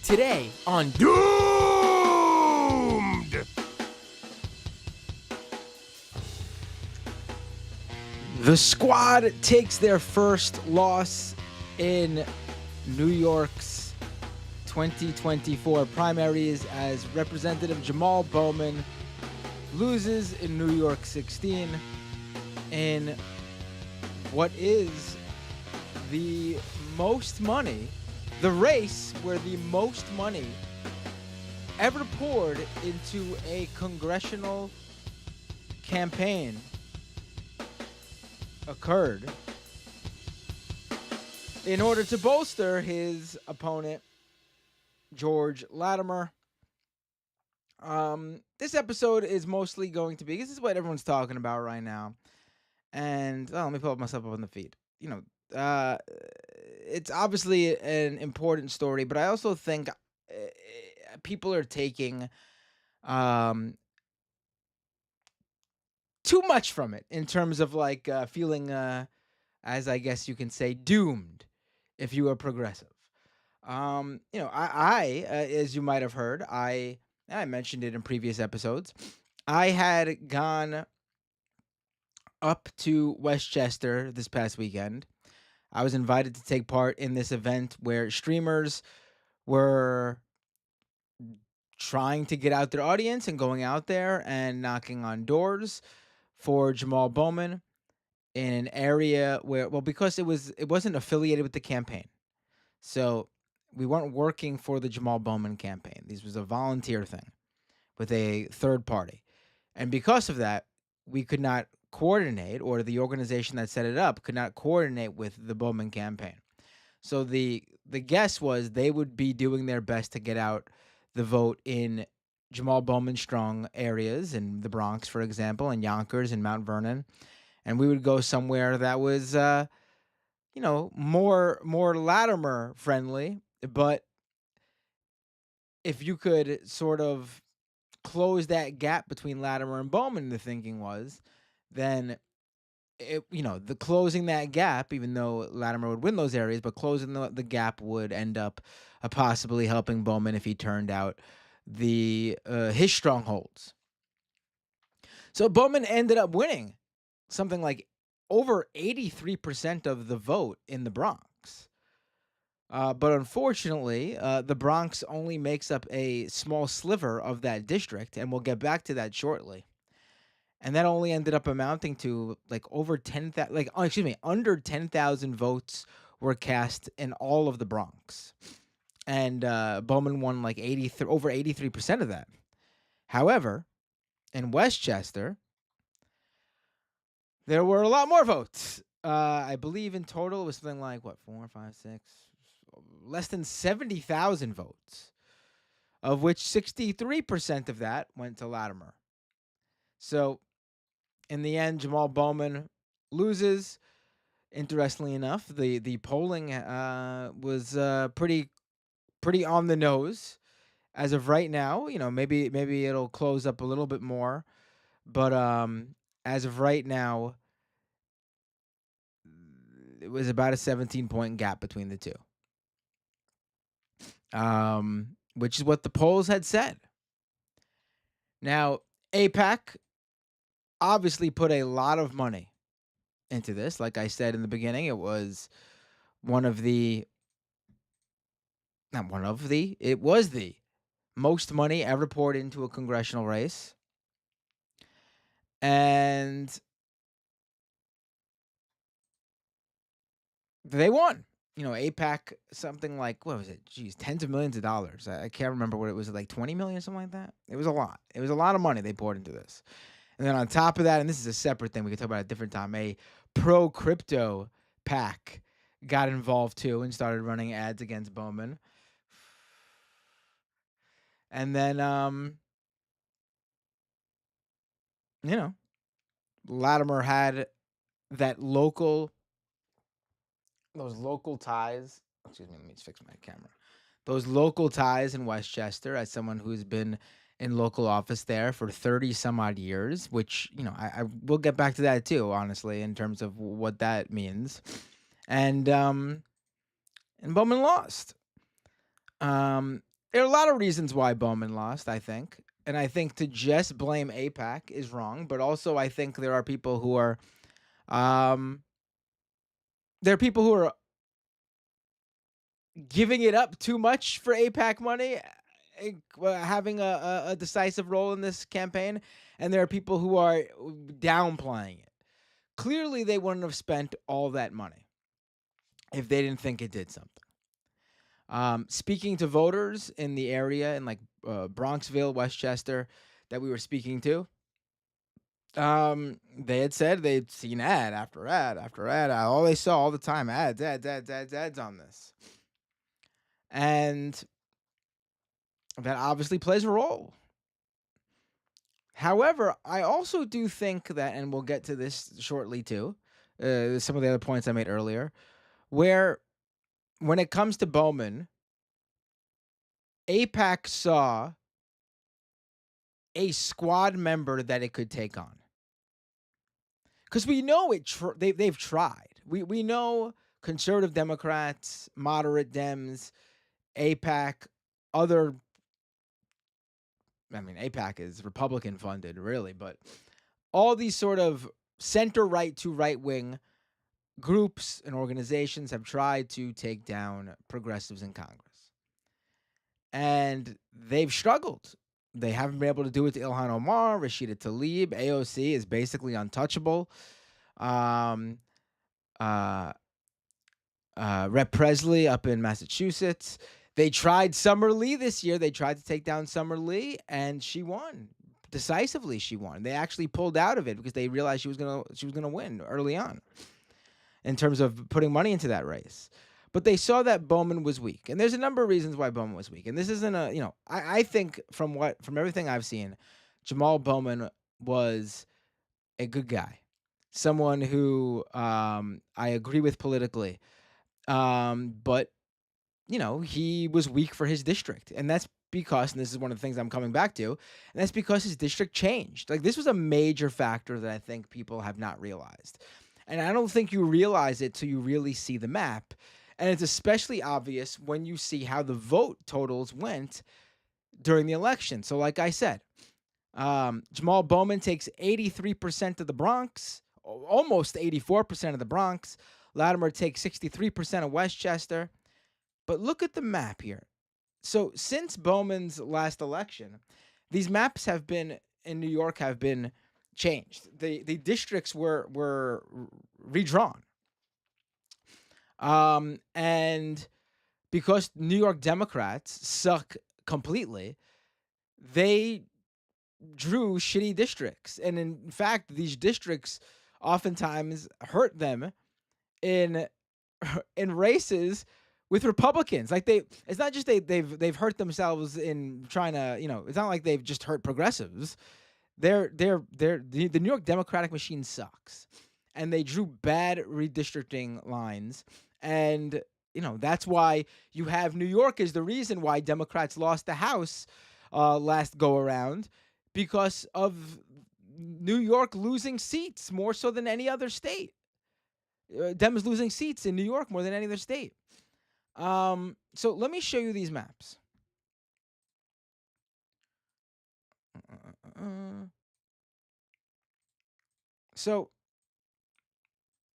Today on Doomed! The Squad takes their first loss in New York's 2024 primaries as Representative Jamal Bowman loses in New York 16 in what is the most money, the race where the most money ever poured into a congressional campaign occurred in order to bolster his opponent, George Latimer. This episode is mostly going to be, this is what everyone's talking about right now. And let me pull myself up on the feed. It's obviously an important story, but I also think people are taking too much from it in terms of feeling, as I guess you can say, doomed if you are progressive. I as you might have heard, I mentioned it in previous episodes. I had gone up to Westchester this past weekend. I was invited to take part in this event where streamers were trying to get out their audience and going out there and knocking on doors for Jamal Bowman in an area where, well, because it wasn't affiliated with the campaign. So we weren't working for the Jamal Bowman campaign. This was a volunteer thing with a third party. And because of that, we could not coordinate, or the organization that set it up could not coordinate with the Bowman campaign. So the guess was they would be doing their best to get out the vote in Jamal Bowman strong areas in the Bronx, for example, and Yonkers and Mount Vernon. And we would go somewhere that was more Latimer friendly, but if you could sort of close that gap between Latimer and Bowman, the thinking was, then the closing that gap, even though Latimer would win those areas, but closing the gap would end up possibly helping Bowman if he turned out his strongholds. So Bowman ended up winning something like over 83% of the vote in the Bronx. But unfortunately, the Bronx only makes up a small sliver of that district, and we'll get back to that shortly. And that only ended up amounting to under 10,000 votes were cast in all of the Bronx. And Bowman won over 83% of that. However, in Westchester, there were a lot more votes. I believe in total it was something like, 4, 5, 6, less than 70,000 votes, of which 63% of that went to Latimer. So, in the end, Jamal Bowman loses. Interestingly enough, the polling was pretty on the nose as of right now. Maybe it'll close up a little bit more, but as of right now, it was about a 17-point gap between the two. Which is what the polls had said. Now, AIPAC obviously put a lot of money into this. Like I said in the beginning, it was it was the most money ever poured into a congressional race. And they won. AIPAC, something like, what was it? Tens of millions of dollars. I can't remember what it was, like 20 million, something like that. It was a lot. It was a lot of money they poured into this. And then on top of that, and this is a separate thing we can talk about at a different time, a pro-crypto PAC got involved too and started running ads against Bowman. And then, Latimer had those local ties. Excuse me, let me just fix my camera. Those local ties in Westchester, as someone who's been in local office there for 30 some odd years, which, I will get back to that too, honestly, in terms of what that means. And Bowman lost. There are a lot of reasons why Bowman lost, I think. And I think to just blame APAC is wrong, but also I think there are people who are um giving it up too much for APAC money, having a decisive role in this campaign, and there are people who are downplaying it. Clearly, they wouldn't have spent all that money if they didn't think it did something. Speaking to voters in the area in like Bronxville, Westchester, that we were speaking to, they had said they'd seen ad after ad after ad. All they saw all the time, ads on this, and that obviously plays a role. However, I also do think that, and we'll get to this shortly too, some of the other points I made earlier, where when it comes to Bowman, APAC saw a squad member that it could take on. Because we know they've tried. We know conservative Democrats, moderate Dems, APAC, other. I mean, APAC is Republican funded, really, but all these sort of center right to right wing groups and organizations have tried to take down progressives in Congress. And they've struggled. They haven't been able to do it to Ilhan Omar, Rashida Tlaib. AOC is basically untouchable. Um, uh, Rep. Presley up in Massachusetts. They tried Summer Lee this year. They tried to take down Summer Lee, and she won decisively. She won. They actually pulled out of it because they realized she was gonna win early on in terms of putting money into that race. But they saw that Bowman was weak, and there's a number of reasons why Bowman was weak. And this isn't I think from everything I've seen, Jamal Bowman was a good guy, someone who I agree with politically, but he was weak for his district, and that's because, and this is one of the things I'm coming back to, and that's because his district changed. Like, this was a major factor that I think people have not realized. And I don't think you realize it till you really see the map. And it's especially obvious when you see how the vote totals went during the election. So, like I said, Jamal Bowman takes 83% of the Bronx, almost 84% of the Bronx. Latimer takes 63% of Westchester. But look at the map here. So since Bowman's last election, these maps have been in New York have been changed. The districts were redrawn. And because New York Democrats suck completely, they drew shitty districts. And in fact, these districts oftentimes hurt them in in races with Republicans. Like, it's not just they've hurt themselves in trying to, it's not like they've just hurt progressives. The New York Democratic machine sucks, and they drew bad redistricting lines, and that's why you have New York is the reason why Democrats lost the House last go around, because of New York losing seats more so than any other state. Dems losing seats in New York more than any other state. So let me show you these maps. So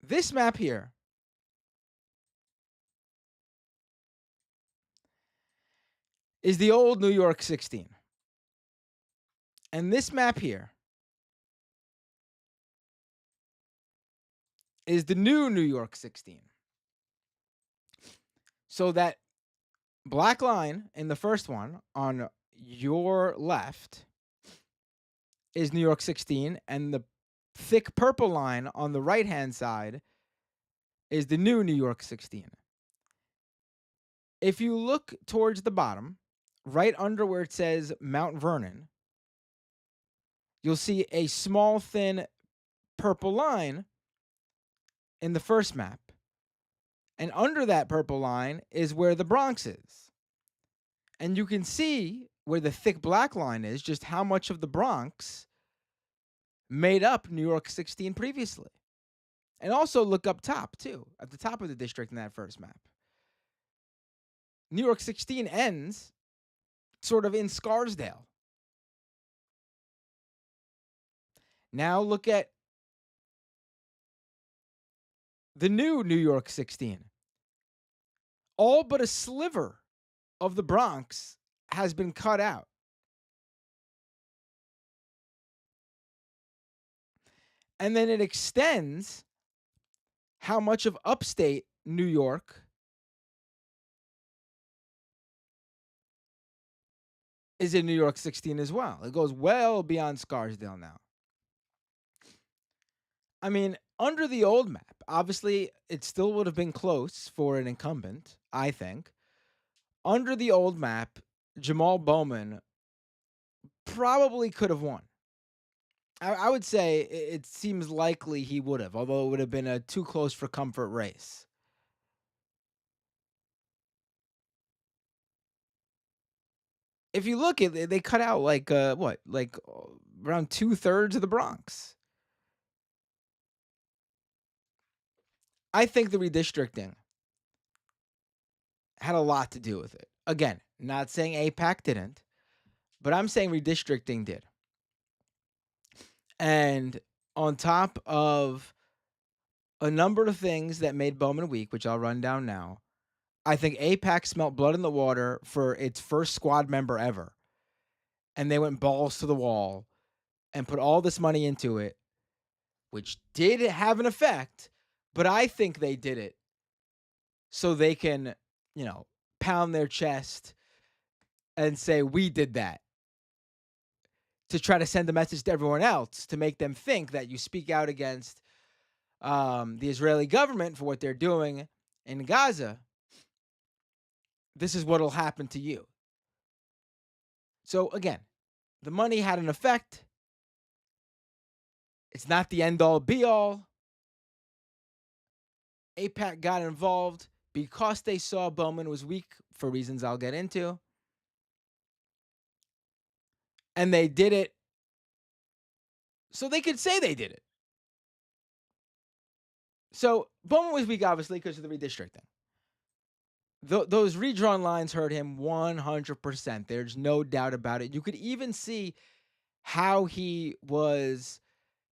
this map here is the old New York 16. And this map here is the new New York 16. So that black line in the first one on your left is New York 16, and the thick purple line on the right-hand side is the new New York 16. If you look towards the bottom, right under where it says Mount Vernon, you'll see a small, thin purple line in the first map. And under that purple line is where the Bronx is. And you can see where the thick black line is, just how much of the Bronx made up New York 16 previously. And also look up top, too, at the top of the district in that first map. New York 16 ends sort of in Scarsdale. Now look at the new New York 16. All but a sliver of the Bronx has been cut out. And then it extends how much of upstate New York is in New York 16 as well. It goes well beyond Scarsdale now. I mean, under the old map, obviously it still would have been close for an incumbent, I think. Under the old map, Jamal Bowman probably could have won. I would say it seems likely he would have, although it would have been a too close for comfort race. If you look at it, they cut out like what, like around 2/3 of the Bronx. I think the redistricting had a lot to do with it. Again, not saying APAC didn't, but I'm saying redistricting did. And on top of a number of things that made Bowman weak, which I'll run down now, I think APAC smelt blood in the water for its first squad member ever. And they went balls to the wall and put all this money into it, which did have an effect, but I think they did it so they can, you know, pound their chest and say, we did that, to try to send a message to everyone else to make them think that you speak out against the Israeli government for what they're doing in Gaza. This is what'll happen to you. So again, the money had an effect. It's not the end all be all. APAC got involved because they saw Bowman was weak for reasons I'll get into. And they did it so they could say they did it. So Bowman was weak, obviously, because of the redistricting. Those redrawn lines hurt him 100%. There's no doubt about it. You could even see how he was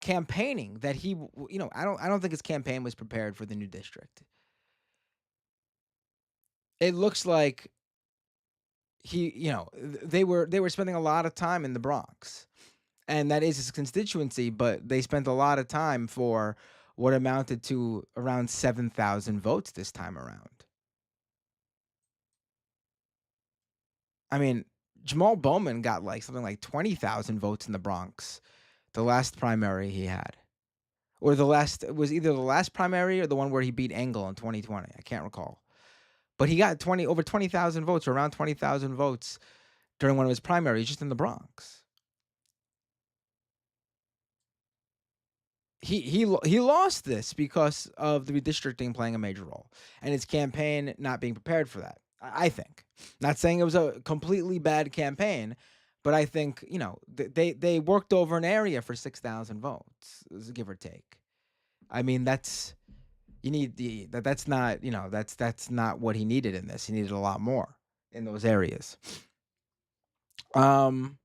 campaigning. That he, I don't think his campaign was prepared for the new district. It looks like they were spending a lot of time in the Bronx, and that is his constituency. But they spent a lot of time for what amounted to around 7,000 votes this time around. I mean, Jamal Bowman got like something like 20,000 votes in the Bronx, the last primary he had. Or the last, it was either the last primary or the one where he beat Engel in 2020. I can't recall. But he got over 20,000 votes, or around 20,000 votes during one of his primaries just in the Bronx. He lost this because of the redistricting playing a major role and his campaign not being prepared for that. I think. Not saying it was a completely bad campaign, but I think they worked over an area for 6,000 votes, give or take. I mean, that's not that's not what he needed in this. He needed a lot more in those areas. Um,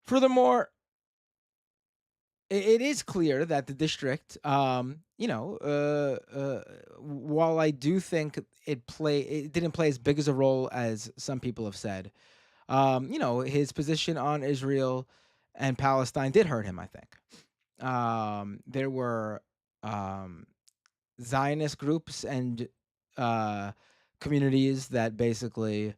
Furthermore, it is clear that the district, while I do think it didn't play as big as a role as some people have said. His position on Israel and Palestine did hurt him, I think. There were Zionist groups and communities that basically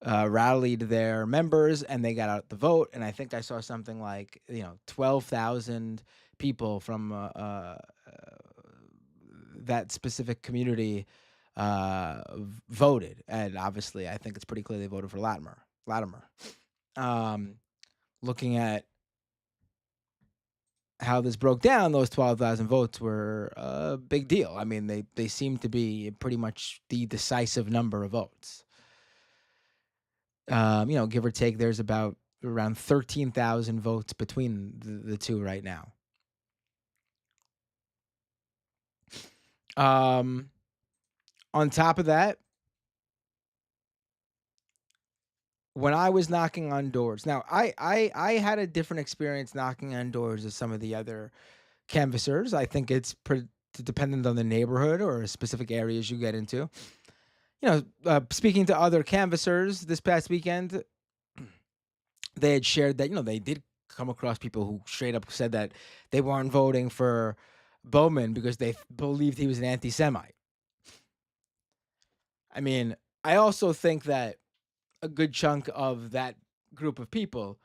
rallied their members and they got out the vote. And I think I saw something like 12,000 people from that specific community voted, and obviously I think it's pretty clear they voted for Latimer. Looking at how this broke down, those 12,000 votes were a big deal. I mean, they seem to be pretty much the decisive number of votes. Give or take, there's about around 13,000 votes between the two right now. On top of that, when I was knocking on doors. Now, I had a different experience knocking on doors as some of the other canvassers. I think it's dependent on the neighborhood or specific areas you get into. Speaking to other canvassers this past weekend, they had shared that they did come across people who straight up said that they weren't voting for Bowman because they believed he was an anti-Semite. I mean, I also think that a good chunk of that group of people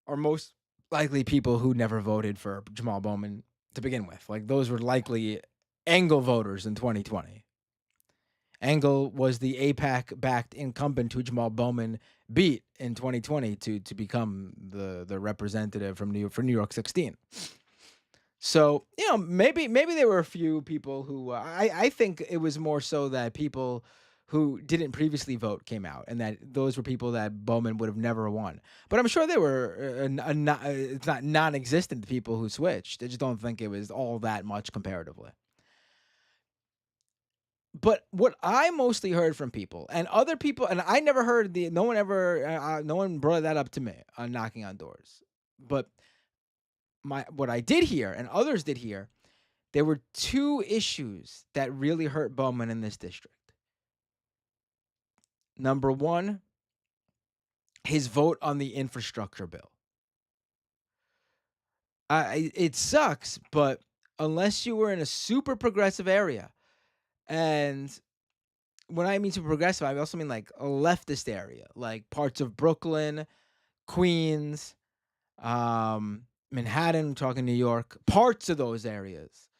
are most likely people who never voted for Jamal Bowman to begin with. Like those were likely Engel voters in 2020. Engel was the APAC-backed incumbent who Jamal Bowman beat in 2020 to become the representative from New York 16. So maybe there were a few people who I think it was more so that people who didn't previously vote came out, and that those were people that Bowman would have never won. But I'm sure there were it's not non-existent people who switched. I just don't think it was all that much comparatively. But what I mostly heard from people and other people, and I never heard no one brought that up to me on knocking on doors. But what I did hear and others did hear, there were two issues that really hurt Bowman in this district. Number one, his vote on the infrastructure bill. It sucks, but unless you were in a super progressive area, and when I mean super progressive, I also mean like a leftist area, like parts of Brooklyn, Queens, Manhattan, talking New York, parts of those areas.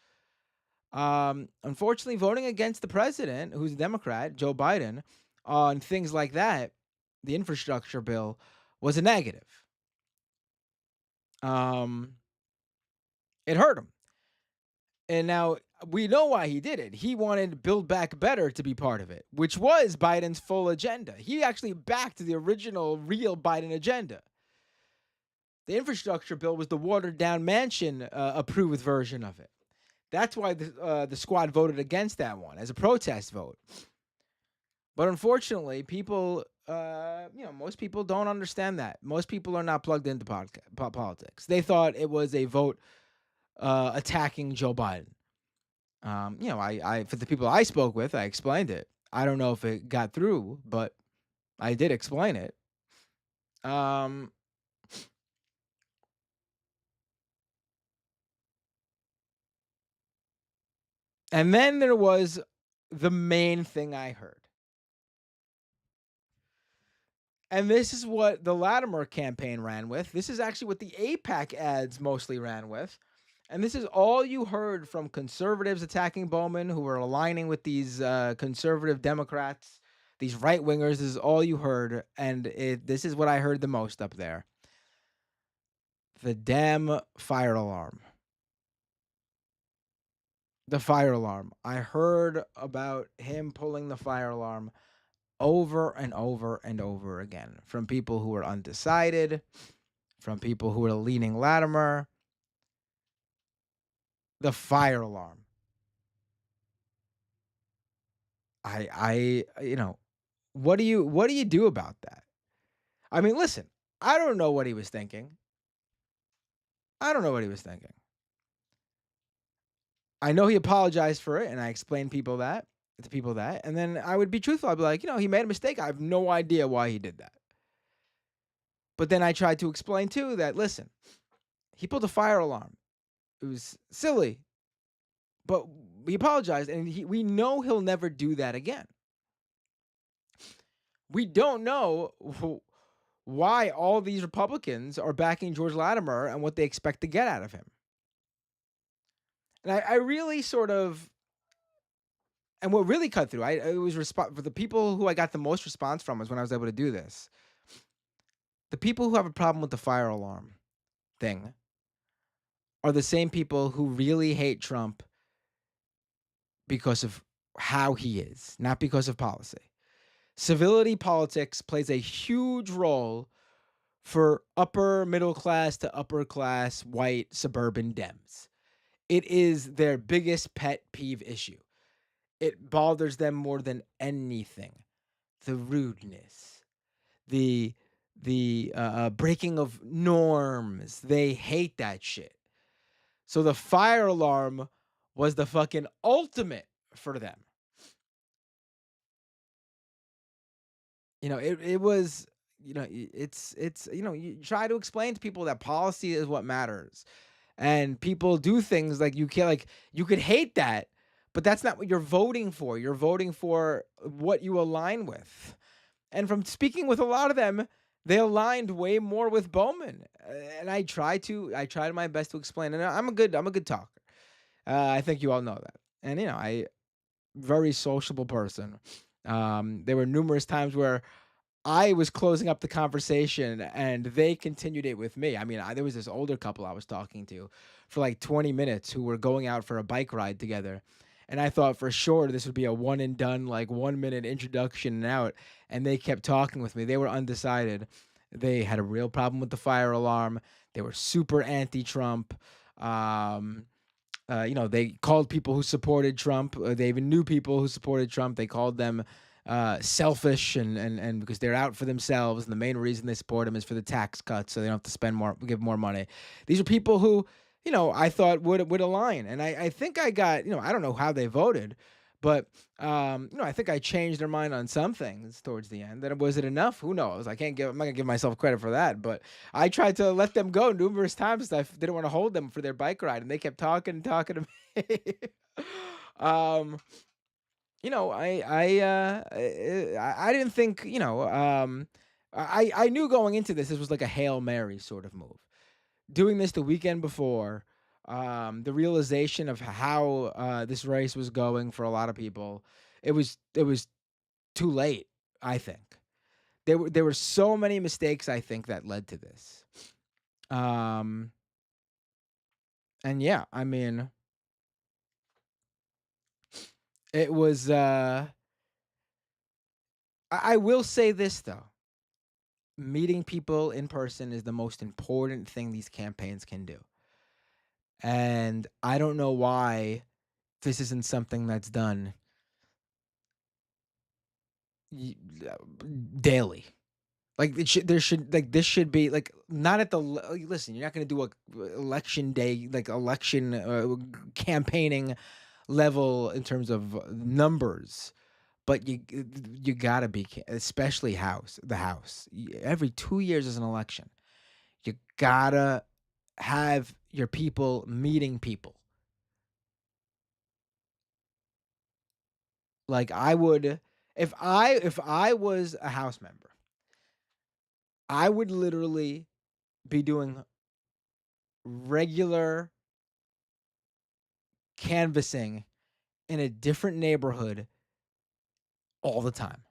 Unfortunately, voting against the president, who's a Democrat, Joe Biden, on things like that, the infrastructure bill, was a negative. Um, it hurt him. And now we know why he did it. He wanted Build Back Better to be part of it, which was Biden's full agenda. He actually backed the original, real Biden agenda. The infrastructure bill was the watered down Manchin approved version of it. That's why the squad voted against that one as a protest vote. But unfortunately, people, most people don't understand that. Most people are not plugged into politics. They thought it was a vote attacking Joe Biden. I for the people I spoke with, I explained it. I don't know if it got through, but I did explain it. Um, and then there was the main thing I heard. And this is what the Latimer campaign ran with. This is actually what the APAC ads mostly ran with. And this is all you heard from conservatives attacking Bowman, who were aligning with these conservative Democrats, these right wingers. This is all you heard. And this is what I heard the most up there: the damn fire alarm. The fire alarm. I heard about him pulling the fire alarm over and over and over again from people who were undecided, from people who were leaning Latimer. The fire alarm. What do you do about that? I mean, listen, I don't know what he was thinking. I don't know what he was thinking. I know he apologized for it, and I explained to people that, and then I would be truthful. I'd be like, he made a mistake. I have no idea why he did that. But then I tried to explain too that, listen, he pulled a fire alarm. It was silly, but we apologized, and we know he'll never do that again. We don't know why all these Republicans are backing George Latimer and what they expect to get out of him. And I really sort of, and what really cut through, it was for the people who I got the most response from was when I was able to do this. The people who have a problem with the fire alarm thing are the same people who really hate Trump because of how he is, not because of policy. Civility politics plays a huge role for upper middle class to upper class white suburban Dems. It is their biggest pet peeve issue. It bothers them more than anything. The rudeness, the the breaking of norms. They hate that shit. So the fire alarm was the fucking ultimate for them. It was, it's you try to explain to people that policy is what matters. And people do things like you can't, like, you could hate that, but that's not what you're voting for. You're voting for what you align with. And from speaking with a lot of them, they aligned way more with Bowman. And I tried my best to explain. And I'm a good talker. I think you all know that. And I very sociable person. There were numerous times where I was closing up the conversation and they continued it with me. I mean, there was this older couple I was talking to for like 20 minutes who were going out for a bike ride together. And I thought for sure this would be a one and done, like 1 minute introduction and out. And they kept talking with me. They were undecided. They had a real problem with the fire alarm. They were super anti Trump. Um, they called people who supported Trump. They even knew people who supported Trump. They called them selfish and because they're out for themselves, and the main reason they support him is for the tax cuts, so they don't have to spend more, give more money. These are people who, I thought would align, and I think I got, I don't know how they voted, but I think I changed their mind on some things towards the end. Then was it enough? Who knows? I'm not gonna give myself credit for that, but I tried to let them go numerous times. I didn't want to hold them for their bike ride, and they kept talking and talking to me. um, I didn't think, I knew going into this was like a Hail Mary sort of move. Doing this the weekend before, the realization of how this race was going for a lot of people, it was too late, I think. There were so many mistakes, I think, that led to this. Um and yeah, I mean, it was I will say this though. Meeting people in person is the most important thing these campaigns can do. And I don't know why this isn't something that's done y- uh, daily. Like this should be like not at the listen. You're not going to do a election day, like election campaigning level in terms of numbers, but you gotta be, especially the house. Every 2 years is an election. You gotta have your people meeting people. Like I would, if I was a house member, I would literally be doing regular canvassing in a different neighborhood all the time.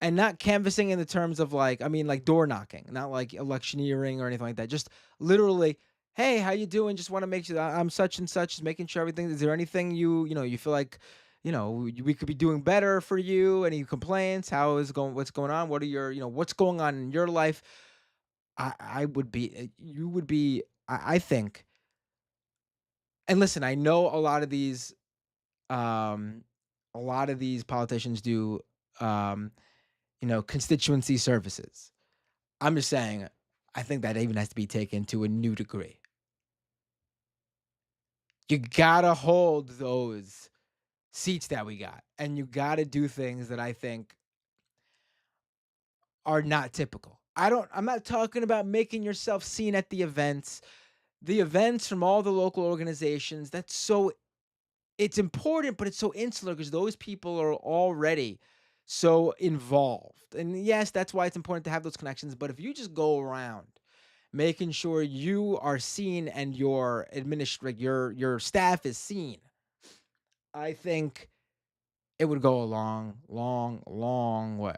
And not canvassing in the terms of like, I mean, like door knocking, not like electioneering or anything like that. Just literally, hey, how you doing? Just want to make sure that I'm such and such, just making sure everything. Is there anything you feel like, we could be doing better for you? Any complaints? How is going? What's going on? What are your, what's going on in your life? I would be, you would be, I think. And listen, I know um, a lot of these politicians do, um, constituency services. I'm just saying, I think that even has to be taken to a new degree. You gotta hold those seats that we got, and you gotta do things that I think are not typical. I'm not talking about making yourself seen at the events. The events from all the local organizations, it's important, but it's so insular because those people are already so involved. And yes, that's why it's important to have those connections. But if you just go around making sure you are seen and your staff is seen, I think it would go a long, long, long way.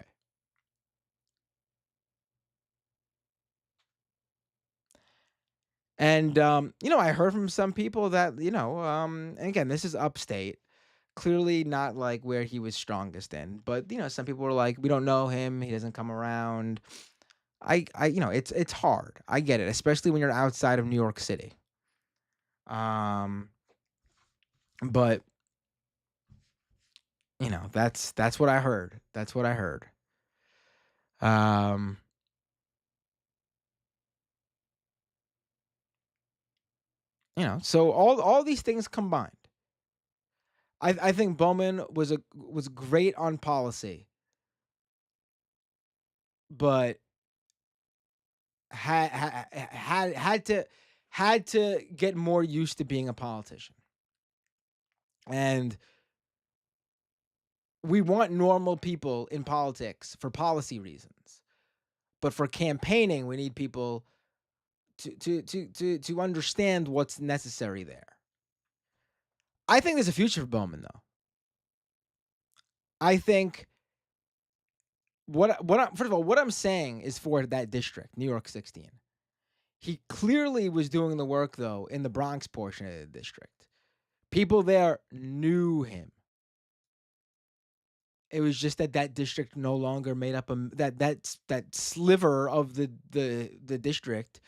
And I heard from some people that, and again, this is upstate, clearly not like where he was strongest in. But some people were like, we don't know him, he doesn't come around. It's hard. I get it, especially when you're outside of New York City. Um, but that's what I heard. That's what I heard. Um, So all these things combined, I think Bowman was great on policy, but had to get more used to being a politician. And we want normal people in politics for policy reasons, but for campaigning, we need people to understand what's necessary there. I think there's a future for Bowman, though. I think first of all, what I'm saying is for that district, New York 16. He clearly was doing the work though in the Bronx portion of the district. People there knew him. It was just that district no longer made up that sliver of the district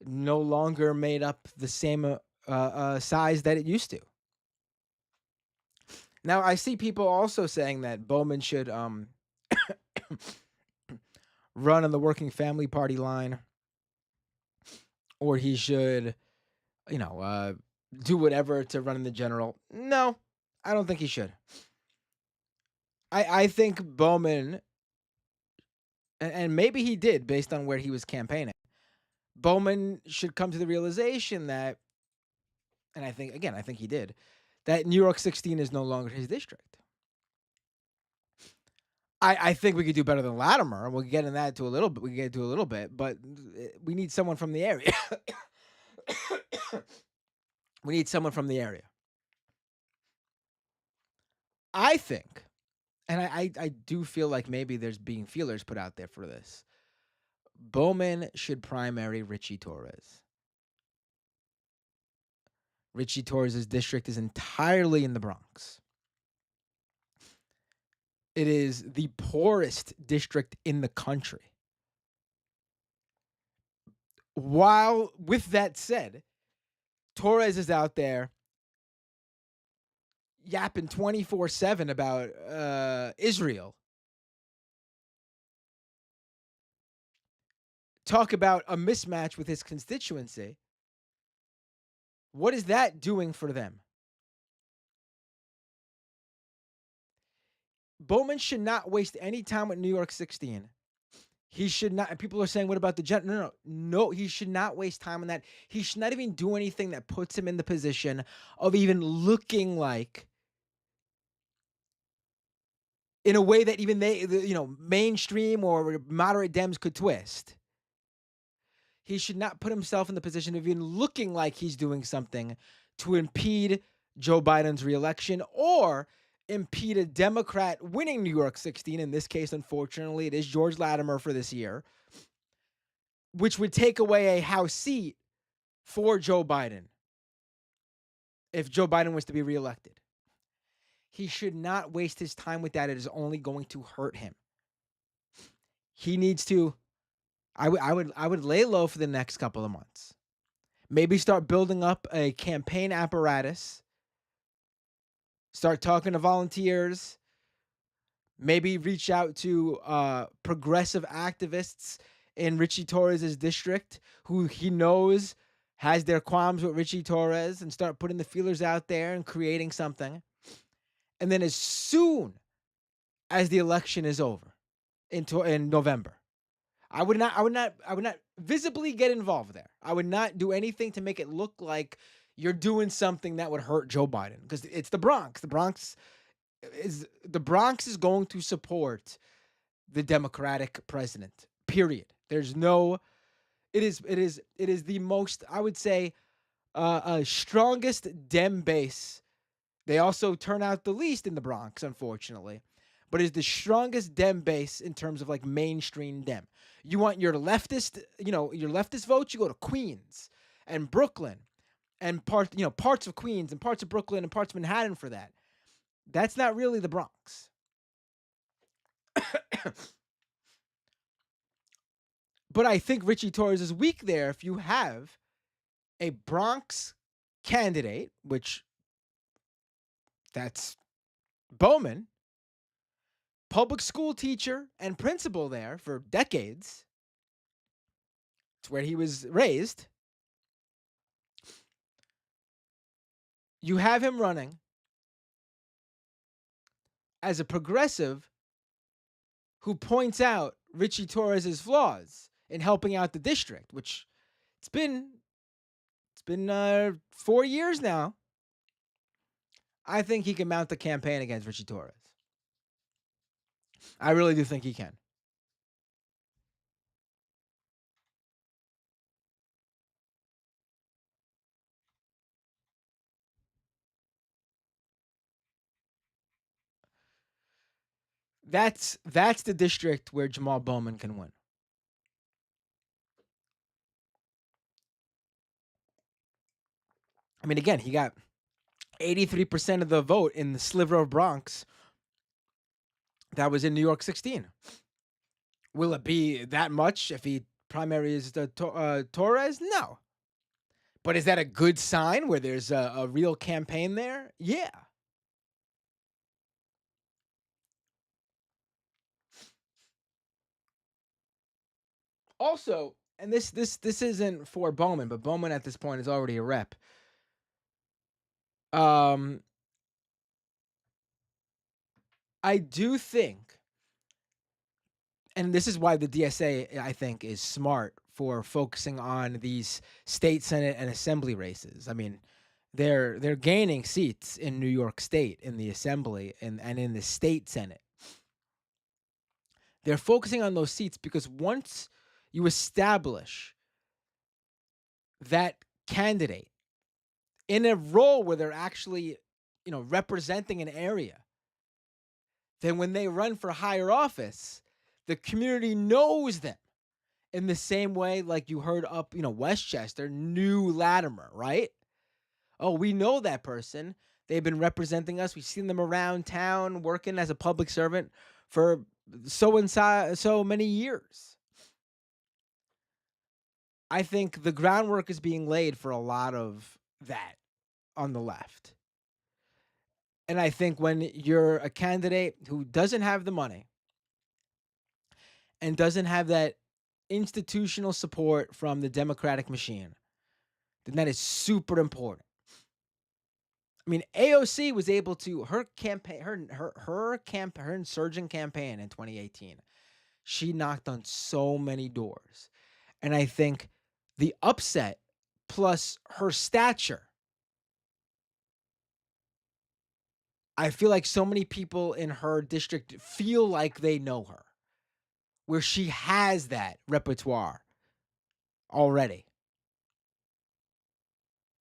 no longer made up the same size that it used to. Now I see people also saying that Bowman should run on the Working Family Party line, or he should, you know, uh, do whatever to run in the general. No, I don't think he should. I think Bowman, and maybe he did based on where he was campaigning. Bowman should come to the realization that, and I think he did, that New York 16 is no longer his district. I think we could do better than Latimer. We'll get into that to a little bit. We get to a little bit, but we need someone from the area. We need someone from the area. I think, and I do feel like maybe there's being feelers put out there for this. Bowman should primary Richie Torres. Richie Torres' district is entirely in the Bronx. It is the poorest district in the country. While, with that said, Torres is out there yapping 24/7 about Israel. Talk about a mismatch with his constituency. What is that doing for them? Bowman should not waste any time with New York 16. He should not. And people are saying, "What about the gen?" No, no, no. He should not waste time on that. He should not even do anything that puts him in the position of even looking like, in a way that even mainstream or moderate Dems could twist. He should not put himself in the position of even looking like he's doing something to impede Joe Biden's reelection or impede a Democrat winning New York 16. In this case, unfortunately, it is George Latimer for this year, which would take away a House seat for Joe Biden if Joe Biden was to be reelected. He should not waste his time with that. It is only going to hurt him. He needs to. I would lay low for the next couple of months. Maybe start building up a campaign apparatus. Start talking to volunteers. Maybe reach out to progressive activists in Richie Torres' district who he knows has their qualms with Richie Torres, and start putting the feelers out there and creating something. And then as soon as the election is over in November, I would not visibly get involved there. I would not do anything to make it look like you're doing something that would hurt Joe Biden, because it's the Bronx. The Bronx is going to support the Democratic president. Period. There's no. It is the most, I would say, strongest Dem base. They also turn out the least in the Bronx, unfortunately, but is the strongest Dem base in terms of like mainstream Dem. You want your leftist votes, you go to Queens and Brooklyn and parts of Queens and parts of Brooklyn and parts of Manhattan for that. That's not really the Bronx. But I think Richie Torres is weak there if you have a Bronx candidate, which that's Bowman, public school teacher and principal there for decades. It's where he was raised. You have him running as a progressive who points out Richie Torres's flaws in helping out the district, which it's been it's been 4 years now. I think he can mount the campaign against Richie Torres. I really do think he can. That's the district where Jamal Bowman can win. I mean, again, he got 83% of the vote in the sliver of Bronx that was in New York 16. Will it be that much if he primaries the Torres? No. But is that a good sign where there's a real campaign there? Yeah. Also, and this isn't for Bowman, but Bowman at this point is already a rep. Um, I do think, and this is why the DSA I think is smart for focusing on these state senate and assembly races. I mean, they're gaining seats in New York State in the assembly and in the state senate. They're focusing on those seats because once you establish that candidate in a role where they're actually, representing an area, then when they run for higher office, the community knows them in the same way like you heard up, Westchester knew Latimer, right? Oh, we know that person. They've been representing us. We've seen them around town working as a public servant for so many years. I think the groundwork is being laid for a lot of that on the left. And I think when you're a candidate who doesn't have the money and doesn't have that institutional support from the Democratic machine, then that is super important. I mean, AOC was able to her campaign, her insurgent campaign in 2018. She knocked on so many doors, and I think the upset plus her stature. I feel like so many people in her district feel like they know her, where she has that repertoire already.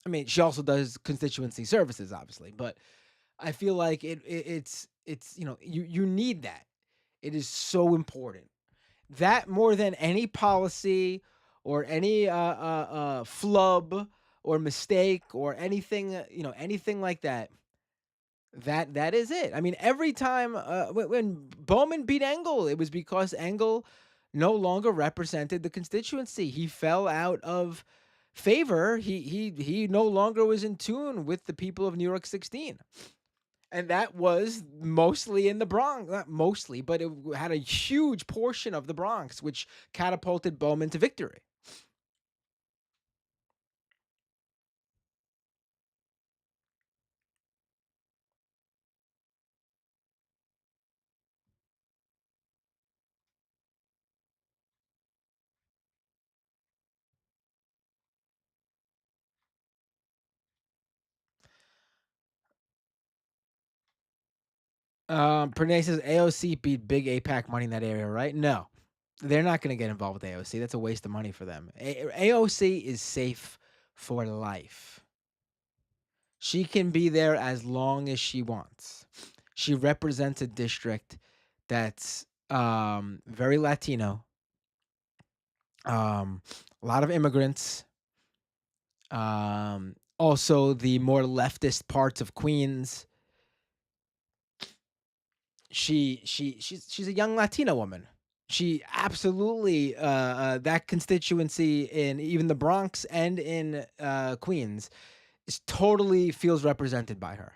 I mean, she also does constituency services, obviously, but I feel like it's you need that. It is so important. That more than any policy or any flub or mistake or anything, anything like that. That is it. I mean, every time when Bowman beat Engel, it was because Engel no longer represented the constituency. He fell out of favor. He no longer was in tune with the people of New York 16. And that was mostly in the Bronx. Not mostly, but it had a huge portion of the Bronx, which catapulted Bowman to victory. Pernay says AOC beat big APAC money in that area, right? No, they're not going to get involved with AOC. That's a waste of money for them. AOC is safe for life. She can be there as long as she wants. She represents a district that's very Latino, a lot of immigrants, also the more leftist parts of Queens. She's a young Latina woman. She absolutely that constituency in even the Bronx and in Queens is totally feels represented by her.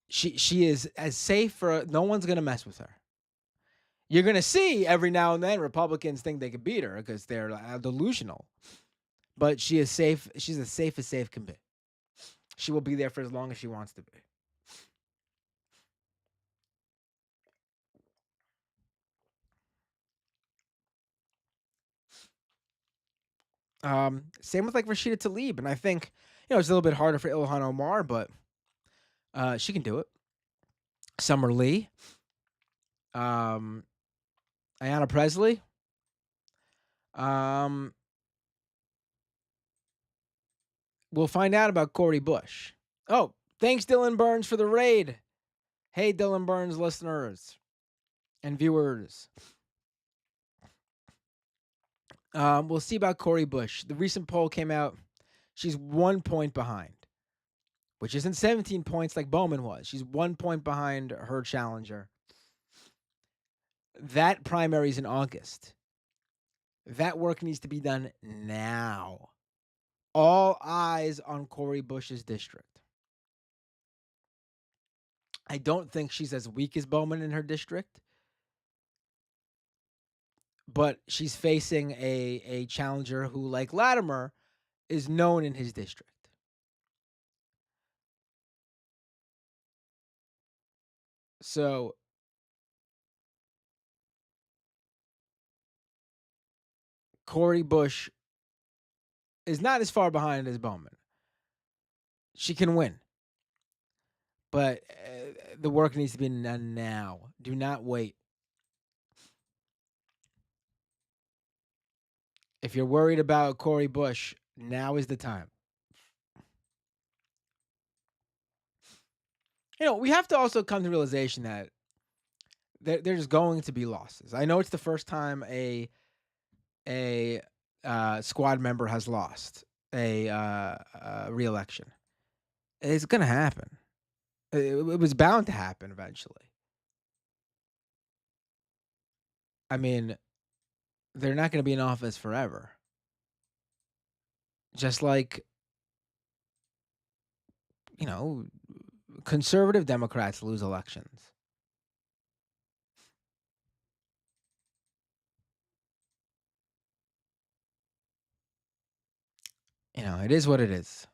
She is as safe for no one's gonna mess with her. You're gonna see every now and then Republicans think they could beat her because they're delusional, but she is safe. She's as safe as safe can be. She will be there for as long as she wants to be. Same with like Rashida Tlaib, and I think it's a little bit harder for Ilhan Omar, but she can do it. Summer Lee, um, Ayanna Presley, um, we'll find out about Cori Bush. Oh, thanks Dylan Burns for the raid. Hey, Dylan Burns listeners and viewers. We'll see about Cori Bush. The recent poll came out. She's 1 point behind, which isn't 17 points like Bowman was. She's 1 point behind her challenger. That primary's in August. That work needs to be done now. All eyes on Cori Bush's district. I don't think she's as weak as Bowman in her district, but she's facing a challenger who, like Latimer, is known in his district. So Cori Bush is not as far behind as Bowman. She can win, but the work needs to be done now. Do not wait. If you're worried about Cori Bush, now is the time. We have to also come to the realization that there's going to be losses. I know it's the first time a squad member has lost a re-election. It's gonna happen. It was bound to happen eventually. I mean, they're not going to be in office forever. Just like you know, conservative Democrats lose elections. It is what it is.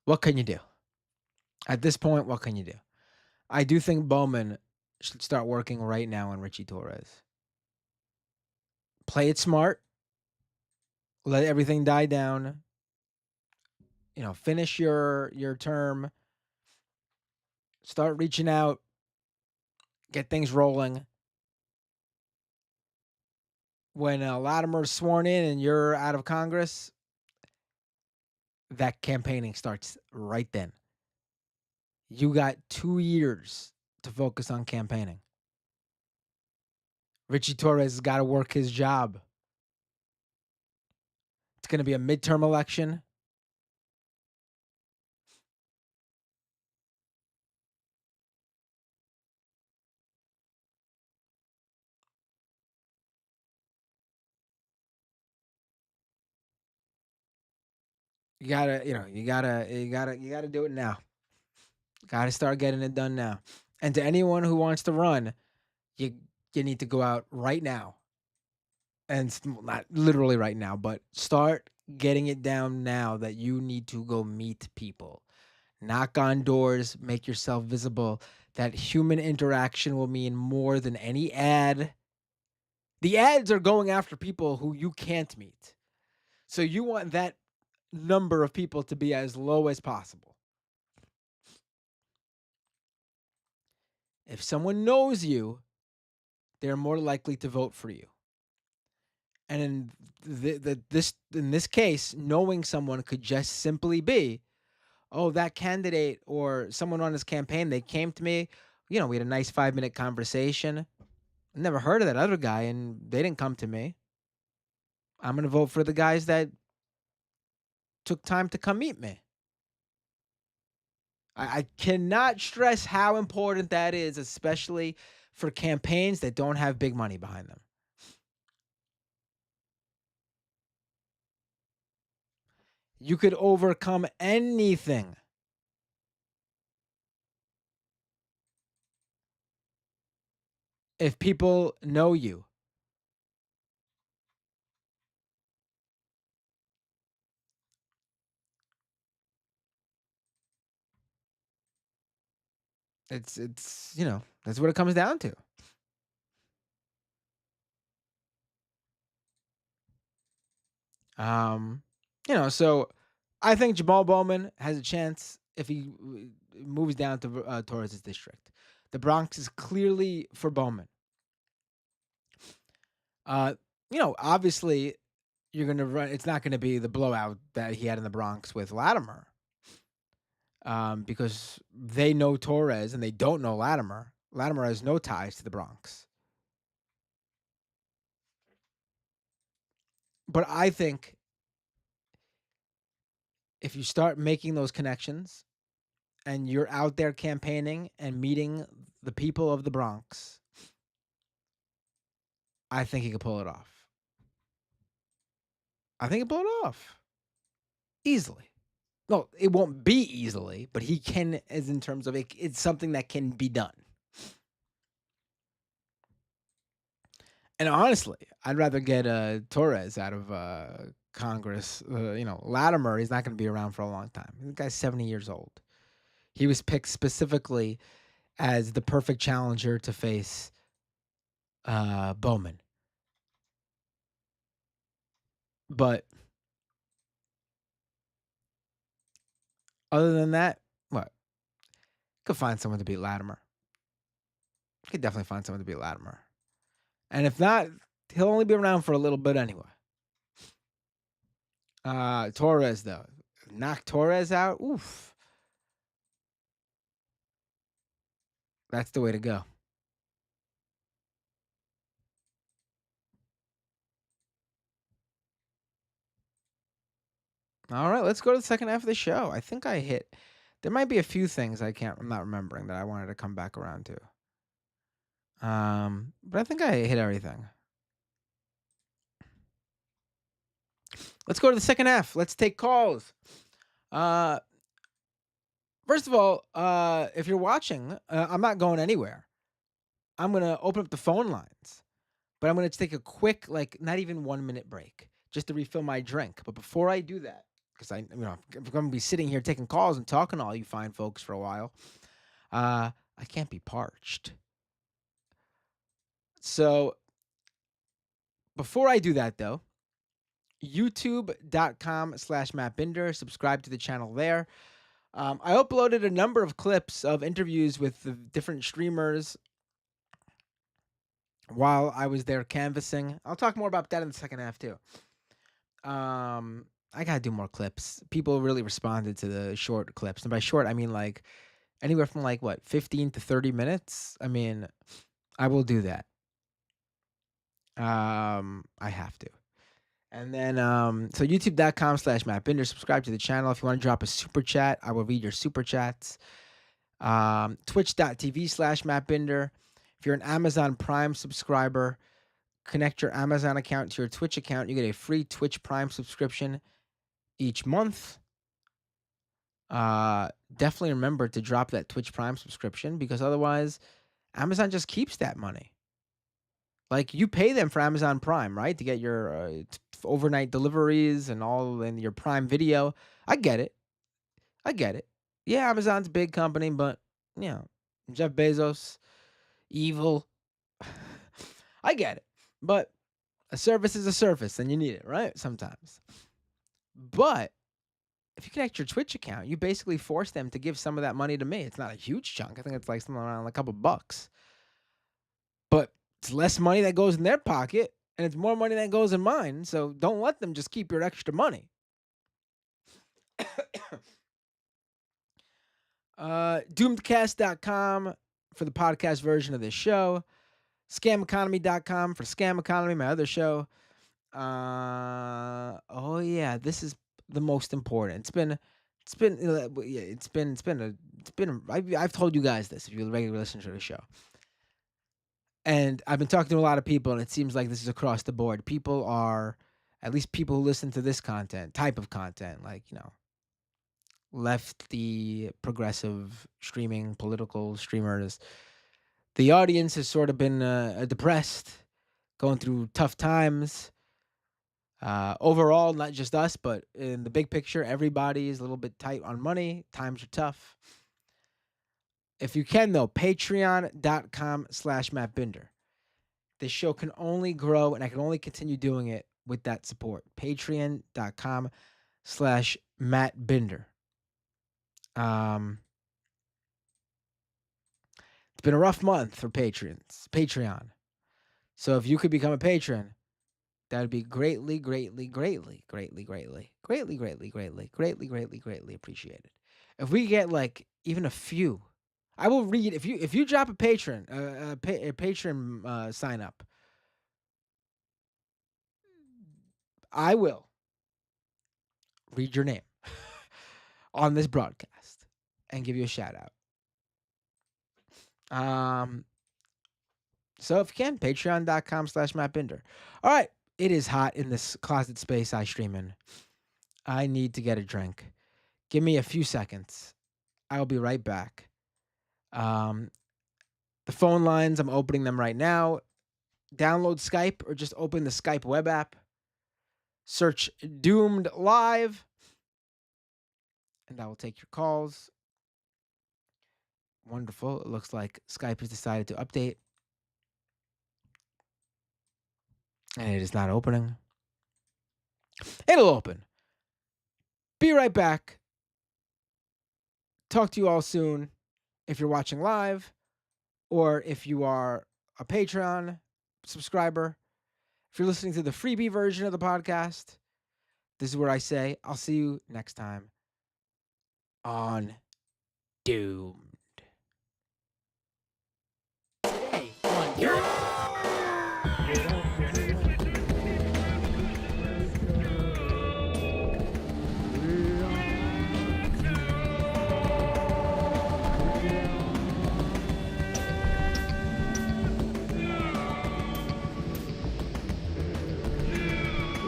What can you do? At this point, what can you do? I do think Bowman should start working right now on Richie Torres. Play it smart. Let everything die down. Finish your term. Start reaching out. Get things rolling. When Latimer's sworn in and you're out of Congress, that campaigning starts right then. You got 2 years to focus on campaigning. Richie Torres has got to work his job. It's going to be a midterm election. You gotta do it now. Got to start getting it done now. And to anyone who wants to run, you you need to go out right now, and not literally right now, but start getting it down now that you need to go meet people. Knock on doors, make yourself visible. That human interaction will mean more than any ad. The ads are going after people who you can't meet. So you want that number of people to be as low as possible. If someone knows you, they're more likely to vote for you. And in this case, knowing someone could just simply be, oh, that candidate or someone on his campaign, they came to me, we had a nice 5-minute conversation. Never heard of that other guy, and they didn't come to me. I'm going to vote for the guys that took time to come meet me. I cannot stress how important that is, especially for campaigns that don't have big money behind them. You could overcome anything if people know you. It's that's what it comes down to. Um, so I think Jamal Bowman has a chance if he moves down to Torres' district. The Bronx is clearly for Bowman. Uh, obviously you're gonna run. It's not gonna be the blowout that he had in the Bronx with Latimer, because they know Torres and they don't know Latimer. Latimer has no ties to the Bronx. But I think if you start making those connections and you're out there campaigning and meeting the people of the Bronx, I think he could pull it off. I think he pull it off easily. No, it won't be easily, but he can, as in terms of it's something that can be done. And honestly, I'd rather get Torres out of Congress. Latimer, he's not going to be around for a long time. The guy's 70 years old. He was picked specifically as the perfect challenger to face Bowman. But other than that, what? Could find someone to beat Latimer. Could definitely find someone to beat Latimer. And if not, he'll only be around for a little bit anyway. Torres, though. Knock Torres out? Oof. That's the way to go. All right, let's go to the second half of the show. I think I hit. There might be a few things I'm not remembering that I wanted to come back around to. But I think I hit everything. Let's go to the second half. Let's take calls. First of all, if you're watching, I'm not going anywhere. I'm gonna open up the phone lines, but I'm gonna take a quick, like, not even 1 minute break just to refill my drink. But before I do that, because I'm gonna be sitting here taking calls and talking to all you fine folks for a while, I can't be parched. So before I do that, though, youtube.com/Matt Binder. Subscribe to the channel there. I uploaded a number of clips of interviews with the different streamers while I was there canvassing. I'll talk more about that in the second half too. I gotta do more clips. People really responded to the short clips, and by short I mean like anywhere from like what 15 to 30 minutes. I mean, I will do that. I have to. And then so youtube.com/Matt Binder. Subscribe to the channel. If you want to drop a super chat, I will read your super chats. Twitch.tv/Matt Binder. If you're an Amazon Prime subscriber, connect your Amazon account to your Twitch account. You get a free Twitch Prime subscription each month. Definitely remember to drop that Twitch Prime subscription because otherwise Amazon just keeps that money. Like you pay them for Amazon Prime, right? To get your overnight deliveries and all in your Prime Video. I get it. I get it. Yeah, Amazon's a big company, but Jeff Bezos, evil. I get it. But a service is a service and you need it, right? Sometimes. But if you connect your Twitch account, you basically force them to give some of that money to me. It's not a huge chunk. I think it's like something around a couple bucks. But it's less money that goes in their pocket and it's more money that goes in mine. So don't let them just keep your extra money. Doomedcast.com for the podcast version of this show. Scameconomy.com for Scam Economy, my other show. Oh yeah, this is the most important. I've told you guys this if you regularly listen to the show. And I've been talking to a lot of people, and it seems like this is across the board. People are, at least people who listen to this type of content, like, lefty, progressive streaming, political streamers. The audience has sort of been depressed, going through tough times. Overall, not just us, but in the big picture, everybody is a little bit tight on money. Times are tough. If you can, though, patreon.com/MattBinder. This show can only grow and I can only continue doing it with that support. Patreon.com/MattBinder. It's been a rough month for Patreon. So if you could become a patron, that would be greatly appreciated. If we get like even a few, I will read. If you drop a patron, a patron sign up, I will read your name on this broadcast and give you a shout out. So if you can, patreon.com/MattBinder. All right. It is hot in this closet space I stream in. I need to get a drink. Give me a few seconds. I'll be right back. The phone lines, I'm opening them right now. Download Skype or just open the Skype web app. Search Doomed Live. And I will take your calls. Wonderful. It looks like Skype has decided to update. And it is not opening. It'll open. Be right back. Talk to you all soon if you're watching live or if you are a Patreon subscriber. If you're listening to the freebie version of the podcast, this is where I say I'll see you next time on Doomed. Today on Doomed.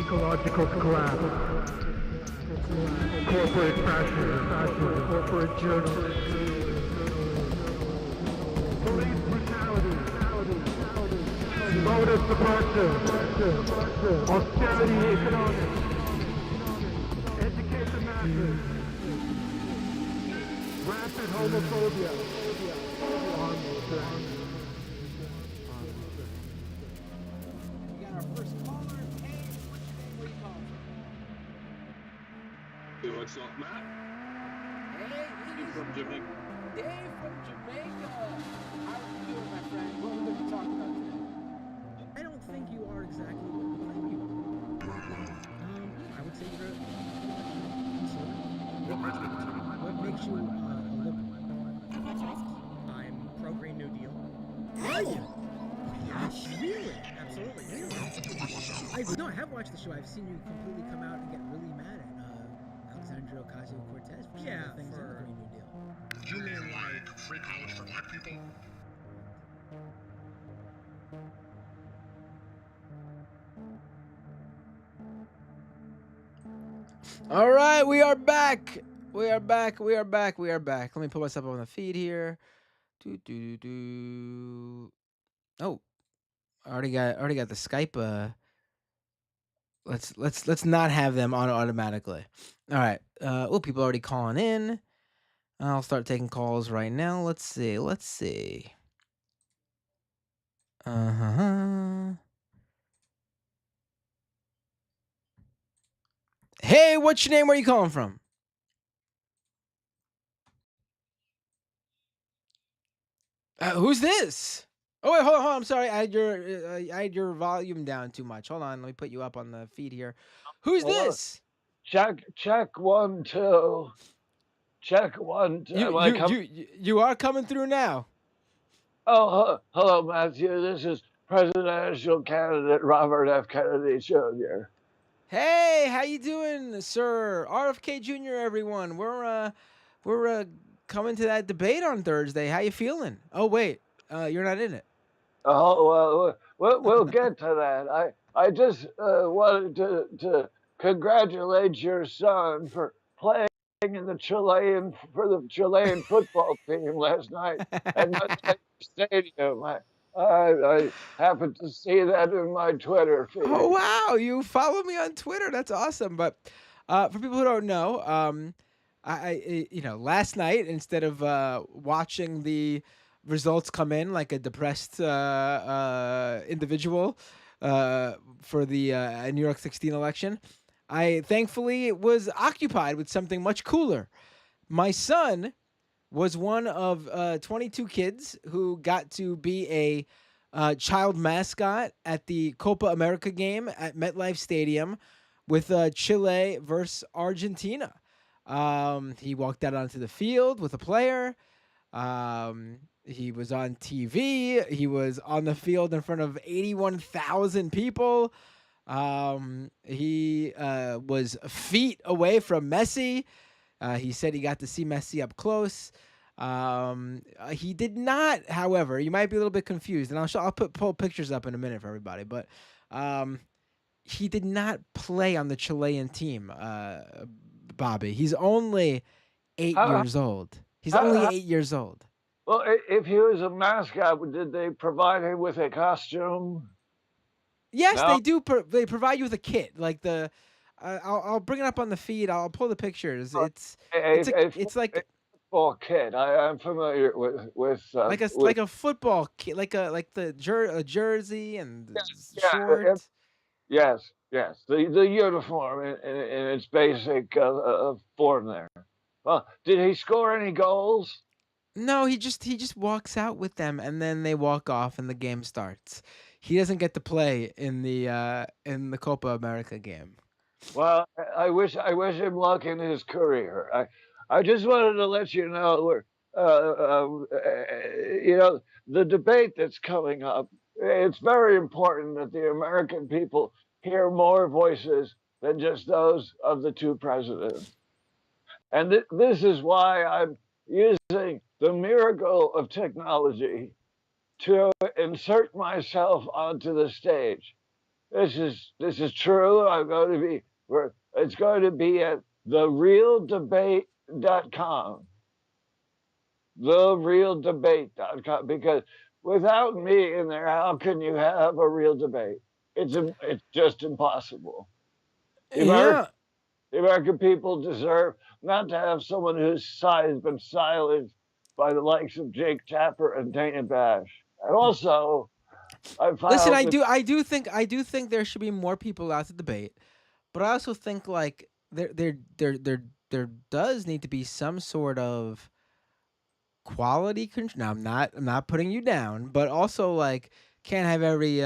Ecological collapse, corporate fascism, corporate journalism, police brutality, voter suppression, austerity economics, educate the masses, rampant homophobia, We got our first caller. Hey, what's your name? Where you calling from? What's up, Matt? Hey, You from Jamaica? Dave from Jamaica. How are you doing, my friend? What are we going to talk about today? I don't think you are exactly what you claim you are. I would say you're a conservative. What makes you a liberal? I'm pro-Green New Deal. Are you? Yes, really? Absolutely. No, I have watched the show. I've seen you completely come out and get really mad at Alexandria Ocasio-Cortez for some of the things in the Green New Deal. You mean like free college for black people? All right, we are back. We are back. Let me put myself on the feed here. Oh, I already got the Skype. Let's not have them on automatically. All right. People are already calling in. I'll start taking calls right now. Let's see. Hey, what's your name? Where are you calling from? Who's this? Oh wait, hold on. I'm sorry. I had your volume down too much. Hold on. Let me put you up on the feed here. Who's this? Check 1 2. Check 1 2. You are coming through now. Oh, hello, Matthew. This is presidential candidate Robert F. Kennedy Jr. Hey, how you doing, sir? RFK Jr. Everyone, we're coming to that debate on Thursday. How you feeling? Oh wait, you're not in it. Oh, well, we'll get to that. I just wanted to congratulate your son for playing in the Chilean football team last night at Mustang Stadium. I happened to see that in my Twitter feed. Oh wow, you follow me on Twitter. That's awesome. But for people who don't know, last night instead of watching the results come in like a depressed individual for the New York 16 election, I thankfully was occupied with something much cooler. My son was one of 22 kids who got to be a child mascot at the Copa America game at MetLife Stadium with Chile versus Argentina. He walked out onto the field with a player. He was on TV. He was on the field in front of 81,000 people. He was feet away from Messi. He said he got to see Messi up close. He did not, however, you might be a little bit confused, and I'll pull pictures up in a minute for everybody, but um, he did not play on the Chilean team, Bobby. He's only eight How, years old. He's how, only how, 8 years old. well, if he was a mascot, did they provide him with a costume? Yes, No. they do. They provide you with a kit, like the. I'll bring it up on the feed. I'll pull the pictures. A, a, It's a like football kid. I'm familiar like a football kit, like the a jersey and the yeah, short. yes, the uniform in its basic form there. Well, did he score any goals? No, he just walks out with them, and then they walk off, and the game starts. He doesn't get to play in the Copa America game. Well, I wish him luck in his career. I just wanted to let you know the debate that's coming up. It's very important that the American people hear more voices than just those of the two presidents. And this is why I'm using the miracle of technology to insert myself onto the stage. This is true. I'm going to be it's going to be at therealdebate.com. Therealdebate.com, because without me in there, how can you have a real debate? It's just impossible. The American Yeah, the American people deserve not to have someone whose side has been silenced by the likes of Jake Tapper and Dana Bash. And also, I listen, filed I do think there should be more people out to debate, but I also think like there does need to be some sort of quality control. Now I'm not putting you down, but also like can't have every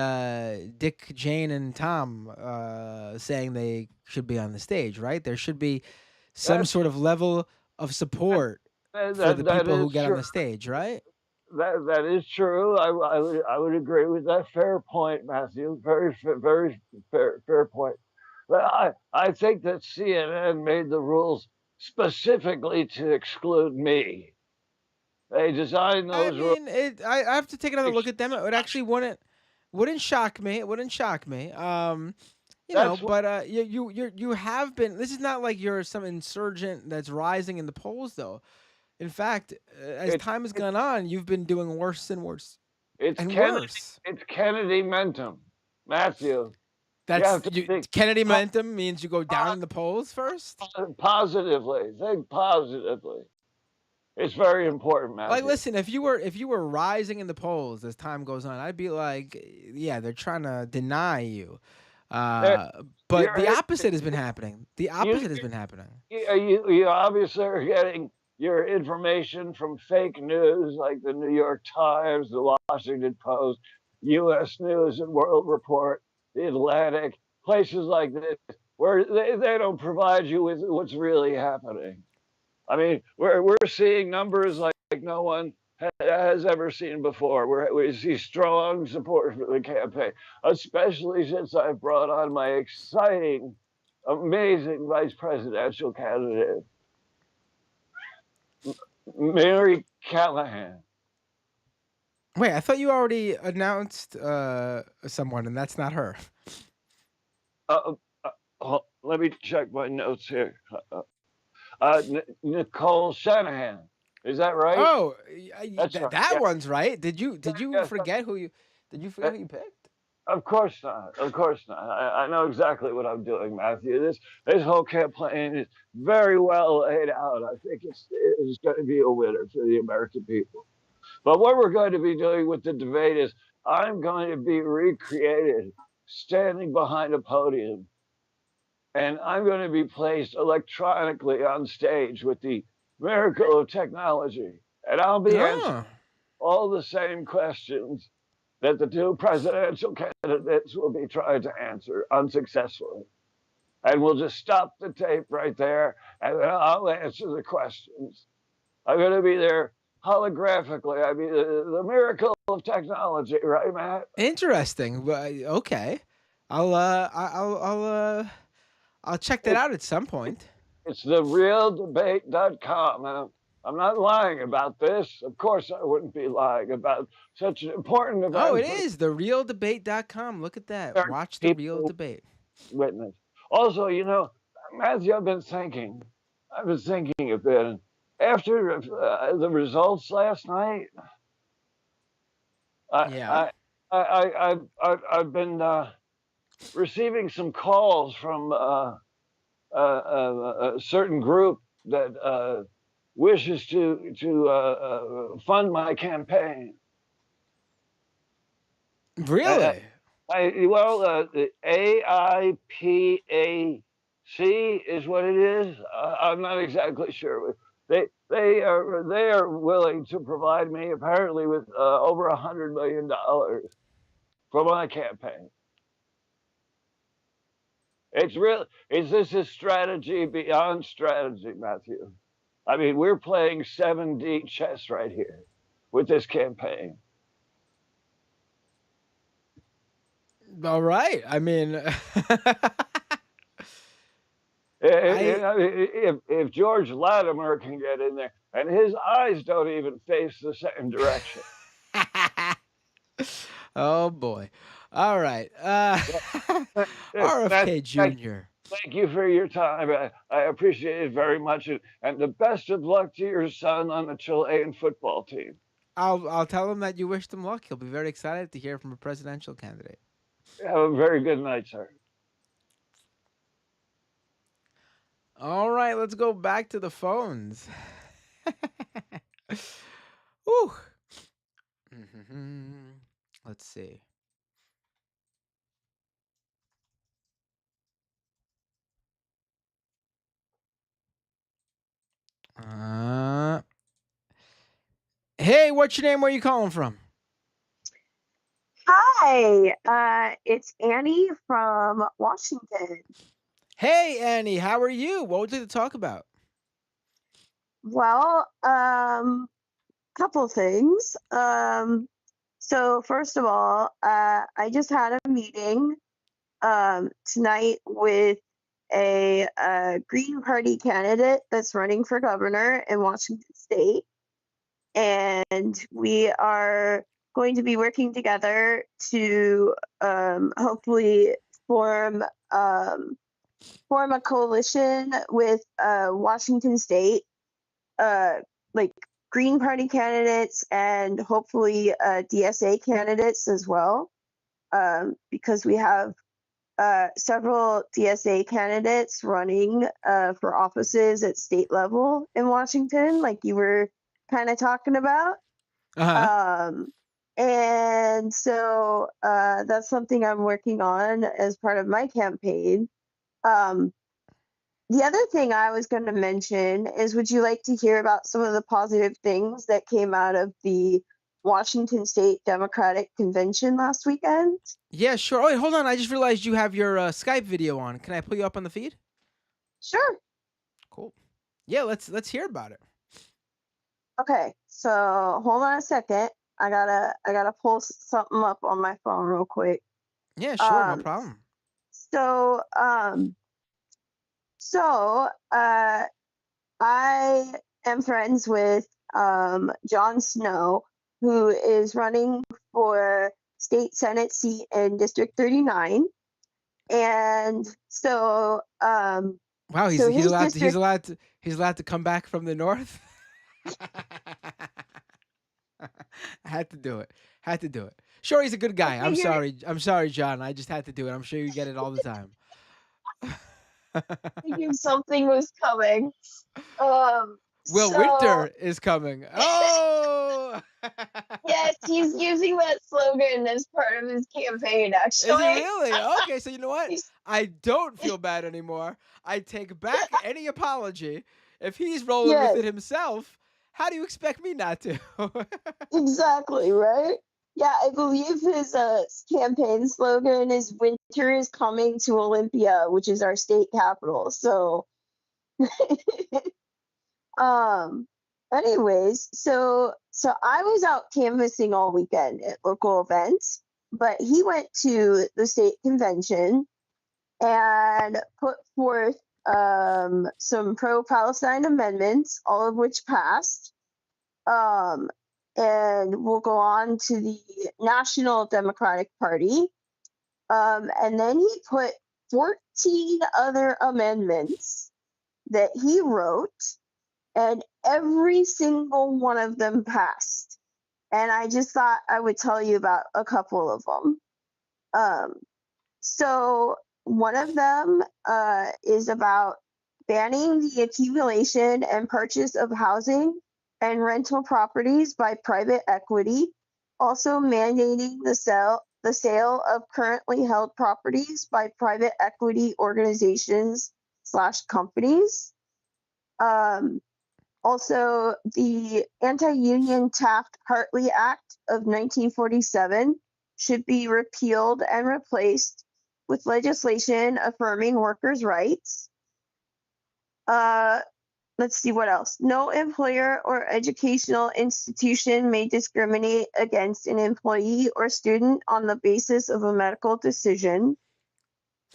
Dick, Jane, and Tom saying they should be on the stage, right? There should be some that's sort of level of support for the that people who is get on true. the stage, right? That is true. I would agree with that. Fair point, Matthew. Very fair point. But I think that CNN made the rules specifically to exclude me. They designed I those rules. mean, I have to take another look at them. It would actually wouldn't shock me. It wouldn't shock me. That's But you have been. This is not like you're some insurgent that's rising in the polls, though. In fact, as it's time has gone on, you've been doing worse and worse it's and Kennedy worse. it's Kennedy mentum, Matthew. You have to think Kennedy momentum means you go down in the polls first. positively. Think positively. It's very important, Like, Matthew. listen, if you were rising in the polls as time goes on, I'd be like, yeah, they're trying to deny you. There- Uh, but the You're opposite has been happening. The you opposite has been happening. you obviously are getting your information from fake news like the New York Times, the Washington Post, U.S. News and World Report, the Atlantic, places like this, where they don't provide you with what's really happening. I mean, we're seeing numbers like no one has ever seen before. We see strong support for the campaign, especially since I brought on my exciting, amazing vice presidential candidate, Mary Callahan. Wait, I thought you already announced someone, and that's not her. Uh, Let me check my notes here. Nicole Shanahan. Is that right? Oh, That's right. that Yeah, one's right. Did you yes. forget who you did you forget who you picked? Of course not. Of course not. I know exactly what I'm doing, Matthew. This whole campaign is very well laid out. I think it's going to be a winner for the American people. But what we're going to be doing with the debate is I'm going to be recreated standing behind a podium, and I'm going to be placed electronically on stage with the miracle of technology, and I'll be answering Oh, all the same questions that the two presidential candidates will be trying to answer unsuccessfully. And we'll just stop the tape right there, and then I'll answer the questions. I'm going to be there holographically. I mean, the miracle of technology, right, Matt? interesting. Okay, I'll check that It, out at some point. it's therealdebate.com. And I'm not lying about this. Of course, I wouldn't be lying about such an important Oh, event it for the is therealdebate.com. Look at that. American Watch the real people debate. witness. Also, Matthew, I've been thinking a bit. After the results last night, I, Yeah. I, I've been receiving some calls from a certain group that wishes to fund my campaign. I, Really? the AIPAC is what it is. I'm not exactly sure. They are willing to provide me apparently with over $100 million for my campaign. It's real. Is this a strategy beyond strategy, Matthew? I mean, we're playing 7D chess right here with this campaign. All right. I mean, I. If George Latimer can get in there, and his eyes don't even face the same direction. Oh boy. All right. Matt, RFK thank, Jr. thank you for your time. I appreciate it very much, and the best of luck to your son on the Chilean football team. I'll tell him that you wished him luck. He'll be very excited to hear from a presidential candidate. Have a very good night, sir. All right, let's go back to the phones. Whew. Let's see. Uh, hey, what's your name? Where you calling from? Hi, it's Annie from Washington. Hey, Annie, how are you? What would you like to talk about? Well, couple things. So first of all, I just had a meeting tonight with a Green Party candidate that's running for governor in Washington State, and we are going to be working together to hopefully form form a coalition with Washington State, like Green Party candidates and hopefully DSA candidates as well, because we have several DSA candidates running for offices at state level in Washington, like you were kind of talking about. Uh huh. And so that's something I'm working on as part of my campaign. Um, the other thing I was going to mention is, would you like to hear about some of the positive things that came out of the Washington State Democratic Convention last weekend? Yeah, sure. Oh, wait, hold on. I just realized you have your Skype video on. Can I pull you up on the feed? Sure. Cool. Yeah, let's hear about it. Okay, so hold on a second. I gotta pull something up on my phone real quick. Yeah, sure, no Um, problem. so um, so I am friends with Jon Snow, who is running for state senate seat in District 39, and Wow, so he's his allowed to district. he's allowed to come back from the north. I had to do it. Had to do it. Sure, he's a good I guy. I'm figured sorry. I'm sorry, John. I just had to do it. I'm sure you get it all the time. figured something was coming. Um, Will so Winter is coming. Oh, yes, he's using that slogan as part of his campaign. is he Actually, really? Okay, so you know what? he's I don't feel bad anymore. I take back any apology. If he's rolling with yes, it himself, how do you expect me not to? exactly right. Yeah, I believe his campaign slogan is "Winter is coming to Olympia," which is our state capital. So, um, anyways, so I was out canvassing all weekend at local events, but he went to the state convention and put forth some pro-Palestine amendments, all of which passed. Um, and we'll go on to the National Democratic Party. And then he put 14 other amendments that he wrote, and every single one of them passed. And I just thought I would tell you about a couple of them. Um, so one of them is about banning the accumulation and purchase of housing and rental properties by private equity, also mandating the sale of currently held properties by private equity organizations slash companies. Um, Also, the Anti-Union Taft-Hartley Act of 1947 should be repealed and replaced with legislation affirming workers' rights. Uh, let's see what else. No employer or educational institution may discriminate against an employee or student on the basis of a medical decision.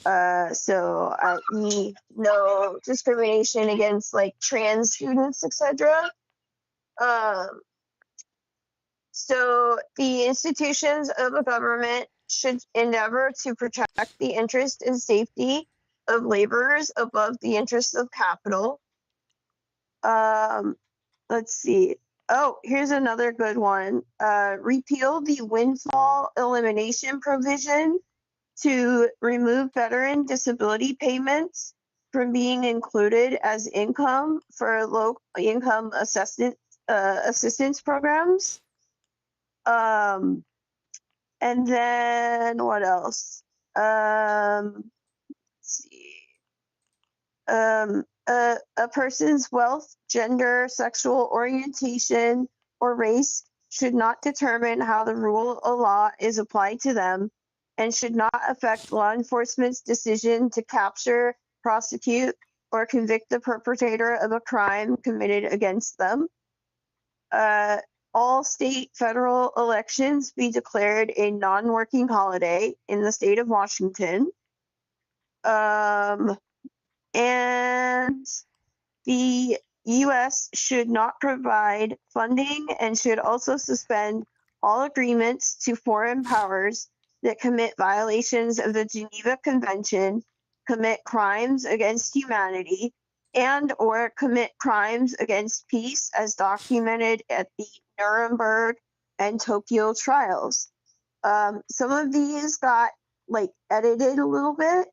So no discrimination against like trans students, etc. Um, So the institutions of a government should endeavor to protect the interest and safety of laborers above the interests of capital. Um, let's see. Oh, here's another good one. Repeal the windfall elimination provision to remove veteran disability payments from being included as income for low income assistance programs. Um, And then what else? Let's see. A person's wealth, gender, sexual orientation, or race should not determine how the rule of law is applied to them and should not affect law enforcement's decision to capture, prosecute, or convict the perpetrator of a crime committed against them. Uh, all state federal elections be declared a non-working holiday in the state of Washington. Um, and the U.S. should not provide funding and should also suspend all agreements to foreign powers that commit violations of the Geneva Convention, commit crimes against humanity, and or commit crimes against peace as documented at the Nuremberg and Tokyo trials. Some of these got like edited a little bit,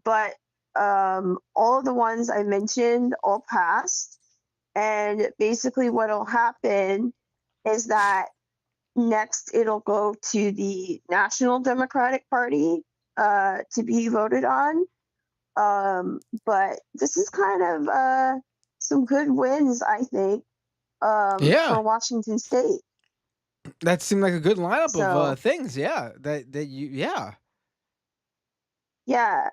but all of the ones I mentioned all passed. And basically, what'll happen is that next it'll go to the National Democratic Party to be voted on. But this is kind of some good wins, I think, Yeah, for Washington State. that seemed like a good lineup of So things. Yeah, that you. Yeah, yeah,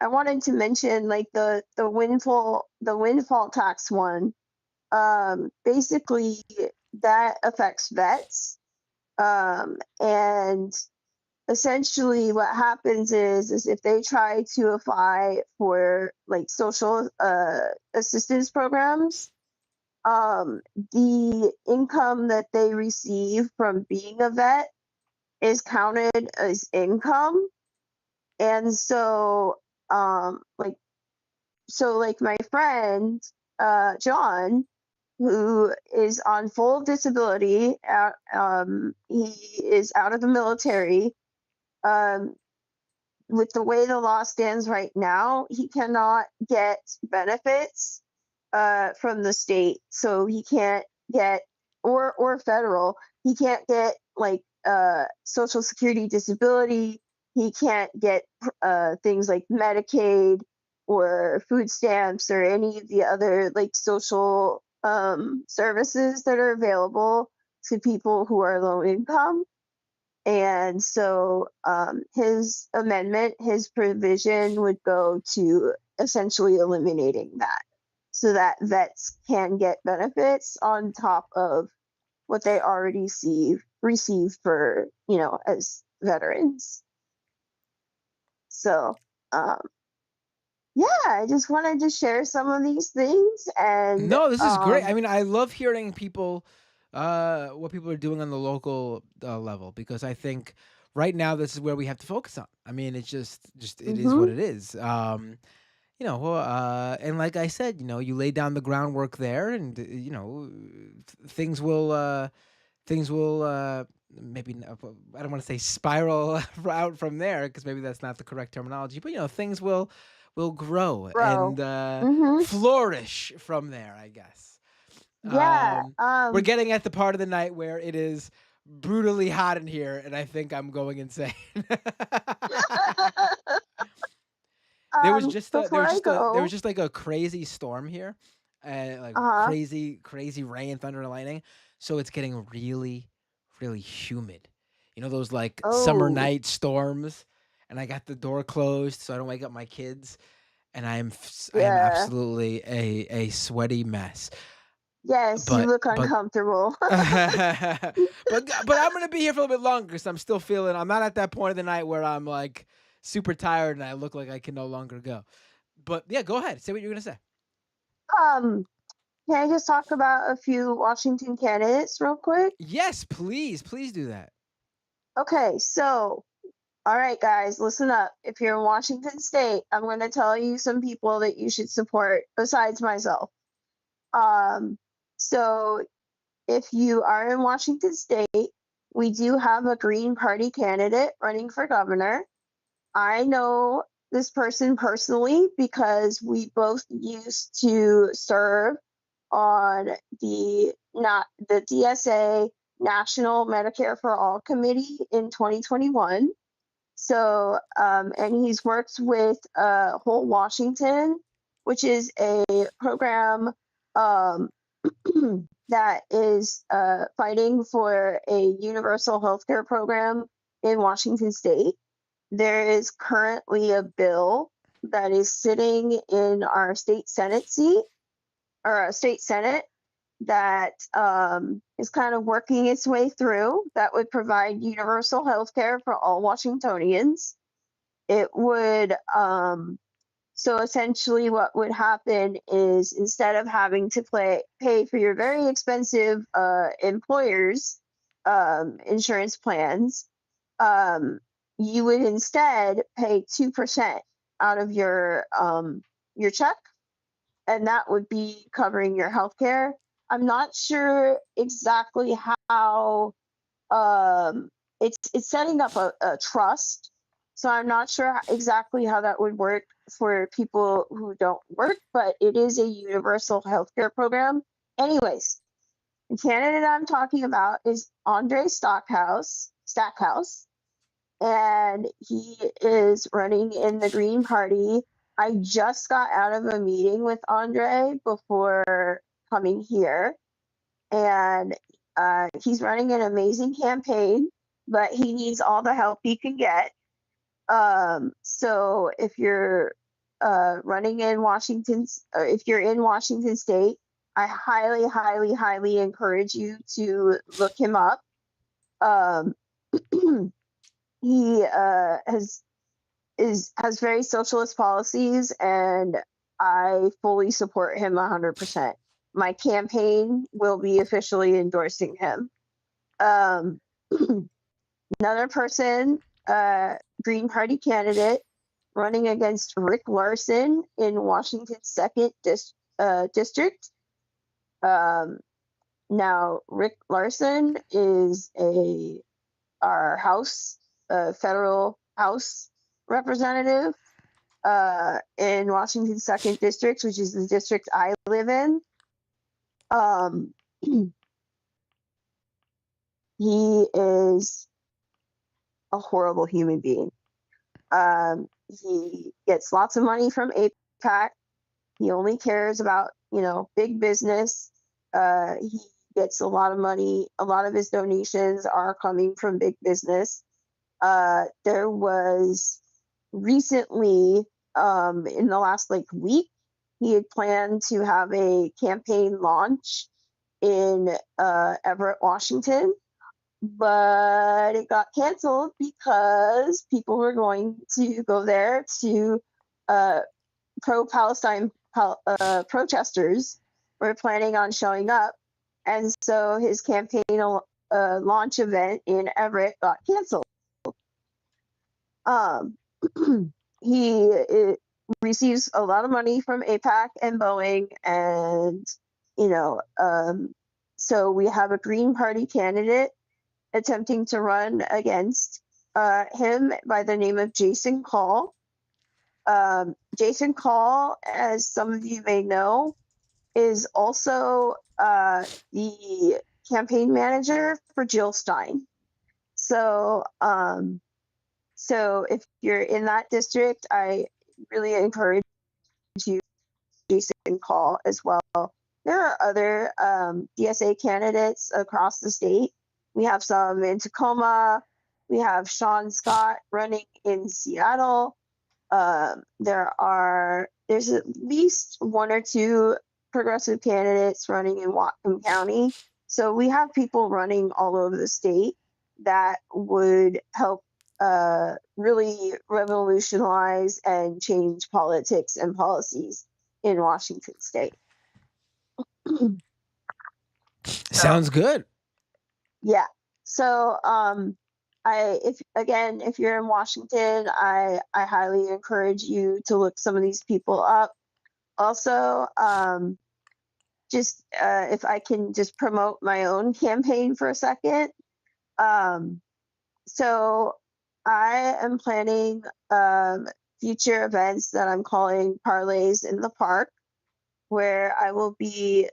I wanted to mention like the windfall tax one. Basically, that affects vets. And essentially, what happens is if they try to apply for like social assistance programs, the income that they receive from being a vet is counted as income, and like my friend John, who is on full disability. He is out of the military. Um, with the way the law stands right now, he cannot get benefits from the state, so he can't get or federal. He can't get like Social Security disability. He can't get things like Medicaid or food stamps or any of the other like social services that are available to people who are low income. And so his amendment, his provision would go to essentially eliminating that so that vets can get benefits on top of what they already receive for, as veterans. So, um, yeah, I just wanted to share some of these things. And No, this is great. I mean, I love hearing people, what people are doing on the local level, because I think right now this is where we have to focus on. I mean, it's just it is what mhm, it is. And like I said, you lay down the groundwork there, and things will maybe I don't want to say spiral out from there, because maybe that's not the correct terminology, but things will grow bro. and Mhm. flourish from there, I guess. Yeah. We're getting at the part of the night where it is brutally hot in here, and I think I'm going insane. Before I There was go, just like a crazy storm here, like uh-huh. crazy rain, thunder, and lightning. So it's getting really, really humid. Those like summer Oh, night storms, and I got the door closed so I don't wake up my kids, and I am yeah. absolutely a sweaty mess. Yes, you But look but uncomfortable. but I'm gonna be here for a little bit longer because I'm still feeling. I'm not at that point of the night where I'm like super tired and I look like I can no longer go. But yeah, go ahead. Say what you're gonna say. um, can I just talk about a few Washington candidates real quick? Yes, please do that. Okay, so all right, guys, listen up. If you're in Washington State, I'm going to tell you some people that you should support besides myself. Um, so if you are in Washington State, we do have a Green Party candidate running for governor. I know this person personally because we both used to serve on the not the DSA National Medicare for All Committee in 2021. So, and he's worked with Whole Washington, which is a program um, that is fighting for a universal healthcare program in Washington State. There is currently a bill that is sitting in our state Senate seat or our state Senate that is kind of working its way through that would provide universal health care for all Washingtonians. It would, so essentially, what would happen is instead of having to pay for your very expensive employers' insurance plans, um, you would instead pay 2% out of your check, and that would be covering your health care. I'm not sure exactly how it's setting up a trust, so I'm not sure exactly how that would work for people who don't work, but it is a universal healthcare program. Anyways, the candidate I'm talking about is Andre Stackhouse, and he is running in the Green Party. I just got out of a meeting with Andre before coming here, and he's running an amazing campaign, but he needs all the help he can get. So if you're running in Washington, or if you're in Washington State, I highly, highly, highly encourage you to look him up. Um, he has very socialist policies, and I fully support him 100%. My campaign will be officially endorsing him. Um, another person, Green Party candidate, running against Rick Larson in Washington's second district. Now Rick Larson is our federal House representative in Washington Second District, which is the district I live in. He is a horrible human being. He gets lots of money from APAC. He only cares about, big business. He gets a lot of money. A lot of his donations are coming from big business. There was recently, in the last week, he had planned to have a campaign launch in Everett, Washington, but it got canceled because people were going to go there to pro-Palestine protesters were planning on showing up, and so his campaign launch event in Everett got canceled. Um, he receives a lot of money from APAC and Boeing, and so we have a Green Party candidate attempting to run against him by the name of Jason Call. Jason Call, as some of you may know, is also the campaign manager for Jill Stein. So if you're in that district, I really encourage you Jason Call as well. There are other DSA candidates across the state. We have some in Tacoma. We have Sean Scott running in Seattle. There's at least one or two progressive candidates running in Whatcom County. So we have people running all over the state that would help really revolutionize and change politics and policies in Washington state. Sounds good. Yeah. So if you're in Washington, I highly encourage you to look some of these people up. Also, if I can just promote my own campaign for a second. So I am planning future events that I'm calling Parlays in the Park, where I will be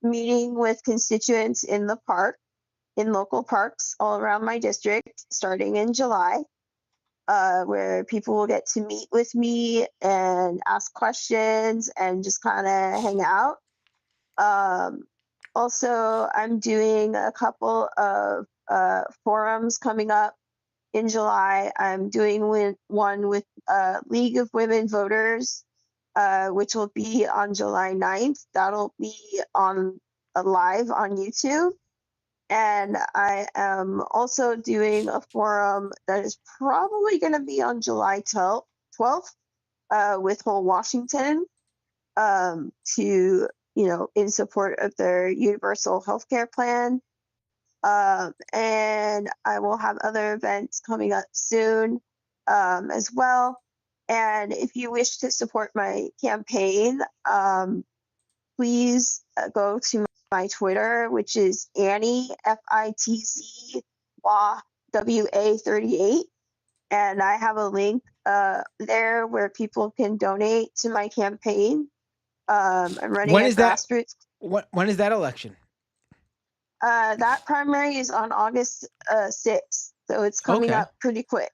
meeting with constituents in the park, in local parks all around my district, starting in July, where people will get to meet with me and ask questions and just kind of hang out. Also, I'm doing a couple of forums coming up in July. I'm doing one with League of Women Voters, which will be on July 9th. That'll be on live on YouTube. And I am also doing a forum that is probably going to be on July 12th with Whole Washington to, in support of their universal health care plan. And I will have other events coming up soon as well. And if you wish to support my campaign, please go to my Twitter, which is Annie FITZ WA38, and I have a link there where people can donate to my campaign. I'm running When a is that? grassroots. When is that election? That primary is on August 6th, so it's coming Okay. up pretty quick.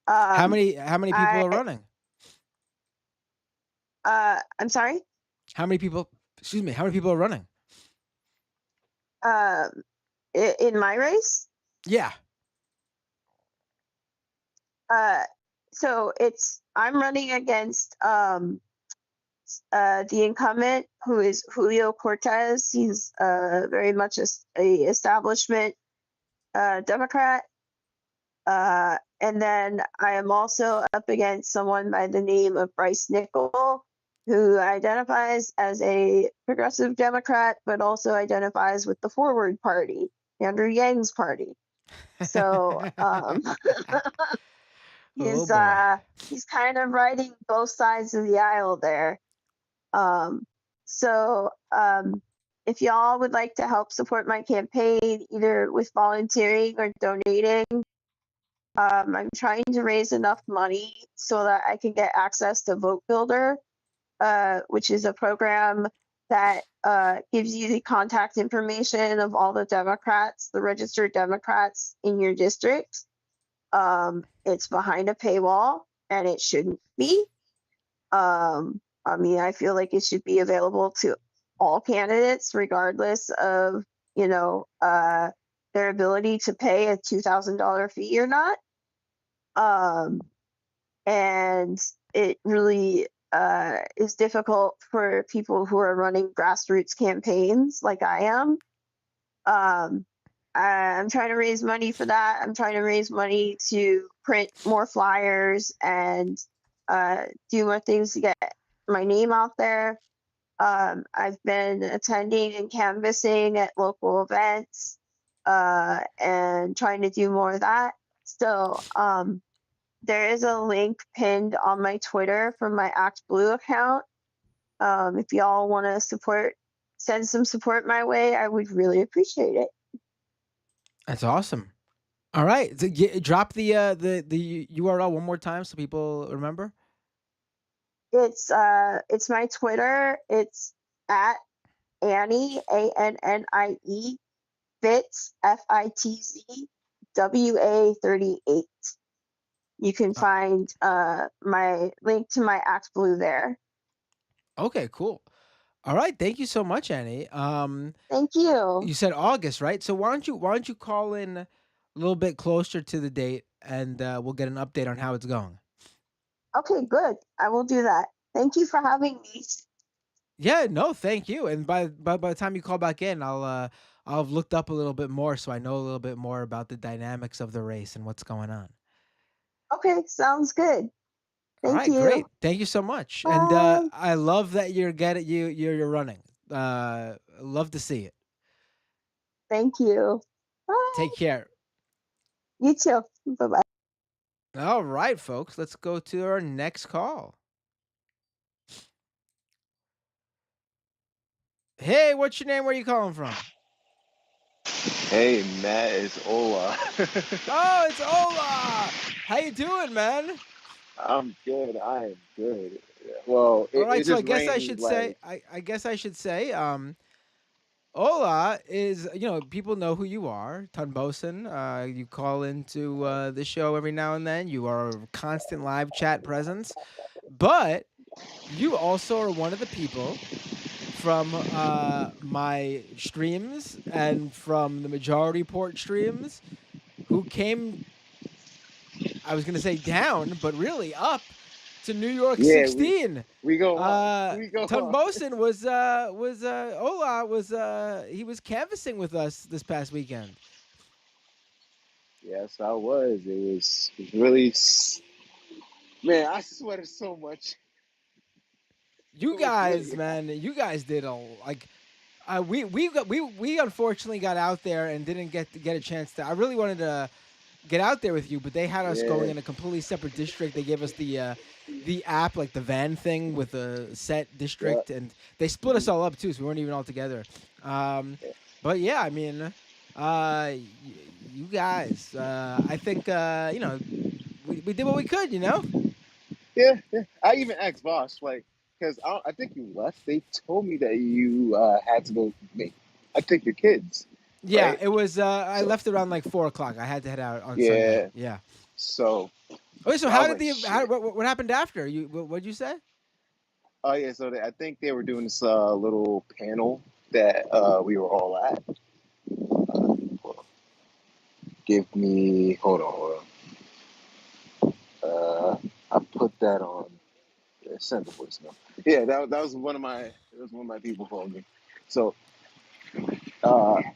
How many people are running? I'm sorry. How many people? Excuse me. How many people are running? In my race. Yeah. So I'm running against the incumbent, who is Julio Cortez. He's very much a establishment Democrat. And then I am also up against someone by the name of Bryce Nickel, who identifies as a progressive Democrat, but also identifies with the Forward Party, Andrew Yang's party. So Oh boy. he's kind of riding both sides of the aisle there. So if y'all would like to help support my campaign, either with volunteering or donating, I'm trying to raise enough money so that I can get access to Vote Builder, which is a program that gives you the contact information of all the Democrats, the registered Democrats in your district. It's behind a paywall, and it shouldn't be. I mean, I feel like it should be available to all candidates, regardless of, you know, their ability to pay a $2,000 fee or not. And it really is difficult for people who are running grassroots campaigns like I am. I'm trying to raise money for that. I'm trying to raise money to print more flyers and do more things to get my name out there. I've been attending and canvassing at local events and trying to do more of that. So there is a link pinned on my Twitter from my Act Blue account. If y'all want to send some support my way, I would really appreciate it. That's awesome. All right, so drop the URL one more time so people remember. It's my Twitter. It's at Annie ANNIE Fitz FITZWA38. You can find my link to my Act Blue there. Okay, cool. All right, thank you so much, Annie. Thank you. You said August, right? So why don't you call in a little bit closer to the date, and we'll get an update on how it's going. Okay, good. I will do that. Thank you for having me. Yeah, no, thank you. And by the time you call back in, I'll have looked up a little bit more, so I know a little bit more about the dynamics of the race and what's going on. Okay, sounds good. All Thank right, you. great. Thank you so much. And Bye. I love that you're running. Love to see it. Thank you. Bye. Take care. You too. Bye bye. All right, folks, let's go to our next call. Hey, what's your name? Where you calling from? Hey, Matt, it's Ola. Oh, it's Ola. How you doing, man? I'm good. I am good. Well, All it right, so I just guess I rained should say, Ola is, people know who you are, Tunbosin. You call into the show every now and then. You are a constant live chat presence, but you also are one of the people from my streams and from the Majority Port streams who came, I was going to say down, but really up to New York yeah, 16. we go up. We go up. Tunbosin was Ola was he was canvassing with us this past weekend. Yes, I was. It was really, man. I sweated so much. You It was guys, really, man, you guys did we unfortunately got out there and didn't get a chance to. I really wanted to get out there with you, but they had us going yeah, in a completely separate district. They gave us the app, like the van thing with a set yeah, district, and they split us all up too, so we weren't even all together. Um, but yeah, I mean, you guys, I think we did what we could, yeah. I even asked Vosh, like, because I think you left. They told me that you had to go make, I think, your kids, Yeah, right? it was. I So, left around like 4 o'clock. I had to head out on Sunday. yeah. Yeah. So, Okay, so I how was did like, how shit. what happened after you? What'd you say? Oh yeah, so I think they were doing this little panel that we were all at. Hold on. Give me, hold on. I put that on. Send the voicemail. Yeah, that was one of my people phoned me. So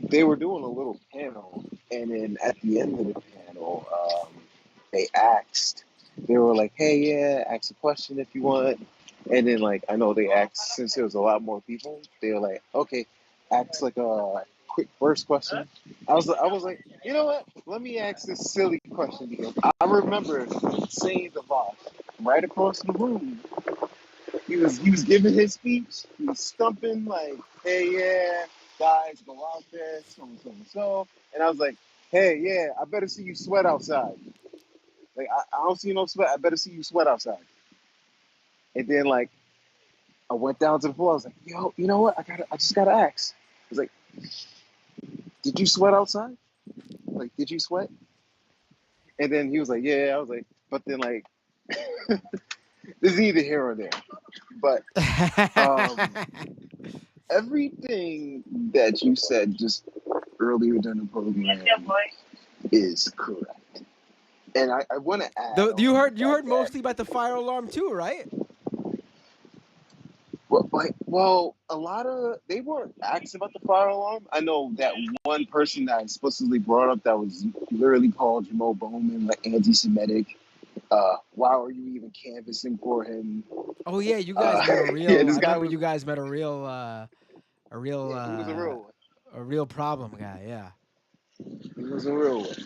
they were doing a little panel, and then at the end of the panel, they asked. They were like, "Hey, yeah, ask a question if you want." And then, like, I know they asked since there was a lot more people. They were like, "Okay, ask like a quick first question." I was like, you know what? Let me ask this silly question because I remember saying the boss right across the room. He he was giving his speech. He was stumping like, "Hey, yeah, guys, go out there, so and so and so." And I was like, "Hey, yeah, I better see you sweat outside. Like, I don't see no sweat. I better see you sweat outside." And then like I went down to the floor. I was like, "Yo, you know what? I just gotta ask." I was like, "Did you sweat outside? Like, did you sweat?" And then he was like, "Yeah." I was like, "But then like, this is neither here or there." But um, everything that you said just earlier during the program is correct. And I want to add Though on the you fact heard that, mostly about the fire alarm too, right? well, a lot of they weren't asking about the fire alarm. I know that one person that I supposedly brought up that was literally called Jamal Bowman, like anti-Semitic. Why are you even canvassing for him? Oh yeah, you guys met a Yeah, real. I this guy remember was, you guys met a real, yeah, he was a real one. a real problem guy. Yeah. He was a real one.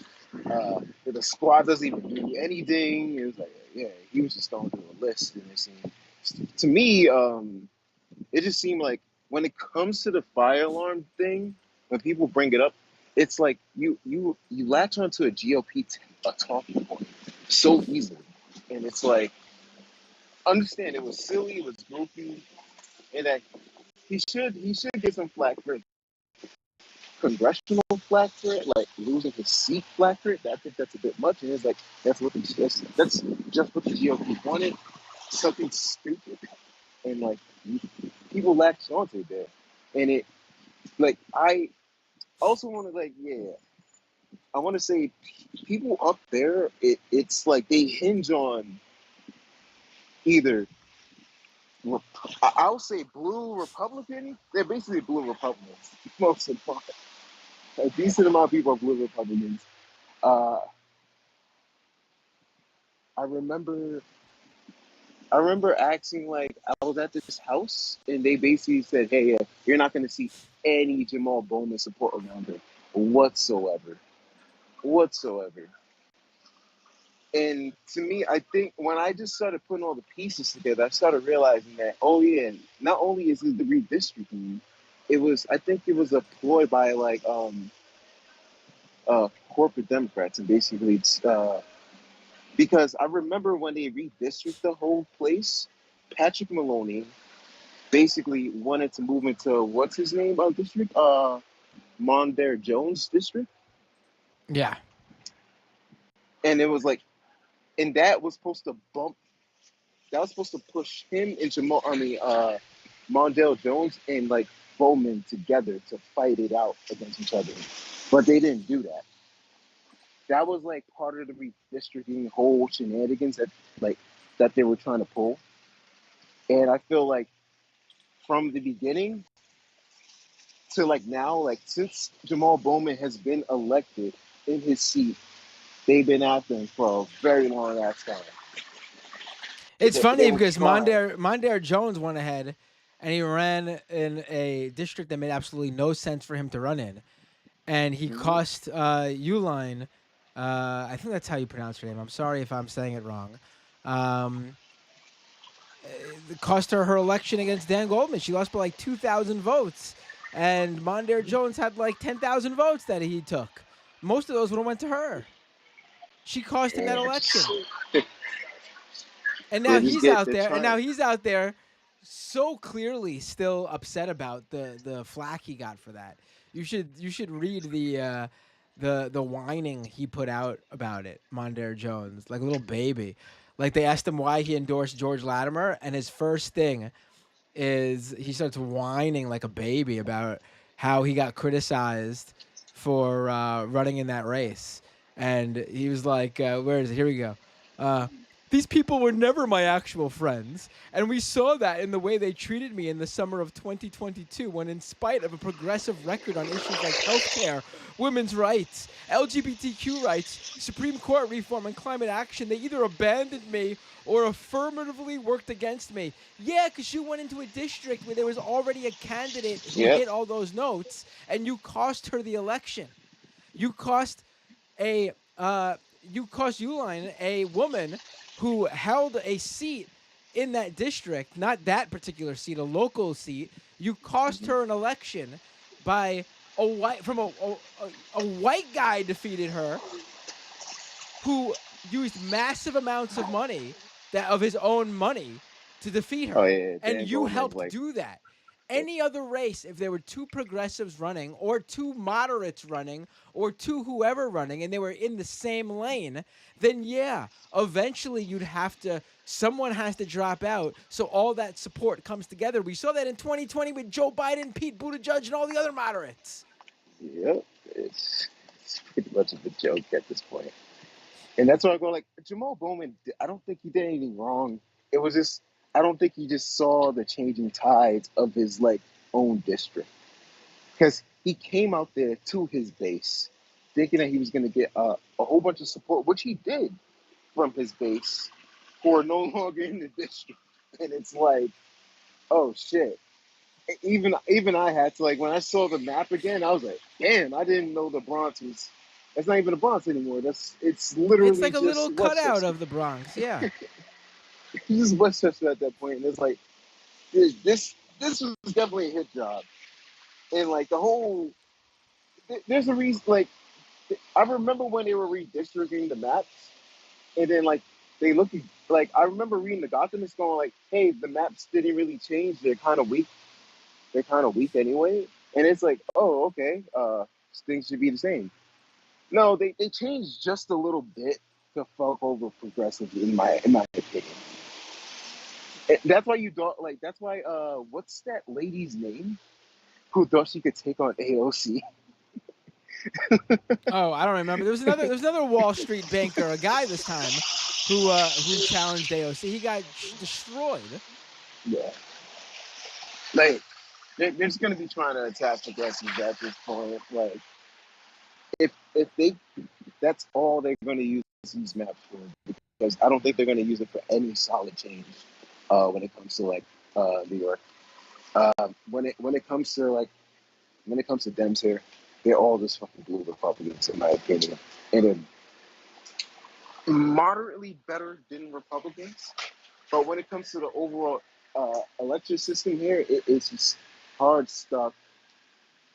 The squad doesn't even do anything. It was like, yeah, he was just going through a list, and it seemed to me, it just seemed like when it comes to the fire alarm thing, when people bring it up, it's like you latch onto a GOP a talking point so easily, and it's like understand it was silly, it was goofy, and that he should get some flack for it, congressional flack for it, like losing his seat flack for it. I think that's a bit much, and it's like that's just what the GOP wanted, something stupid, and like people latched onto it there, and it like I also want to like yeah I want to say people up there it's like they hinge on either I'll say blue Republican. They're basically blue Republicans. Most of them, a decent amount of people are blue Republicans. Uh, I remember I remember asking like I was at this house and they basically said, "Hey, you're not going to see any Jamal Bowman support around here whatsoever, whatsoever." And to me, I think when I just started putting all the pieces together, I started realizing that oh yeah, not only is it the redistricting, it was I think it was a ploy by like corporate Democrats and basically it's because I remember when they redistricted the whole place, Patrick Maloney basically wanted to move into what's his name district Mondare Jones district, Yeah. and it was like and that was supposed to bump that was supposed to push him and Jamal, Mondale Jones and like Bowman together to fight it out against each other. But they didn't do that. That was like part of the redistricting whole shenanigans like that they were trying to pull. And I feel like from the beginning to like now, like since Jamal Bowman has been elected in his seat, they've been after him for a very long ass time. It's They funny were because trying. Mondare Jones went ahead and he ran in a district that made absolutely no sense for him to run in, and he Mm-hmm. cost Uline. I think that's how you pronounce her name. I'm sorry if I'm saying it wrong. Um, it cost her election against Dan Goldman. She lost by like 2,000 votes, and Mondare Jones had like 10,000 votes that he took. Most of those would have went to her. She cost him that Yeah, election. And they're now just he's get out they're there, and trying. now he's out there so clearly still upset about the flack he got for that. You should read the whining he put out about it, Mondare Jones, like a little baby. Like they asked him why he endorsed George Latimer, and his first thing is he starts whining like a baby about how he got criticized for running in that race, and he was like, "Where is it? Here we go." Uh, these people were never my actual friends, and we saw that in the way they treated me in the summer of 2022 when, in spite of a progressive record on issues like healthcare, women's rights, LGBTQ rights, Supreme Court reform, and climate action, they either abandoned me or affirmatively worked against me. Yeah, because you went into a district where there was already a candidate who Yep. hit all those notes, and you cost her the election. You cost you cost Uline, a woman who held a seat in that district, not that particular seat, a local seat. You cost Mhm. her an election by a white from a white guy defeated her who used massive amounts of money that of his own money to defeat Oh her. yeah, And Dan you Goldman, helped like, do that. yeah, Any other race, if there were two progressives running or two moderates running or two whoever running and they were in the same lane, then yeah, eventually you'd have to, someone has to drop out so all that support comes together. We saw that in 2020 with Joe Biden, Pete Buttigieg, and all the other moderates. yep, it's pretty much of a joke at this point. And that's why I go like Jamal Bowman. I don't think he did anything wrong. It was just I don't think he just saw the changing tides of his like own district because he came out there to his base thinking that he was going to get a whole bunch of support, which he did from his base, who are no longer in the district. And it's like, oh shit. Even I had to like when I saw the map again, I was like, damn, I didn't know the Bronx was. It's not even the Bronx anymore. It's It's literally like a just little cutout Westchester. of the Bronx. Yeah. It's just Westchester at that point, and it's like this was definitely a hit job, and like the whole there's a reason. Like I remember when they were redistricting the maps, and then like they look like I remember reading the documents going like, hey, the maps didn't really change. They're kind of weak. They're kind of weak anyway, and it's like, oh, okay, things should be the same. No, they changed just a little bit to fuck over progressives in my opinion. That's why you don't like. That's why. What's that lady's name who thought she could take on AOC? Oh, I don't remember. There was another Wall Street banker, a guy this time, who challenged AOC. He got destroyed. Yeah, like they're just gonna be trying to attack progressives at this point. Like if they that's all they're gonna use these maps for because I don't think they're gonna use it for any solid change. When it comes to like New York, when it comes to Dems here, they're all just fucking blue Republicans in my opinion, and they're moderately better than Republicans. But when it comes to the overall election system here, it's just hard stuff.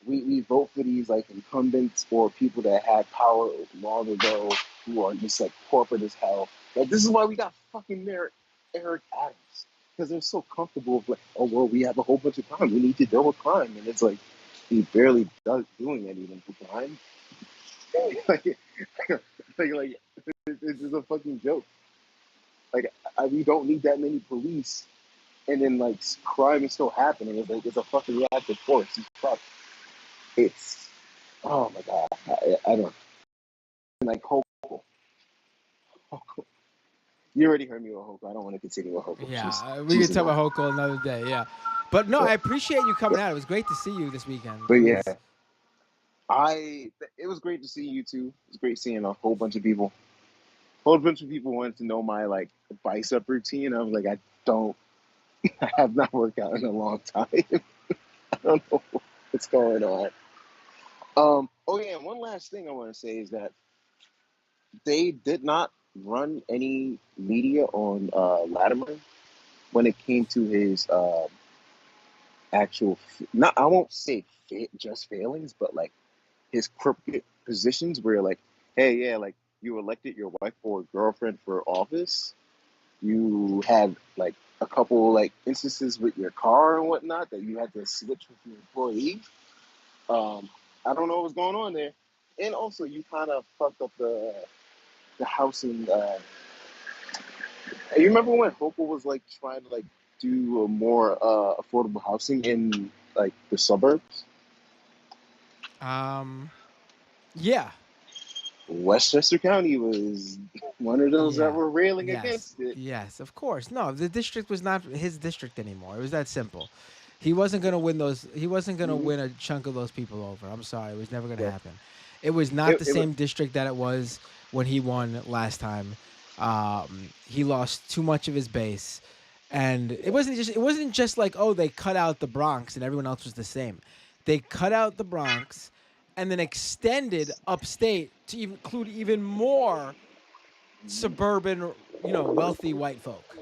We vote for these like incumbents or people that had power long ago who are just like corporate as hell. Like this is why we got fucking Mayor Eric Adams because they're so comfortable with like, oh well, we have a whole bunch of crime. We need to deal with crime, and it's like he barely does doing anything for crime. like, like it's just a fucking joke. Like we don't need that many police, and then like crime is still happening. It's like it's a fucking reactive force. It's oh my god, I don't like Hokel. You already heard me with Hokel. I don't want to continue with Hokel. Yeah, we She's could talk about annoying. Hochul another day. Yeah, but no, I But, appreciate you coming but, out. It was great to see you this weekend. but It yeah, was. I it was great to see you too. It was great seeing a whole bunch of people. A whole bunch of people wanted to know my like bicep routine. I was like, I don't, I have not worked out in a long time. I don't know what's going on. Oh yeah, and one last thing I want to say is that they did not run any media on Latimer when it came to his actual, not I won't say just failings, but like his crooked positions where like, hey, yeah, like you elected your wife or girlfriend for office. You had like a couple like instances with your car and whatnot that you had to switch with your employee. Um, I don't know what's going on there. And also, you kind of fucked up the housing. You remember when Hochul was like trying to like do a more affordable housing in like the suburbs? Um. Yeah. Westchester County was one of those that Yeah. were railing Yes. against it. Yes. Of course. No, the district was not his district anymore. It was that simple. He wasn't gonna win those. He wasn't gonna Mm-hmm. win a chunk of those people over. I'm sorry. It was never gonna Yeah, happen. It was not the it was. same district that it was when he won last time. He lost too much of his base, and it Yeah. wasn't just. It wasn't just like, oh, they cut out the Bronx and everyone else was the same. They cut out the Bronx, and then extended upstate to include even more Mhm. suburban, wealthy white folk.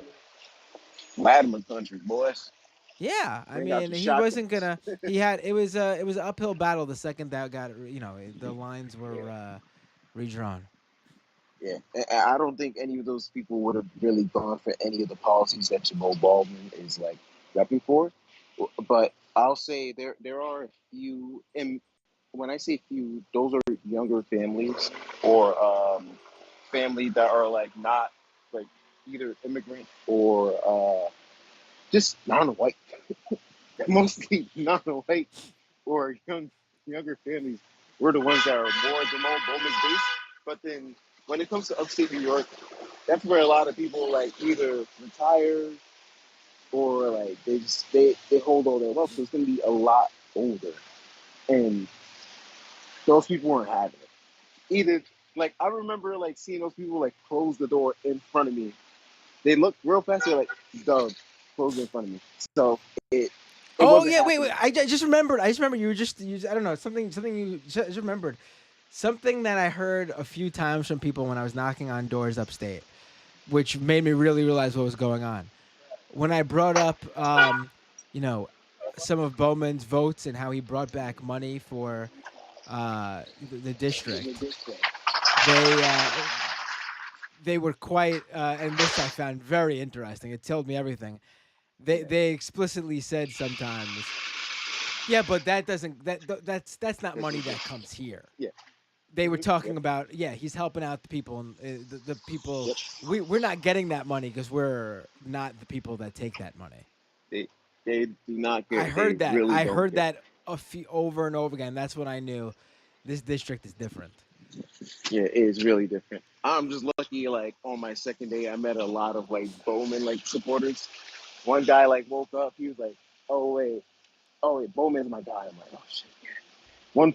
Latimer country, boys. Yeah, I Bring out mean, your he wasn't shotguns. gonna. He had it was an uphill battle the second that got the lines Yeah, were redrawn. yeah. And I don't think any of those people would have really gone for any of the policies that Jamal Baldwin is like repping for. But I'll say there are a few, and when I say few, those are younger families or family that are like not like either immigrant or just non-white, mostly non-white or younger families. We're the ones that are more Jamal Bowman's based. But then when it comes to upstate New York, that's where a lot of people like either retire or like they hold all their wealth. So it's gonna be a lot older, and those people weren't having it. Either like I remember like seeing those people like close the door in front of me. They looked real fast. They're like, "Doug, close it in front of me." So it it Oh wasn't yeah, wait, wait. happening. Just remembered. I just remember you were I don't know, something you just remembered. Something that I heard a few times from people when I was knocking on doors upstate, which made me really realize what was going on. When I brought up, you know, some of Bowman's votes and how he brought back money for the district, they uh, they were quite, and this I found very interesting. It told me everything. Yeah, They explicitly said sometimes, yeah, but that doesn't that's not that's money just, that comes here. yeah. They were Yep, talking about, yeah, he's helping out the people and the people. yep. We're not getting that money because we're not the people that take that money. They they do not I get. They heard that. really I don't heard get. that a few over and over again. That's when I knew this district is different. Yeah, it is really different. I'm just lucky. Like on my second day, I met a lot of like Bowman like supporters. One guy like woke up. He was like, oh wait, Bowman's my guy." I'm like, "Oh shit." One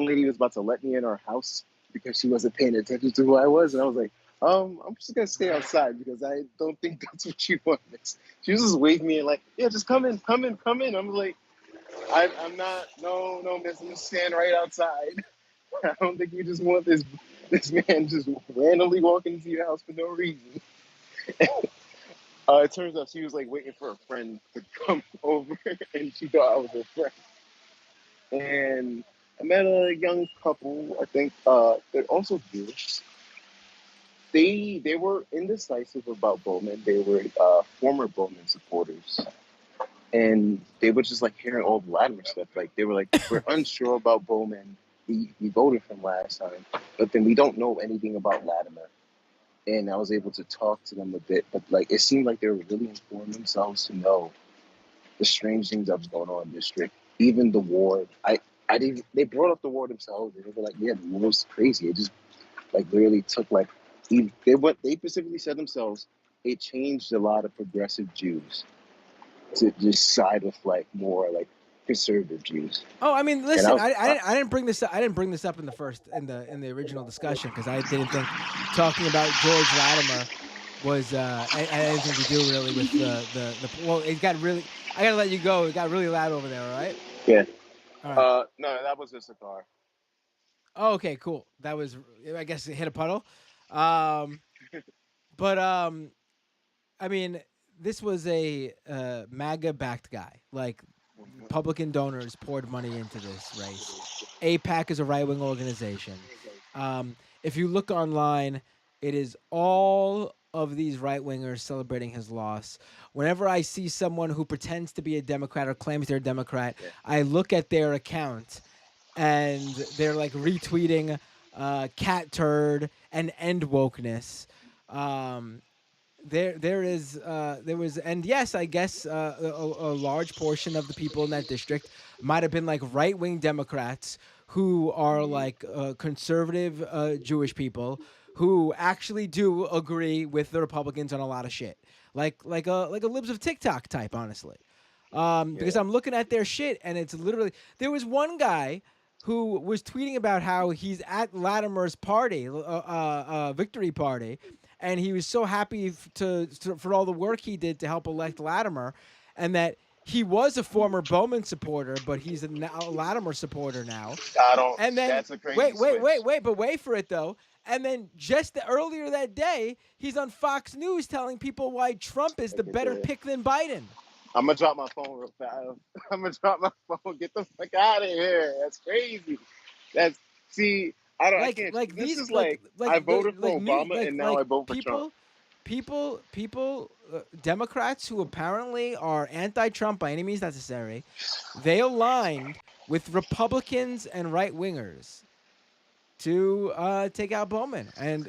lady was about to let me in her house because she wasn't paying attention to who I was, and I was like, I'm just gonna stay outside because I don't think that's what you want. She was just waving me and like, yeah, just come in, come in, come in. I'm like, I'm not, no, no, miss, I'm just standing right outside. I don't think you just want this man just randomly walking into your house for no reason. It turns out she was like waiting for a friend to come over, and she thought I was her friend. And I met a young couple. I think they're also Jewish. They were indecisive about Bowman. They were former Bowman supporters, and they were just like hearing all the Latimer stuff. Like they were like, "We're unsure about Bowman. We voted for him last time, but then we don't know anything about Latimer." And I was able to talk to them a bit, but like it seemed like they were really informing themselves to know the strange things that was going on in the district. Even the war. I didn't. They brought up the war themselves, and they were like, "Yeah, the war was crazy. It just like literally took like they specifically said themselves. It changed a lot of progressive Jews to just side with like more like conservative Jews." Oh, I mean, And listen, I didn't bring this up. I didn't bring this up in the first in the original discussion because I didn't think talking about George Latimer was had anything to do really with the. Well, it got really. I gotta let you go. It got really loud over there. All right. yeah, All right. no, that was just a car. Oh, okay, cool. That was, I guess, it hit a puddle. Um, but I mean, this was a MAGA backed guy. Like Republican donors poured money into this race. APAC is a right wing organization. If you look online, it is all of these right wingers celebrating his loss. Whenever I see someone who pretends to be a Democrat or claims they're a Democrat, Yeah, I look at their account and they're like retweeting cat turd and end wokeness. Um, there was, and yes, I guess a large portion of the people in that district might have been like right wing Democrats who are like conservative Jewish people who actually do agree with the Republicans on a lot of shit, like a libs of TikTok type, honestly. Because yeah, I'm looking at their shit and it's literally, there was one guy who was tweeting about how he's at Latimer's party, victory party, and he was so happy for all the work he did to help elect Latimer, and that he was a former Bowman supporter, but he's a Latimer supporter now. I don't. And then That's a crazy switch. wait, but wait for it though. And then just earlier that day, he's on Fox News telling people why Trump is the Look at better that. pick than Biden. I'm gonna drop my phone real fast. I'm gonna drop my phone. Get the fuck out of here. That's crazy. That's see. I don't. I can't. This is like I voted for New Obama and now I vote for Trump. people Democrats who apparently are anti-Trump by any means necessary, they aligned with Republicans and right wingers to take out Bowman, and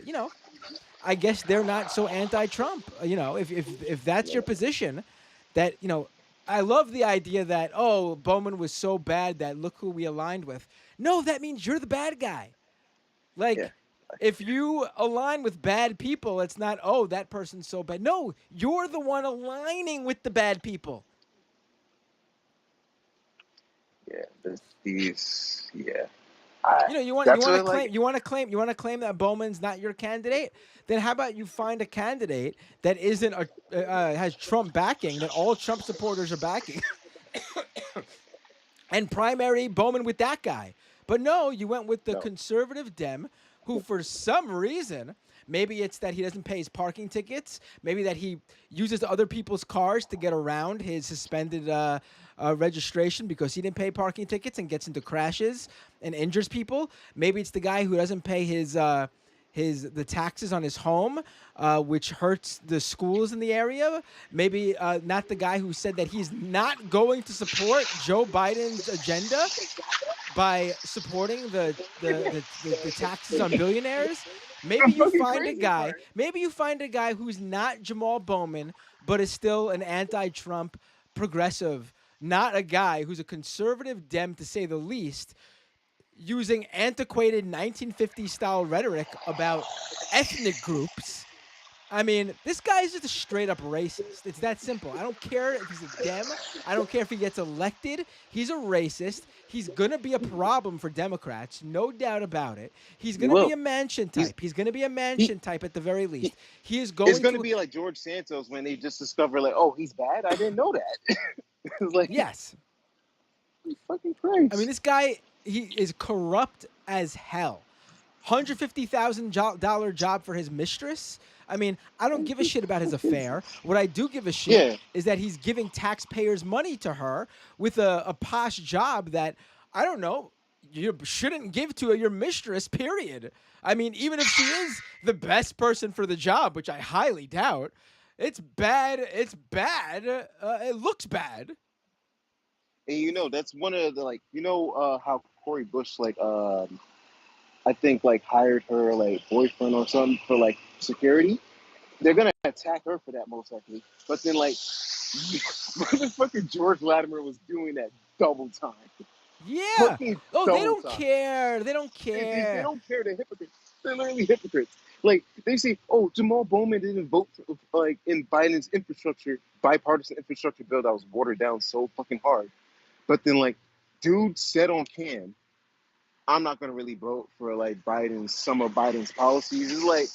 I guess they're not so anti-Trump. If that's Yeah. your position, that I love the idea that Bowman was so bad that look who we aligned with. No, that means you're the bad guy. Yeah. Like, if you align with bad people, it's not, that person's so bad. No, you're the one aligning with the bad people. Yeah. These. Yeah. I. You want That's to what claim like. that Bowman's not your candidate. Then how about you find a candidate that isn't has Trump backing, that all Trump supporters are backing, and primary Bowman with that guy. But no, you went with the No. conservative Dem who, for some reason, maybe it's that he doesn't pay his parking tickets, maybe that he uses other people's cars to get around his suspended registration because he didn't pay parking tickets and gets into crashes and injures people. Maybe it's the guy who doesn't pay the taxes on his home, which hurts the schools in the area. Maybe not the guy who said that he's not going to support Joe Biden's agenda by supporting the taxes on billionaires. The Maybe you fucking find a crazy guy. part. Maybe you find a guy who's not Jamal Bowman, but is still an anti-Trump progressive. Not a guy who's a conservative Dem, to say the least, using antiquated 1950s style rhetoric about ethnic groups. I mean, this guy's just a straight up racist. It's that simple. I don't care if he's a Dem. I don't care if he gets elected. He's a racist. He's going to be a problem for Democrats, no doubt about it. He's He going to be will. a Manchin He's type. He's going to be a he. Manchin type at the very he least. He is it's going gonna to, be like George Santos when they just discover like, oh, he's bad. I didn't know that. It's like yes. fucking I mean, Christ. this guy, he is corrupt as hell. $150,000 job for his mistress. I mean, I don't give a shit about his affair. What I do give a shit Yeah. is that he's giving taxpayers money to her with a posh job that, I don't know, you shouldn't give to your mistress, period. I mean, even if she is the best person for the job, which I highly doubt, it's bad. It's bad. It looks bad. And that's one of the like how Corey Bush like I think like hired her like boyfriend or something for like security. They're gonna attack her for that most likely. But then like motherfucking George Latimer was doing that double time. Yeah. Fucking Oh, they double don't time. care. They don't They care. don't care. They're hypocrites. They're literally hypocrites. Like they say, oh, Jamal Bowman didn't vote for like in Biden's bipartisan infrastructure bill that was watered down so fucking hard. But then like, dude said on cam, I'm not gonna really vote for like some of Biden's policies. It's like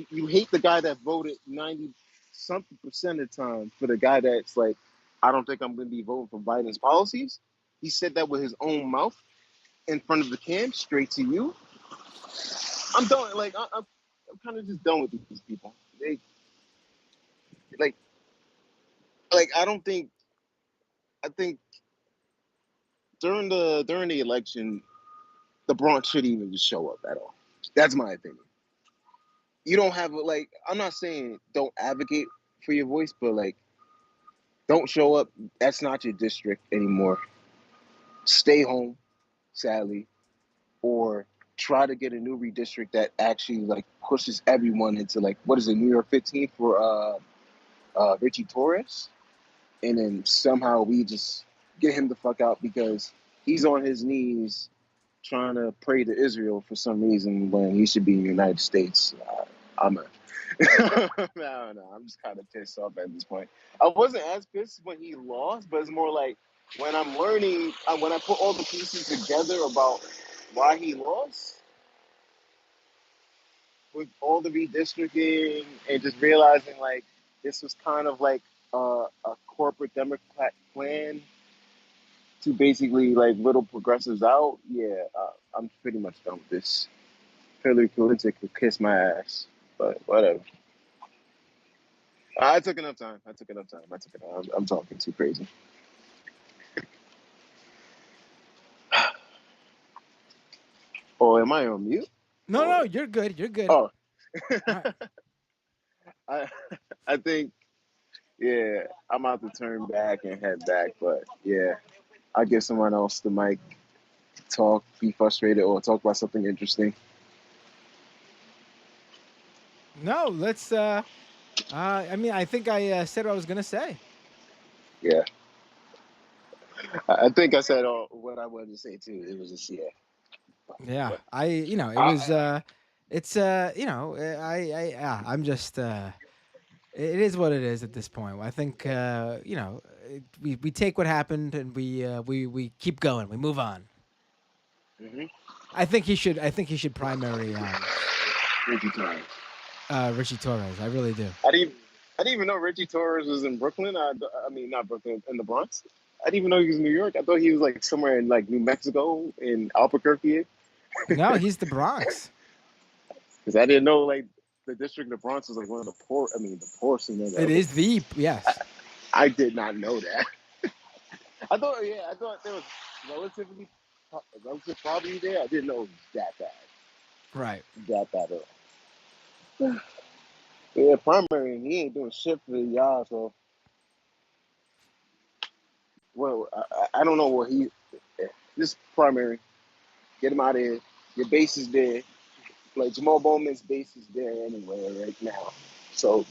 you hate the guy that voted 90 something percent of the time for the guy that's like, I don't think I'm gonna be voting for Biden's policies. He said that with his own mouth in front of the cam, straight to you. I'm done. Like I'm kind of just done with these people. They like I don't think I think during the election, the Bronx shouldn't even just show up at all. That's my opinion. You don't have like I'm not saying don't advocate for your voice, but like don't show up. That's not your district anymore. Stay home, sadly, or try to get a new redistrict that actually like pushes everyone into like what is it, New York 15 for Richie Torres, and then somehow we just get him the fuck out because he's on his knees trying to pray to Israel for some reason when he should be in the United States. I'm a no, no. I'm just kind of pissed off at this point. I wasn't as pissed when he lost, but it's more like when I'm learning, when I put all the pieces together about why he lost with all the redistricting and just realizing like this was kind of like a corporate Democrat plan to basically like little progressives out, yeah, I'm pretty much done with this. Hillary Clinton could kiss my ass, but whatever. I took enough time. I took enough time. I took enough. I'm talking too crazy. Oh, am I on mute? No, Or no, you're good. You're good. oh, All right. I I think yeah, I'm about to turn back and head back. But yeah, I'll give someone else the mic to talk, be frustrated, or talk about something interesting. No, let's. I mean, I think I said what I was gonna say. Yeah, I think I said all what I wanted to say too. It was just yeah, Yeah, but it I, was. It's yeah, I'm just. It is what it is at this point. I think we take what happened and we keep going. We move on. mm-hmm. I think he should. I think he should primary Ricky Torres. Richie Torres. I really do. I didn't I didn't even know Reggie Torres was in Brooklyn. I mean not Brooklyn, in the Bronx. I didn't even know he was in New York. I thought he was like somewhere in like New Mexico in Albuquerque. No, he's the Bronx. Because I didn't know like the district of the Bronx was like one of the poor. I mean the poorest in It the. is the yes. I did not know that. I thought there was relatively relative poverty there. I didn't know it was Right. that bad at all. Yeah, primary, he ain't doing shit for y'all. So, well, I don't know what he. This primary, get him out of here. Your base is there. Like Jamal Bowman's base is there anyway right now. So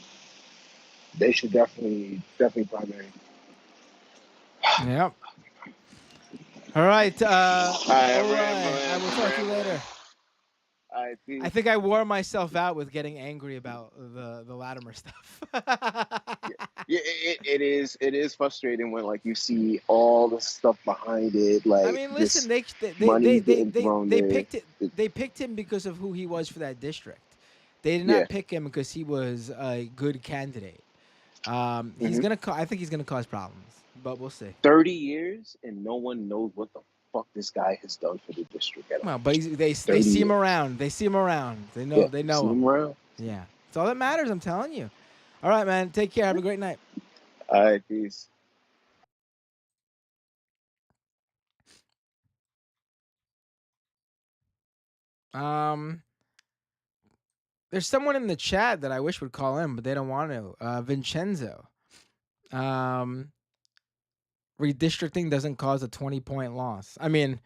they should definitely primary. Yep. All right. All right, I will I'm talk to you rambling. later. All right, I peace. think I wore myself out with getting angry about the Latimer stuff. Yeah, yeah, it is frustrating when like you see all the stuff behind it, I like mean, listen, just they money they they getting they thrown they there. picked it. It, They picked him because of who he was for that district. They did yeah. not pick him because he was a good candidate. He's hmm gonna. I think he's gonna cause problems, but we'll see. 30 years and no one knows what the fuck this guy has done for the district at Well, all. but they 30 see him years. around. They see him around. They know Yeah, they see know him him. around. Yeah, it's all that matters. I'm telling you. All right, man. Take care. Have a great night. All right, peace. Um, there's someone in the chat that I wish would call in, but they don't want to. Vincenzo. Um, Redistricting doesn't cause a 20-point loss. I mean,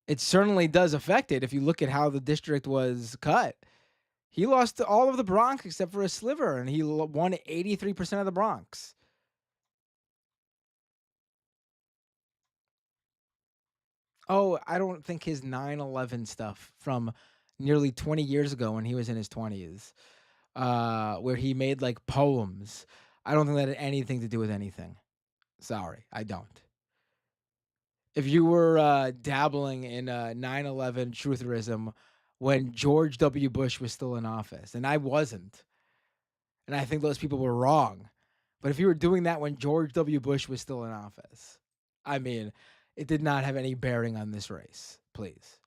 it certainly does affect it if you look at how the district was cut. He lost all of the Bronx except for a sliver, and he won 83% of the Bronx. Oh, I don't think his 9/11 stuff from nearly 20 years ago when he was in his 20s, where he made like poems. I don't think that had anything to do with anything. Sorry, I don't. If you were dabbling in 9/11 trutherism when George W. Bush was still in office, and I wasn't, and I think those people were wrong. But if you were doing that when George W. Bush was still in office, I mean, it did not have any bearing on this race. Please.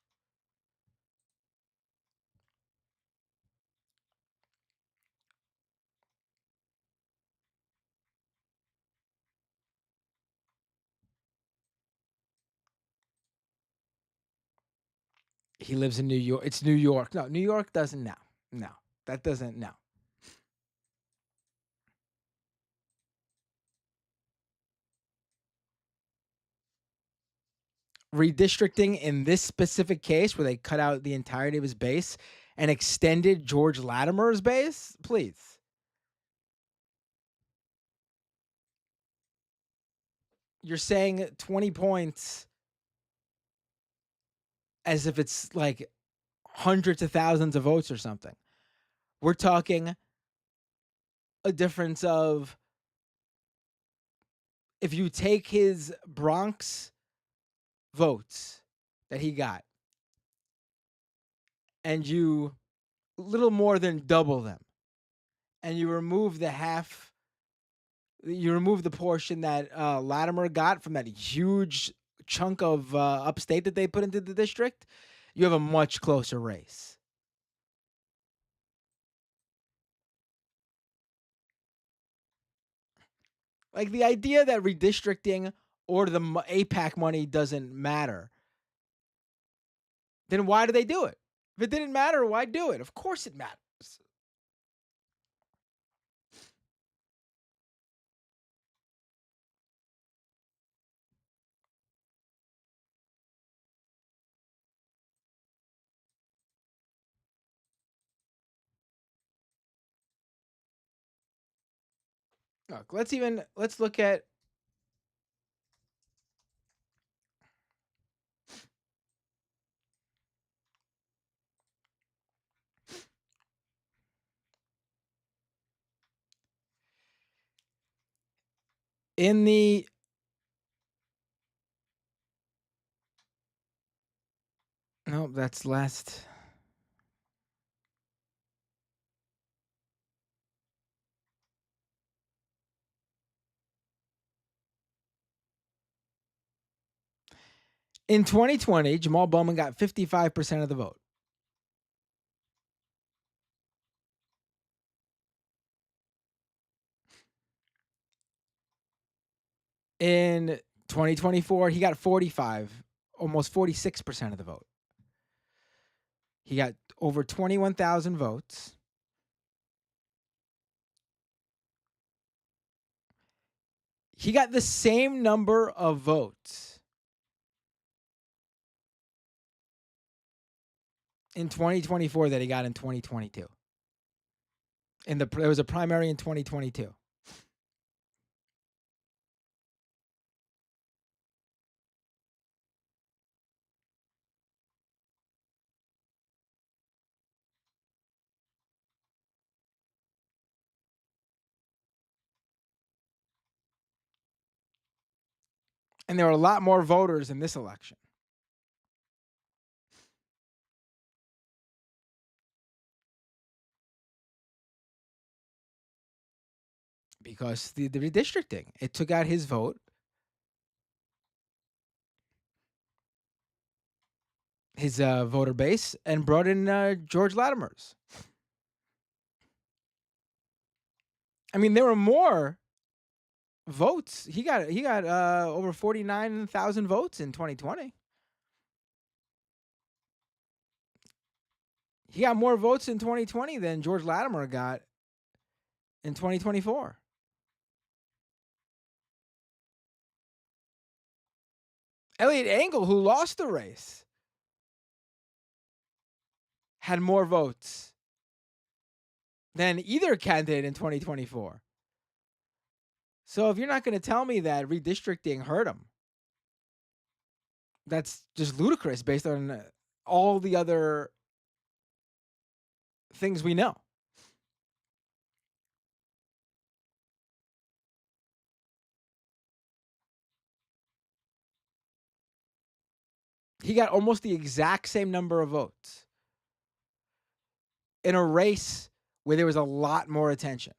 He lives in New York. It's New York. No, New York doesn't now. No, that doesn't. No. Redistricting in this specific case where they cut out the entirety of his base and extended George Latimer's base, please. You're saying 20 points as if it's like hundreds of thousands of votes or something. We're talking a difference of if you take his Bronx votes that he got and you little more than double them and you remove the half You remove the portion that Latimer got from that huge chunk of upstate that they put into the district, you have a much closer race. Like the idea that redistricting or the APAC money doesn't matter, then why do they do it? If it didn't matter, why do it? Of course it matters. Look, let's look at in the no, that's last. In 2020, Jamal Bowman got 55% of the vote. In 2024, he got 45, almost 46% of the vote. He got over 21,000 votes. He got the same number of votes in 2024 that he got in 2022. There was a primary in 2022. And there were a lot more voters in this election. Because the redistricting, it took out his vote, his voter base, and brought in George Latimer's. I mean, there were more votes. He got over 49,000 votes in 2020. He got more votes in 2020 than George Latimer got in 2024. Elliot Engel, who lost the race, had more votes than either candidate in 2024. So if you're not going to tell me that redistricting hurt him, that's just ludicrous based on all the other things we know. He got almost the exact same number of votes in a race where there was a lot more attention.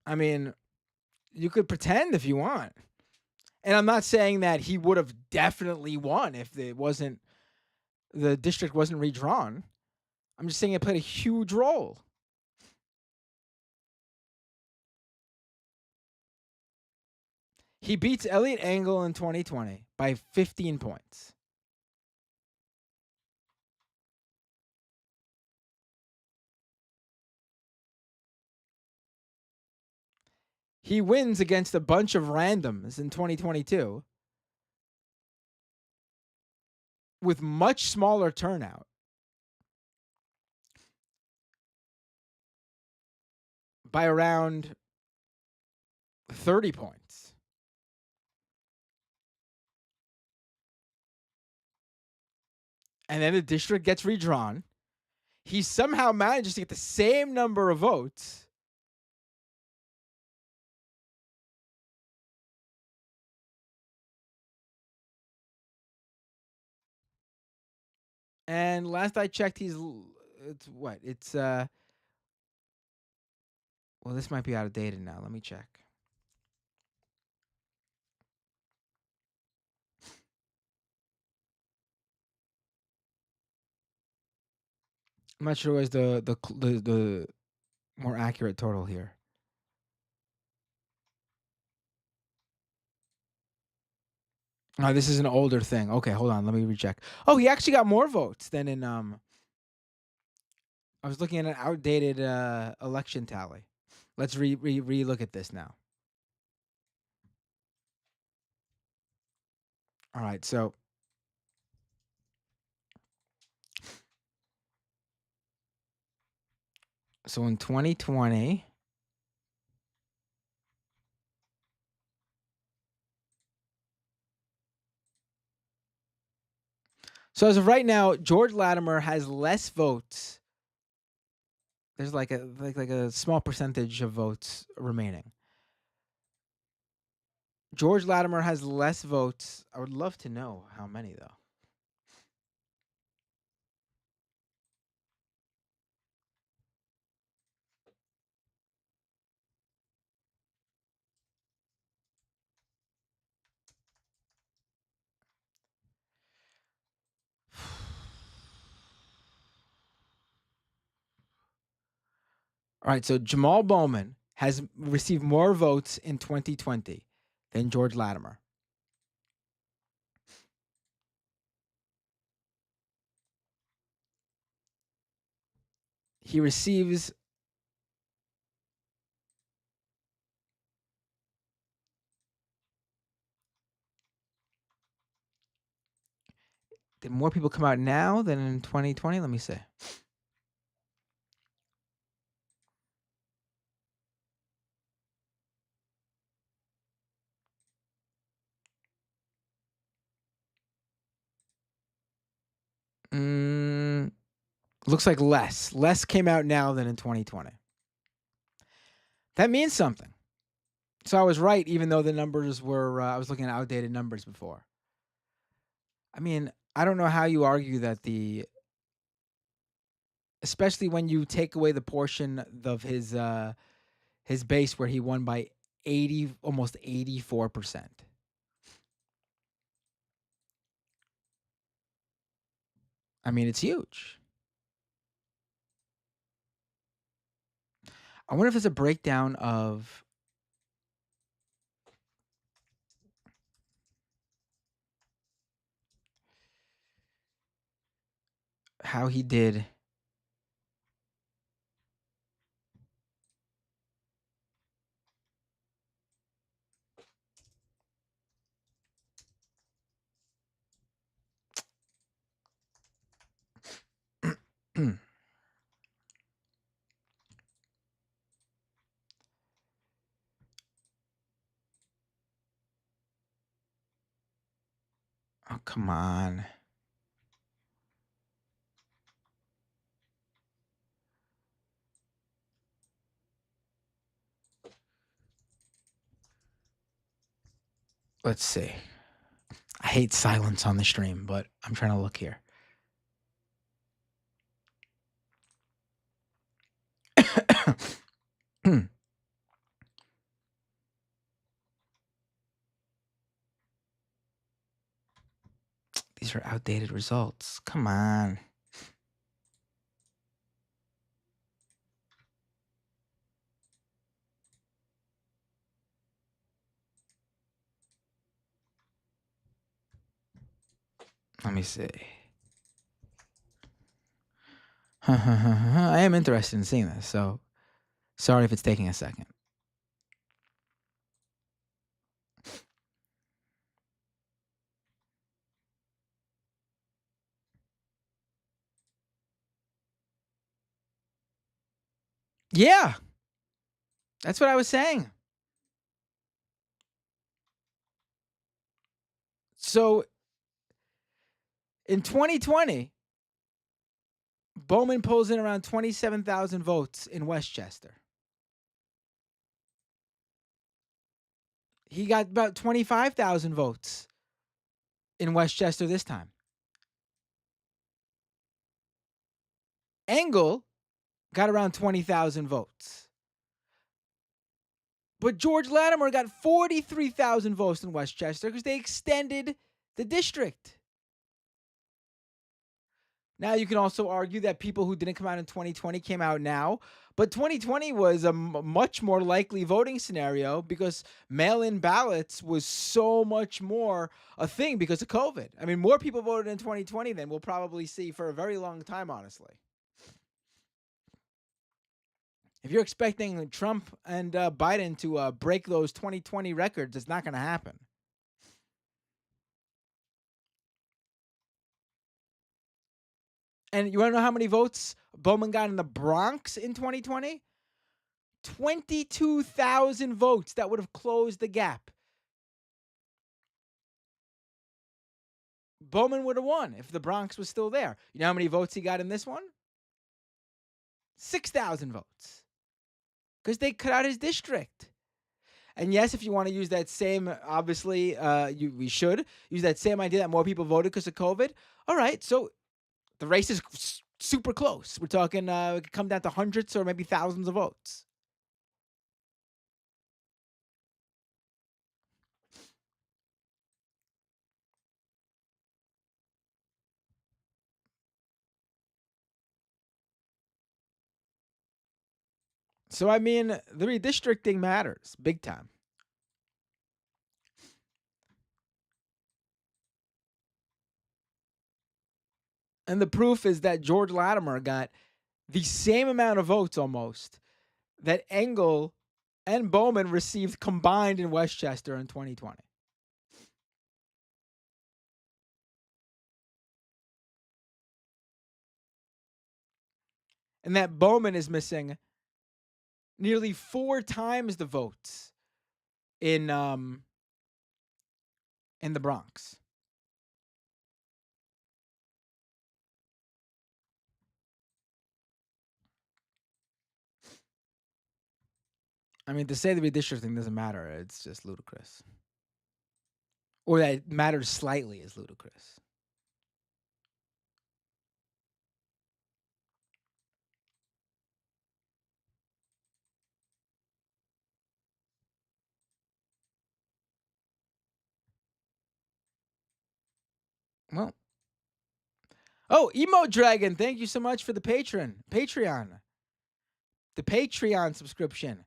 I mean, you could pretend if you want. And I'm not saying that he would have definitely won if the district wasn't redrawn. I'm just saying it played a huge role. He beats Elliot Engel in 2020 by 15 points. He wins against a bunch of randoms in 2022 with much smaller turnout by around 30 points. And then the district gets redrawn. He somehow manages to get the same number of votes And last I checked, it's what? It's well, this might be out of date now. Let me check. I'm not sure what's the more accurate total here. Oh, this is an older thing. Okay, hold on. Let me recheck. Oh, he actually got more votes than in I was looking at an outdated election tally. Let's re look at this now. All right, so in 2020, so as of right now, George Latimer has less votes. There's like a small percentage of votes remaining. George Latimer has less votes. I would love to know how many though. All right, so Jamal Bowman has received more votes in 2020 than George Latimer. He receives did more people come out now than in 2020? Let me see. Mm, looks like less. Less came out now than in 2020. That means something. So I was right, even though the numbers were, I was looking at outdated numbers before. I mean, I don't know how you argue that especially when you take away the portion of his base where he won by 80, almost 84%. I mean, it's huge. I wonder if it's a breakdown of how he did. Oh, come on. Let's see. I hate silence on the stream, but I'm trying to look here. These are outdated results. Come on. Let me see. I am interested in seeing this, so sorry if it's taking a second. Yeah, that's what I was saying. So in 2020, Bowman pulls in around 27,000 votes in Westchester. He got about 25,000 votes in Westchester this time. Engel got around 20,000 votes. But George Latimer got 43,000 votes in Westchester because they extended the district. Now, you can also argue that people who didn't come out in 2020 came out now, but 2020 was a much more likely voting scenario because mail-in ballots was so much more a thing because of COVID. I mean, more people voted in 2020 than we'll probably see for a very long time, honestly. If you're expecting Trump and Biden to break those 2020 records, it's not going to happen. And you want to know how many votes Bowman got in the Bronx in 2020? 22,000 votes. That would have closed the gap. Bowman would have won if the Bronx was still there. You know how many votes he got in this one? 6,000 votes. Because they cut out his district. And yes, if you want to use that same, obviously, we should use that same idea that more people voted because of COVID. All right, so the race is super close. We're talking, it could come down to hundreds or maybe thousands of votes. So, I mean, the redistricting matters big time. And the proof is that George Latimer got the same amount of votes almost that Engel and Bowman received combined in Westchester in 2020. And that Bowman is missing nearly 4 times the votes in the Bronx. I mean, to say the redistricting doesn't matter, it's just ludicrous. Or that it matters slightly is ludicrous. Well. Oh, Emo Dragon, thank you so much for the Patreon. The Patreon subscription.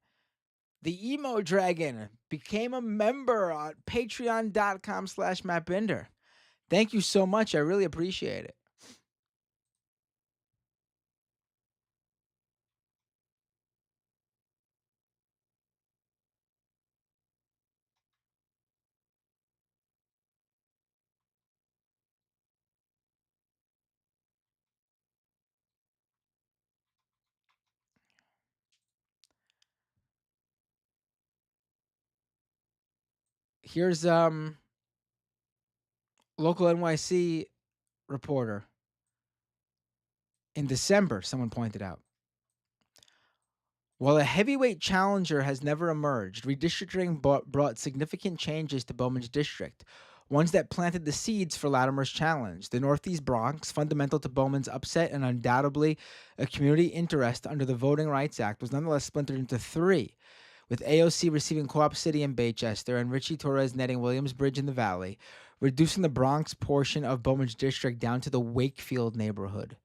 The Emo Dragon became a member on patreon.com/MattBinder. Thank you so much. I really appreciate it. Here's local NYC reporter. In December, someone pointed out. While a heavyweight challenger has never emerged, redistricting brought significant changes to Bowman's district, ones that planted the seeds for Latimer's challenge. The Northeast Bronx, fundamental to Bowman's upset and undoubtedly a community interest under the Voting Rights Act, was nonetheless splintered into 3, with AOC receiving Co-op City and Baychester and Richie Torres netting Williamsbridge in the Valley, reducing the Bronx portion of Bowman's district down to the Wakefield neighborhood.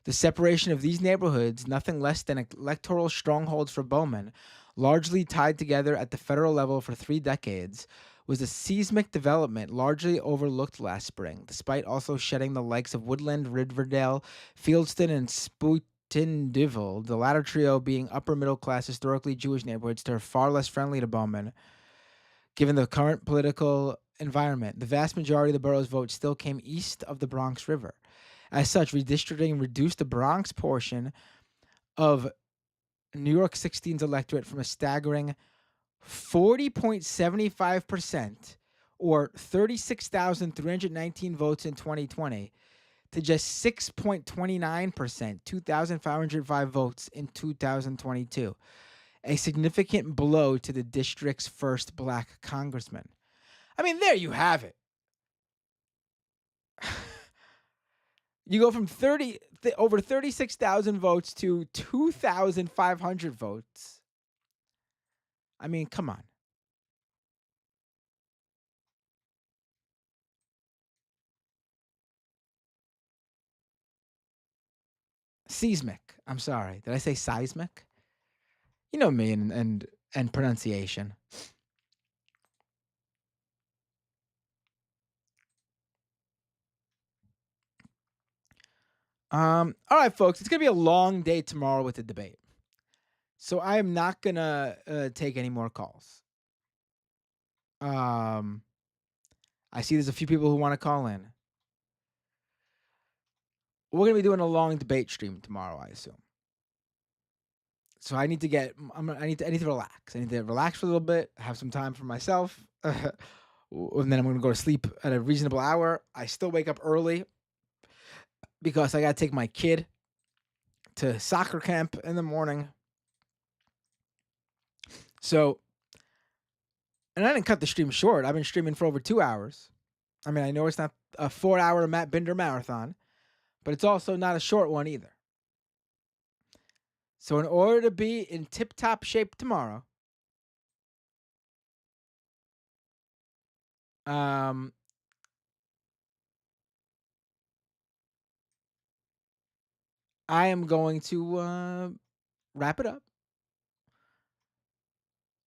The separation of these neighborhoods, nothing less than electoral strongholds for Bowman, largely tied together at the federal level for 3 decades, was a seismic development largely overlooked last spring, despite also shedding the likes of Woodland, Riverdale, Fieldston, and Spootenville, the latter trio being upper-middle-class historically Jewish neighborhoods that are far less friendly to Bowman. Given the current political environment, the vast majority of the borough's votes still came east of the Bronx River. As such, redistricting reduced the Bronx portion of New York 16's electorate from a staggering 40.75%, or 36,319 votes in 2020, to just 6.29%, 2,505 votes in 2022, a significant blow to the district's first black congressman. I mean, there you have it. You go from over 36,000 votes to 2,500 votes. I mean, come on. Seismic. I'm sorry. Did I say seismic? You know me and pronunciation. All right, folks. It's gonna be a long day tomorrow with the debate, so I am not gonna take any more calls. Um, I see there's a few people who want to call in. We're gonna be doing a long debate stream tomorrow, I assume. So I need to get. I need to relax. I need to relax for a little bit, have some time for myself, and then I'm gonna go to sleep at a reasonable hour. I still wake up early because I gotta take my kid to soccer camp in the morning. So, and I didn't cut the stream short. I've been streaming for over 2 hours. I mean, I know it's not a 4 hour Matt Binder marathon, but it's also not a short one either. So, in order to be in tip top shape tomorrow, um, I am going to wrap it up.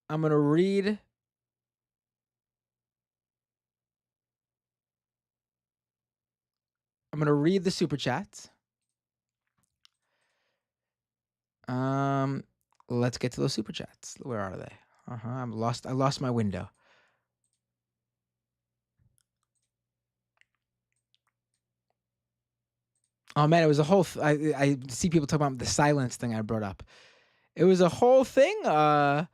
I'm going to read. I'm going to read the super chats. Let's get to those super chats. Where are they? I lost my window. Oh man, it was a whole. I see people talking about the silence thing I brought up. It was a whole thing. On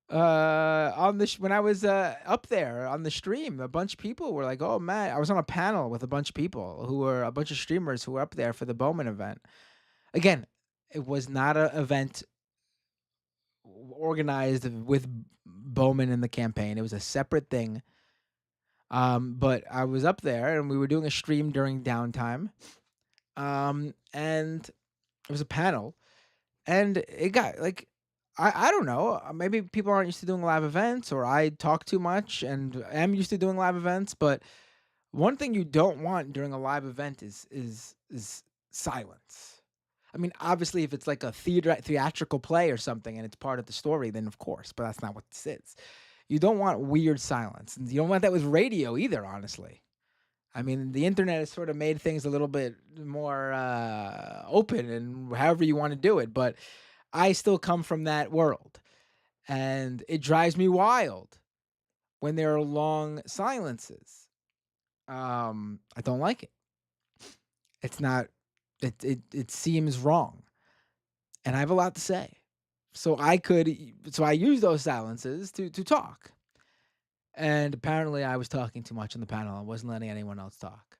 the when I was up there on the stream, a bunch of people were like, "Oh man!" I was on a panel with a bunch of people who were a bunch of streamers who were up there for the Bowman event. Again, it was not an event organized with Bowman in the campaign. It was a separate thing. But I was up there and we were doing a stream during downtime. And it was a panel, and it got like I don't know. Maybe people aren't used to doing live events, or I talk too much and am used to doing live events. But one thing you don't want during a live event is silence. I mean, obviously, if it's like a theatrical play or something, and it's part of the story, then of course. But that's not what this is. You don't want weird silence, and you don't want that with radio either. Honestly, I mean, the internet has sort of made things a little bit more open and however you want to do it. But I still come from that world, and it drives me wild when there are long silences. I don't like it. It's not. It seems wrong, and I have a lot to say. So I use those silences to talk. And apparently, I was talking too much on the panel. I wasn't letting anyone else talk.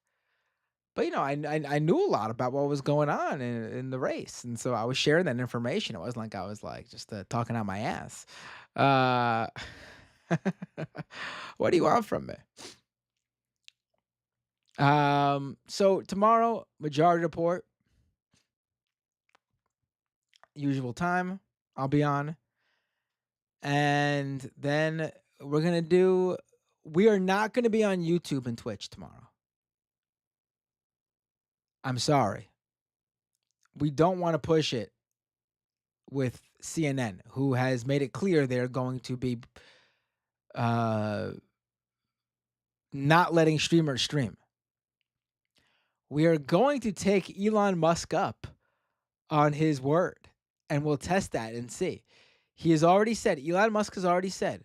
But I knew a lot about what was going on in the race, and so I was sharing that information. It wasn't like I was like just talking out my ass. Uh, what do you want from me? So tomorrow, majority report, usual time. I'll be on, and then we're gonna do. We are not gonna be on YouTube and Twitch tomorrow. I'm sorry. We don't want to push it with CNN, who has made it clear they're going to be not letting streamers stream. We are going to take Elon Musk up on his word, and we'll test that and see. He has already said, Elon Musk has already said,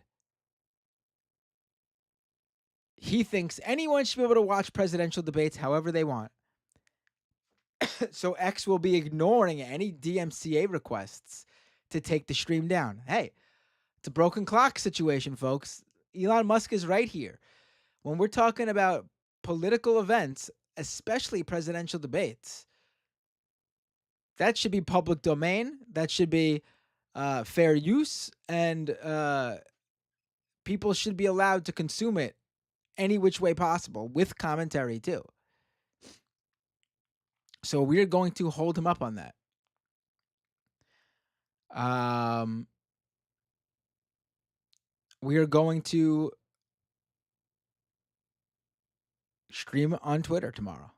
he thinks anyone should be able to watch presidential debates however they want. So X will be ignoring any DMCA requests to take the stream down. Hey, it's a broken clock situation, folks. Elon Musk is right here. When we're talking about political events, especially presidential debates, that should be public domain. That should be fair use, and people should be allowed to consume it any which way possible with commentary too. So we're going to hold him up on that. Um, we are going to stream on Twitter tomorrow.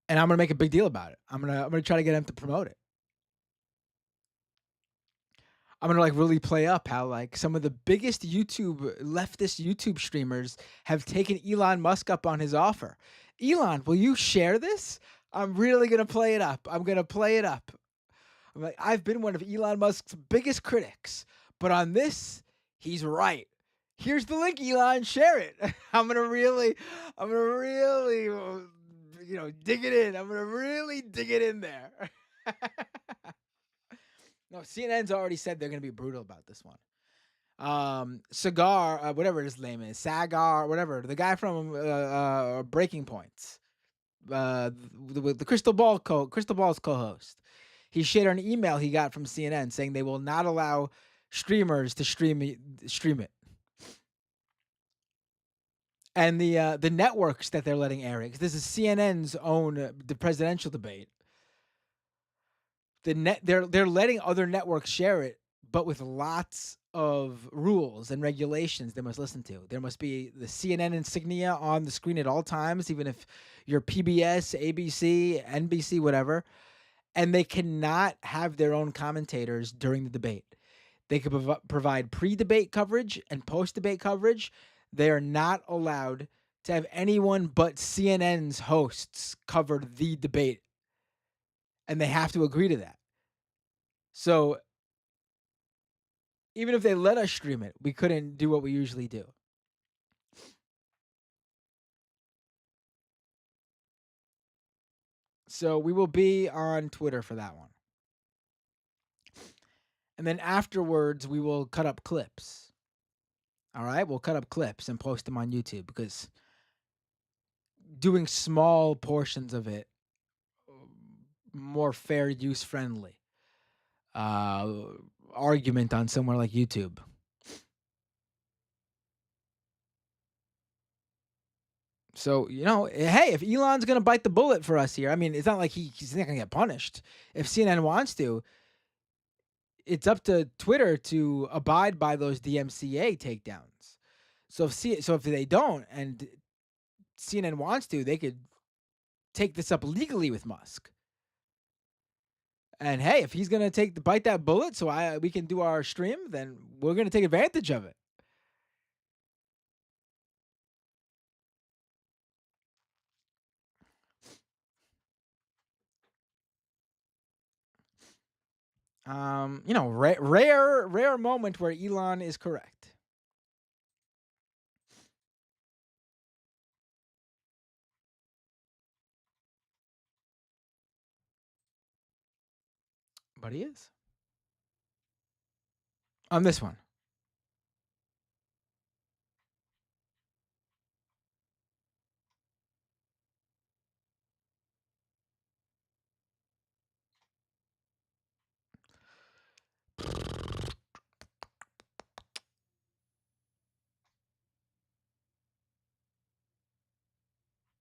And I'm gonna make a big deal about it. I'm gonna try to get him to promote it. I'm gonna like really play up how like some of the biggest leftist YouTube streamers have taken Elon Musk up on his offer. Elon, will you share this? I'm really gonna play it up. I'm gonna play it up. I'm like, I've been one of Elon Musk's biggest critics, but on this, he's right. Here's the link, Elon. Share it. I'm gonna really, dig it in. I'm gonna really dig it in there. No, CNN's already said they're gonna be brutal about this one. Cigar, whatever his name is, Sagar, whatever, the guy from Breaking Points, the Crystal Ball's co-host. He shared an email he got from CNN saying they will not allow streamers to stream it, and the networks that they're letting air it. 'Cause this is CNN's own the presidential debate. They're letting other networks share it, but with lots of rules and regulations they must listen to. There must be the CNN insignia on the screen at all times, even if you're PBS, ABC, NBC, whatever. And they cannot have their own commentators during the debate. They could provide pre-debate coverage and post-debate coverage. They are not allowed to have anyone but CNN's hosts cover the debate, and they have to agree to that. So even if they let us stream it, we couldn't do what we usually do. So we will be on Twitter for that one. And then afterwards, we will cut up clips. All right? We'll cut up clips and post them on YouTube because doing small portions of it, more fair use friendly argument on somewhere like YouTube. So, hey, if Elon's going to bite the bullet for us here, I mean, it's not like he's not going to get punished. If CNN wants to, it's up to Twitter to abide by those DMCA takedowns. So if they don't and CNN wants to, they could take this up legally with Musk. And hey, if he's going to bite that bullet so we can do our stream, then we're going to take advantage of it. Rare moment where Elon is correct. But he is. On this one.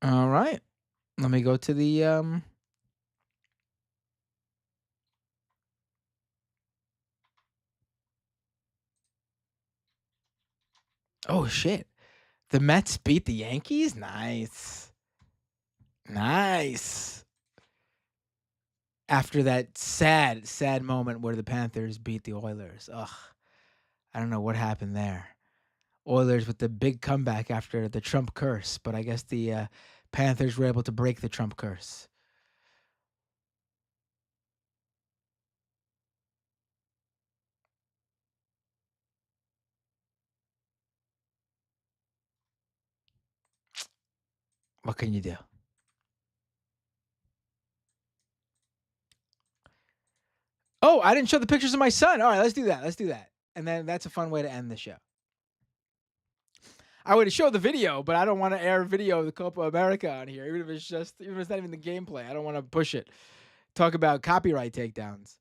All right. Let me go to the Oh shit. The Mets beat the Yankees? Nice. Nice. After that sad moment where the Panthers beat the Oilers. Ugh. I don't know what happened there. Oilers with the big comeback after the Trump curse, but I guess the Panthers were able to break the Trump curse. What can you do? Oh, I didn't show the pictures of my son. All right, let's do that. And then that's a fun way to end the show. I would show the video, but I don't want to air video of the Copa America on here, even if it's not even the gameplay. I don't want to push it. Talk about copyright takedowns.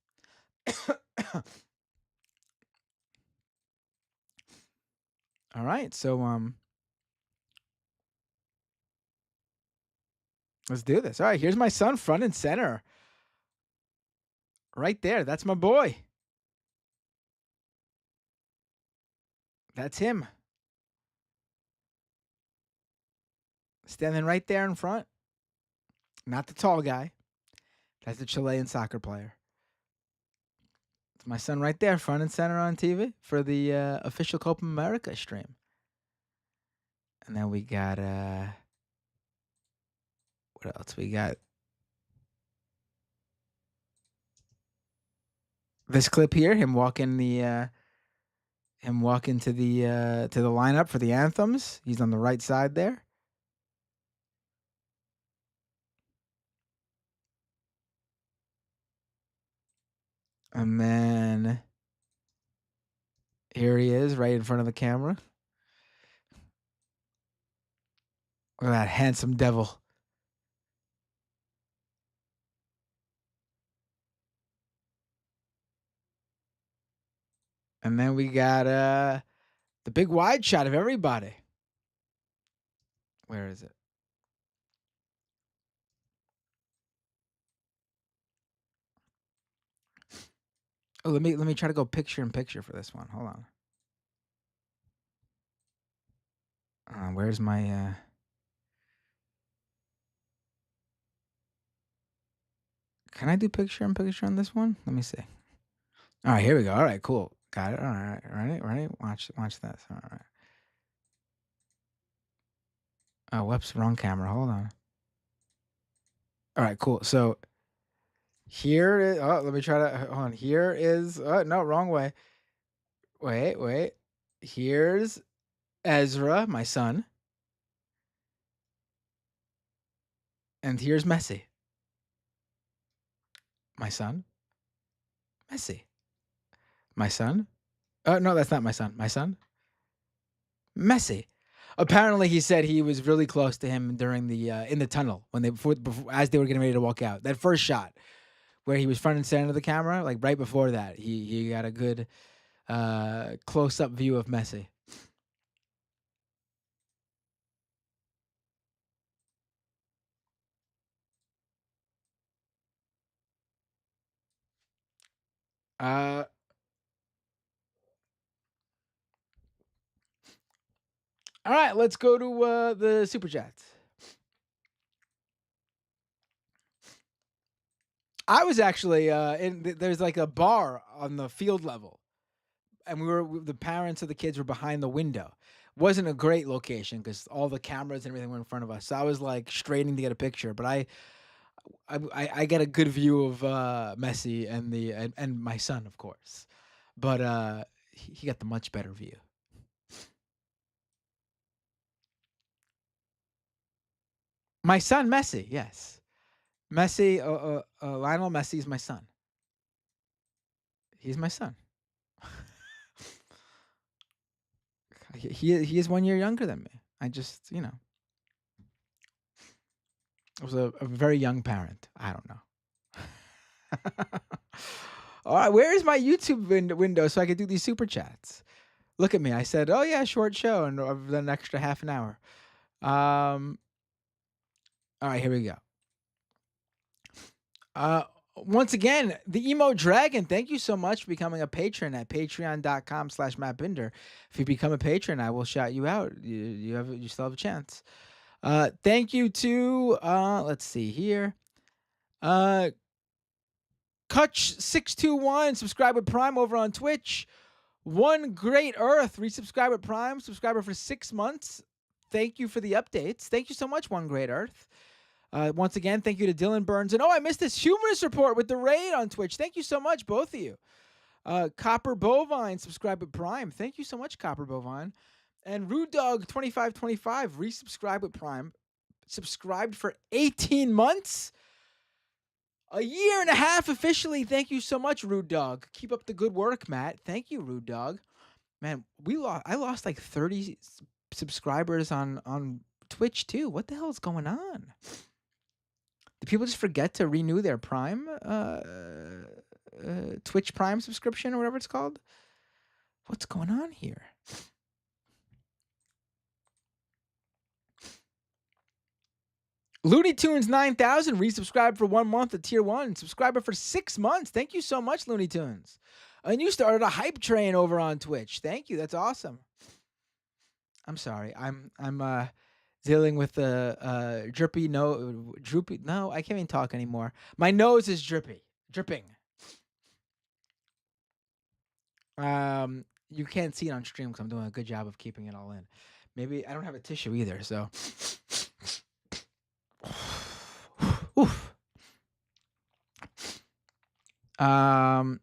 All right, so Let's do this. All right, here's my son front and center. Right there. That's my boy. That's him. Standing right there in front. Not the tall guy. That's the Chilean soccer player. It's my son right there, front and center on TV for the official Copa America stream. And then we got what else? We got this clip here, him walking to the lineup for the anthems. He's on the right side there. And then here he is right in front of the camera. Look at that handsome devil. And then we got the big wide shot of everybody. Where is it? Oh, let me try to go picture in picture for this one. Hold on. Where's my Can I do picture in picture on this one? Let me see. All right, here we go. All right, cool. Got it. All right, ready? Watch this. All right. Oh, whoops, wrong camera. Hold on. All right, cool. So here is. Oh, let me try to. Hold on. Here is. Oh no, wrong way. Wait. Here's Ezra, my son, and here's Messi, my son. Messi, my son. Oh no, that's not my son. My son, Messi. Apparently, he said he was really close to him during the in the tunnel when they before as they were getting ready to walk out. That first shot where he was front and center of the camera, like right before that, he got a good close up view of Messi. Uh, all right, let's go to the super chats. I was actually there's like a bar on the field level, and the parents of the kids were behind the window. Wasn't a great location because all the cameras and everything were in front of us. So I was like straining to get a picture, but I get a good view of Messi and my son, of course, but he got the much better view. My son Messi, yes, Messi, Lionel Messi is my son. He's my son. He is 1 year younger than me. I just I was a very young parent. I don't know. All right, where is my YouTube window so I could do these super chats? Look at me. I said, "Oh yeah, short show," and I've done an extra half an hour. All right, here we go. Once again, the Emo Dragon, thank you so much for becoming a patron at patreon.com/MattBinder. If you become a patron, I will shout you out. You still have a chance. Thank you to let's see here. Kutch621, subscribe with Prime over on Twitch. One Great Earth, resubscribe with Prime, subscriber for 6 months. Thank you for the updates. Thank you so much, One Great Earth. Once again, thank you to Dylan Burns. And I missed this Humanist Report with the raid on Twitch. Thank you so much, both of you. Copper Bovine, subscribe with Prime. Thank you so much, Copper Bovine. And Rude Dog 2525, resubscribe with Prime. Subscribed for 18 months. A year and a half officially. Thank you so much, Rude Dog. Keep up the good work, Matt. Thank you, Rude Dog. Man, I lost like 30 subscribers on Twitch too. What the hell is going on? Did people just forget to renew their Prime Twitch Prime subscription or whatever it's called? What's going on here? Looney Tunes 9000 resubscribed for 1 month to tier 1. Subscriber for 6 months. Thank you so much, Looney Tunes. And you started a hype train over on Twitch. Thank you. That's awesome. I'm sorry. I'm dealing with the droopy. No, I can't even talk anymore. My nose is dripping. You can't see it on stream because I'm doing a good job of keeping it all in. Maybe I don't have a tissue either, so. Oof. Um.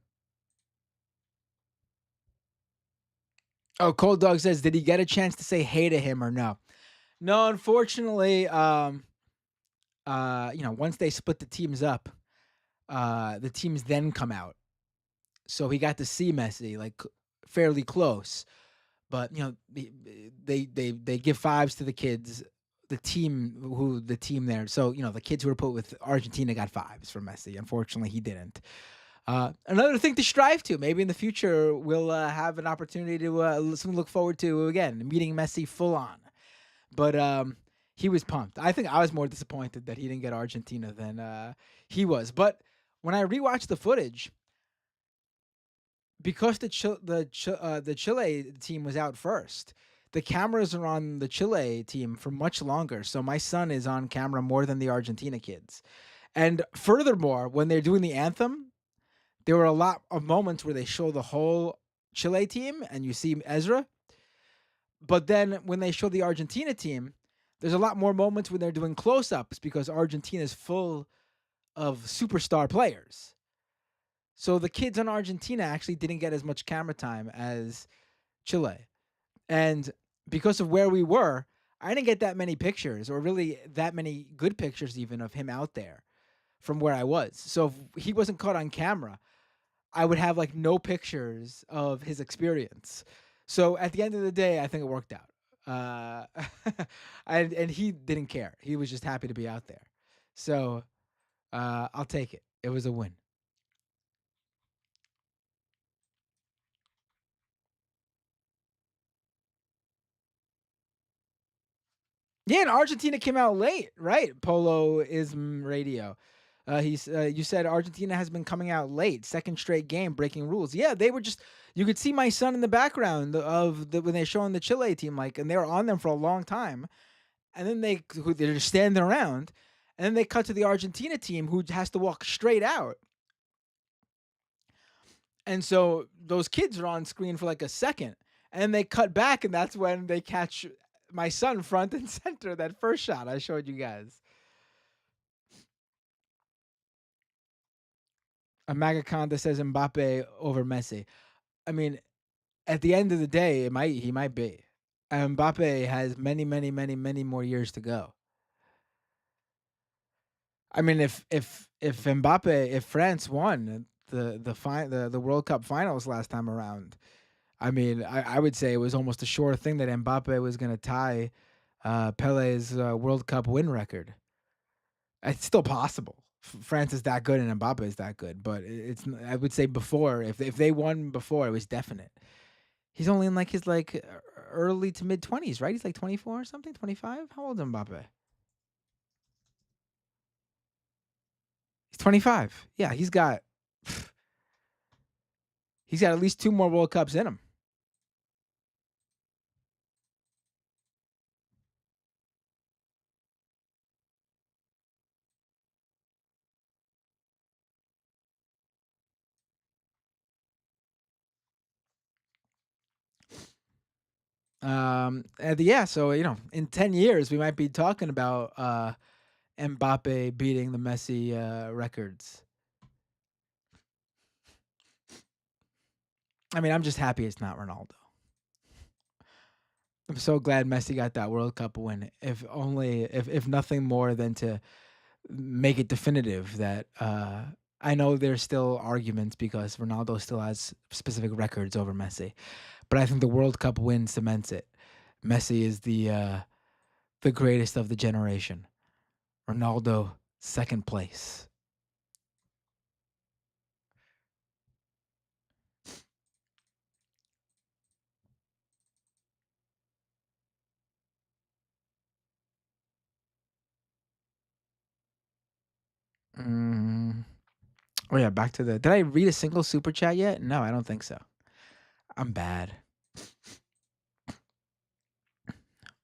Oh, Cold Dog says, did he get a chance to say hey to him or no? No, unfortunately. Once they split the teams up, the teams then come out. So he got to see Messi like fairly close, but they give fives to the kids, the team there. So the kids who were put with Argentina got fives for Messi. Unfortunately, he didn't. Another thing to strive to. Maybe in the future we'll have an opportunity to something to look forward to again, meeting Messi full on. But he was pumped. I think I was more disappointed that he didn't get Argentina than he was. But when I rewatched the footage, because the Chile team was out first, the cameras are on the Chile team for much longer. So my son is on camera more than the Argentina kids. And furthermore, when they're doing the anthem, there were a lot of moments where they show the whole Chile team and you see Ezra. But then when they show the Argentina team, there's a lot more moments when they're doing close-ups because Argentina is full of superstar players. So the kids on Argentina actually didn't get as much camera time as Chile. And because of where we were, I didn't get that many pictures or really that many good pictures even of him out there from where I was. So if he wasn't caught on camera, I would have like no pictures of his experience. So at the end of the day, I think it worked out. And he didn't care. He was just happy to be out there. So I'll take it. It was a win. Yeah, and Argentina came out late, right? Polo Ism Radio. You said Argentina has been coming out late, second straight game, breaking rules. Yeah, they were just. You could see my son in the background when they're showing the Chile team, like, and they were on them for a long time, and then they're just standing around, and then they cut to the Argentina team who has to walk straight out, and so those kids are on screen for like a second, and then they cut back, and that's when they catch my son front and center that first shot I showed you guys. A Magaconda says Mbappe over Messi. I mean, at the end of the day, he might be. Mbappe has many, many, many, many more years to go. I mean, if France won the World Cup finals last time around, I mean, I would say it was almost a sure thing that Mbappe was going to tie Pele's World Cup win record. It's still possible. France is that good and Mbappe is that good, but it's I would say before if they won before, it was definite. He's only in like his early to mid 20s, right? He's like 24 or something, 25. How old is Mbappe? He's 25. Yeah, he's got at least 2 more World Cups in him. Yeah, so in 10 years we might be talking about Mbappe beating the Messi records. I mean, I'm just happy it's not Ronaldo. I'm so glad Messi got that World Cup win. If nothing more than to make it definitive that I know there's still arguments because Ronaldo still has specific records over Messi, but I think the World Cup win cements it. Messi is the greatest of the generation. Ronaldo second place. Mm. Oh yeah, back to the. Did I read a single super chat yet? No, I don't think so. I'm bad.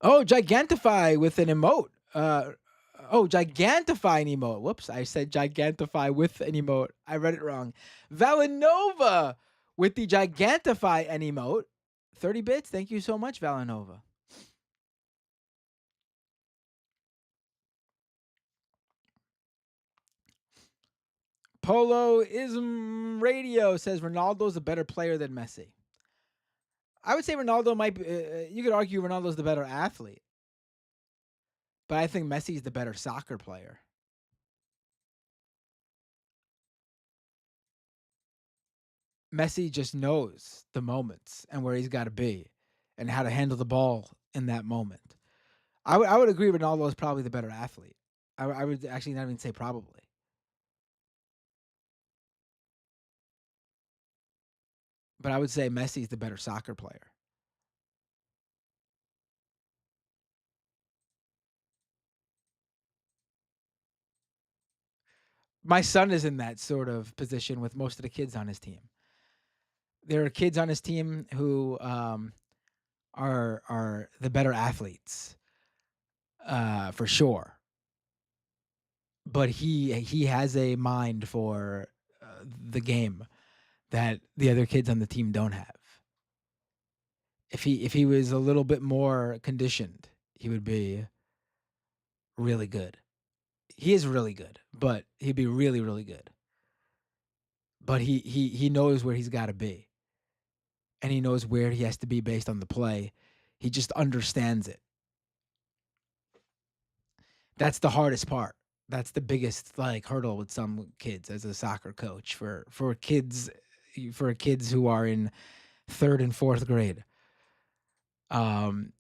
Oh, Gigantify with an emote. Gigantify an emote. Whoops, I said Gigantify with an emote. I read it wrong. Valinova with the Gigantify an emote. 30 bits. Thank you so much, Valinova. Poloism Radio says Ronaldo's a better player than Messi. I would say Ronaldo might be, you could argue Ronaldo's the better athlete, but I think Messi's the better soccer player. Messi just knows the moments and where he's got to be and how to handle the ball in that moment. I would agree Ronaldo is probably the better athlete. I would actually not even say probably. But I would say Messi's the better soccer player. My son is in that sort of position with most of the kids on his team. There are kids on his team who are the better athletes, for sure. But he has a mind for the game that the other kids on the team don't have. If he was a little bit more conditioned, he would be really good. He is really good, but he'd be really really good. But he knows where he's got to be, and he knows where he has to be based on the play. He just understands it. That's the hardest part. That's the biggest like hurdle with some kids as a soccer coach for kids who are in third and fourth grade. Um,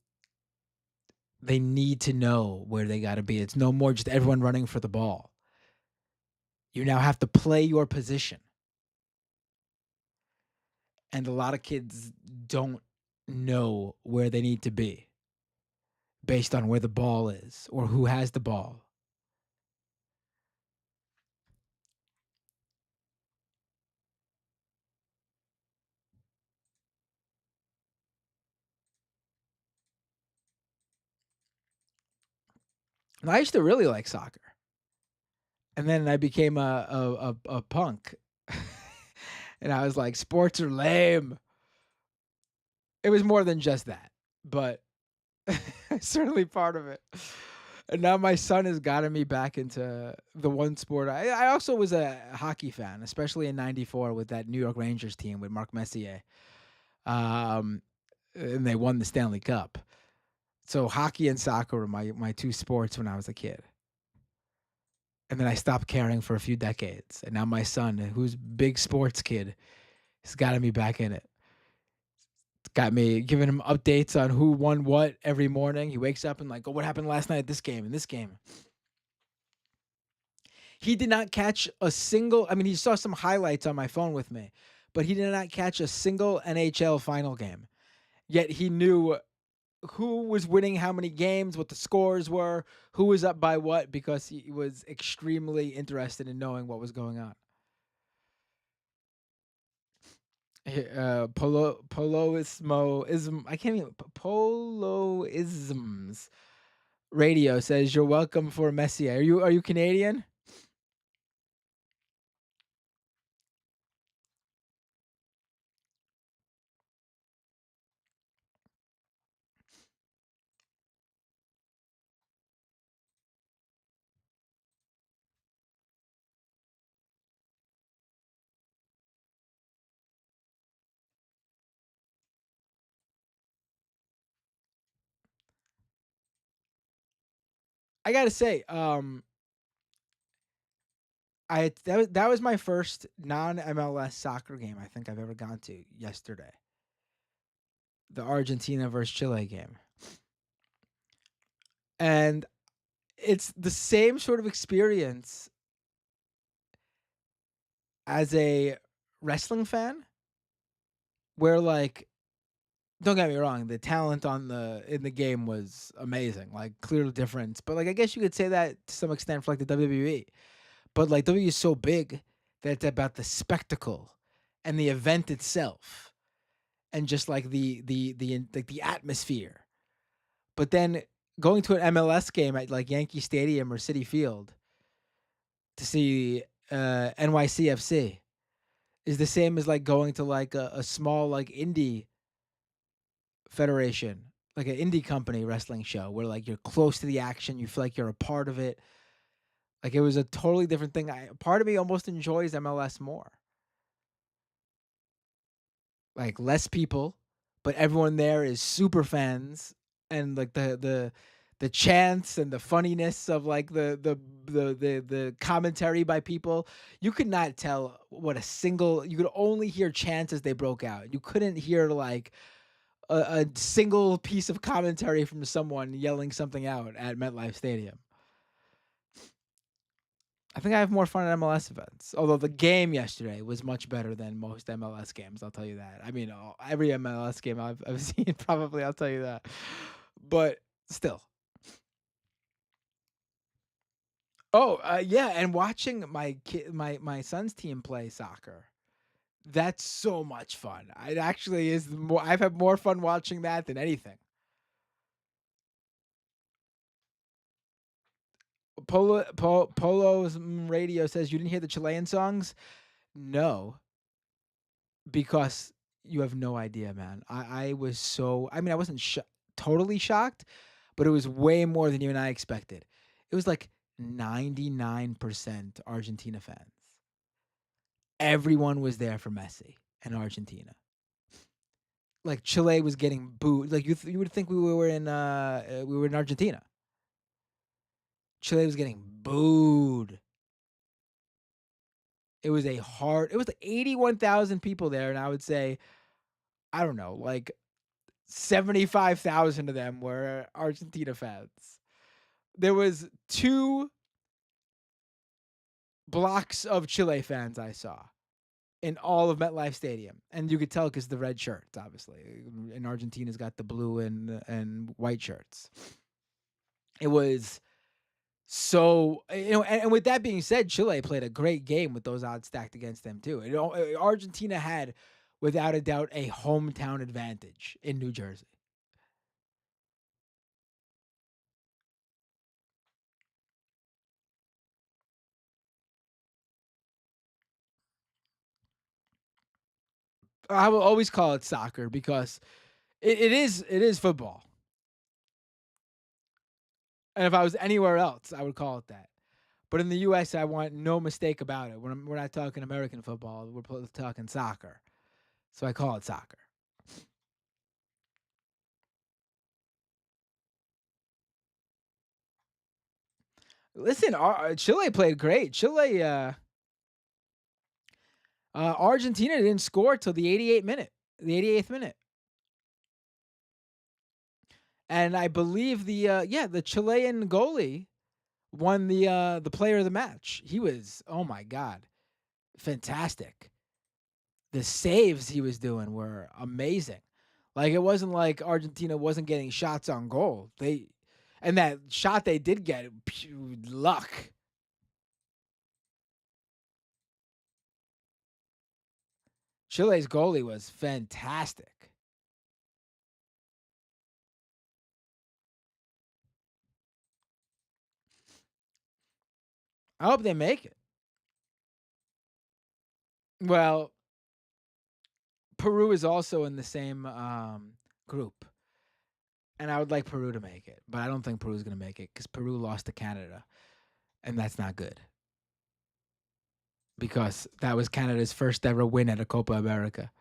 they need to know where they got to be. It's no more just everyone running for the ball. You now have to play your position. And a lot of kids don't know where they need to be based on where the ball is or who has the ball. And I used to really like soccer. And then I became a punk. And I was like, sports are lame. It was more than just that, but certainly part of it. And now my son has gotten me back into the one sport. I also was a hockey fan, especially in '94 with that New York Rangers team with Mark Messier. Um, and they won the Stanley Cup. So hockey and soccer were my two sports when I was a kid. And then I stopped caring for a few decades. And now my son, who's a big sports kid, has gotten me back in it. Got me giving him updates on who won what every morning. He wakes up and like, oh, what happened last night at this game and this game. He did not catch a single. I mean, he saw some highlights on my phone with me, but he did not catch a single NHL final game. Yet he knew who was winning how many games, what the scores were, who was up by what, because he was extremely interested in knowing what was going on. Poloismo-ism. I can't even. Poloisms Radio says you're welcome for Messier. Are you Canadian? I gotta say, that was my first non MLS soccer game I think I've ever gone to yesterday. The Argentina versus Chile game. And it's the same sort of experience as a wrestling fan where like don't get me wrong, the talent in the game was amazing, like clear difference. But like I guess you could say that to some extent for like the WWE. But like W is so big that it's about the spectacle and the event itself, and just like the atmosphere. But then going to an MLS game at like Yankee Stadium or City Field to see NYCFC is the same as like going to like a small like indie federation, like an indie company wrestling show where like you're close to the action, you feel like you're a part of it. Like it was a totally different thing. Part of me almost enjoys MLS more. Like less people, but everyone there is super fans, and like the chants and the funniness of like the commentary by people. You could not tell what a single. You could only hear chants as they broke out. You couldn't hear like a single piece of commentary from someone yelling something out at MetLife Stadium. I think I have more fun at MLS events. Although the game yesterday was much better than most MLS games, I'll tell you that. I mean, every MLS game I've seen, probably, I'll tell you that. But still. Oh, yeah, and watching my son's team play soccer. That's so much fun. It actually is more. I've had more fun watching that than anything. Polo's radio says you didn't hear the Chilean songs. No, because you have no idea, man. I was so. I mean, I wasn't totally shocked, but it was way more than you and I expected. It was like 99% Argentina fans. Everyone was there for Messi and Argentina. Like Chile was getting booed. Like you would think we were in Argentina. Chile was getting booed. It was a hard. It was like 81,000 people there, and I would say, I don't know, like 75,000 of them were Argentina fans. There was 2 blocks of Chile fans I saw in all of MetLife Stadium, and you could tell because the red shirts, obviously, and Argentina's got the blue and white shirts. It was so, and with that being said, Chile played a great game with those odds stacked against them too. Argentina had, without a doubt, a hometown advantage in New Jersey. I will always call it soccer because it is football. And if I was anywhere else, I would call it that. But in the U.S., I want no mistake about it. We're not talking American football. We're talking soccer. So I call it soccer. Listen, Chile played great. Argentina didn't score till the 88th minute. And I believe the Chilean goalie won the player of the match. He was, oh my god, fantastic. The saves he was doing were amazing. Like it wasn't like Argentina wasn't getting shots on goal. And that shot they did get, luck. Chile's goalie was fantastic. I hope they make it. Well, Peru is also in the same group, and I would like Peru to make it, but I don't think Peru's going to make it because Peru lost to Canada, and that's not good because that was Canada's first ever win at a Copa America.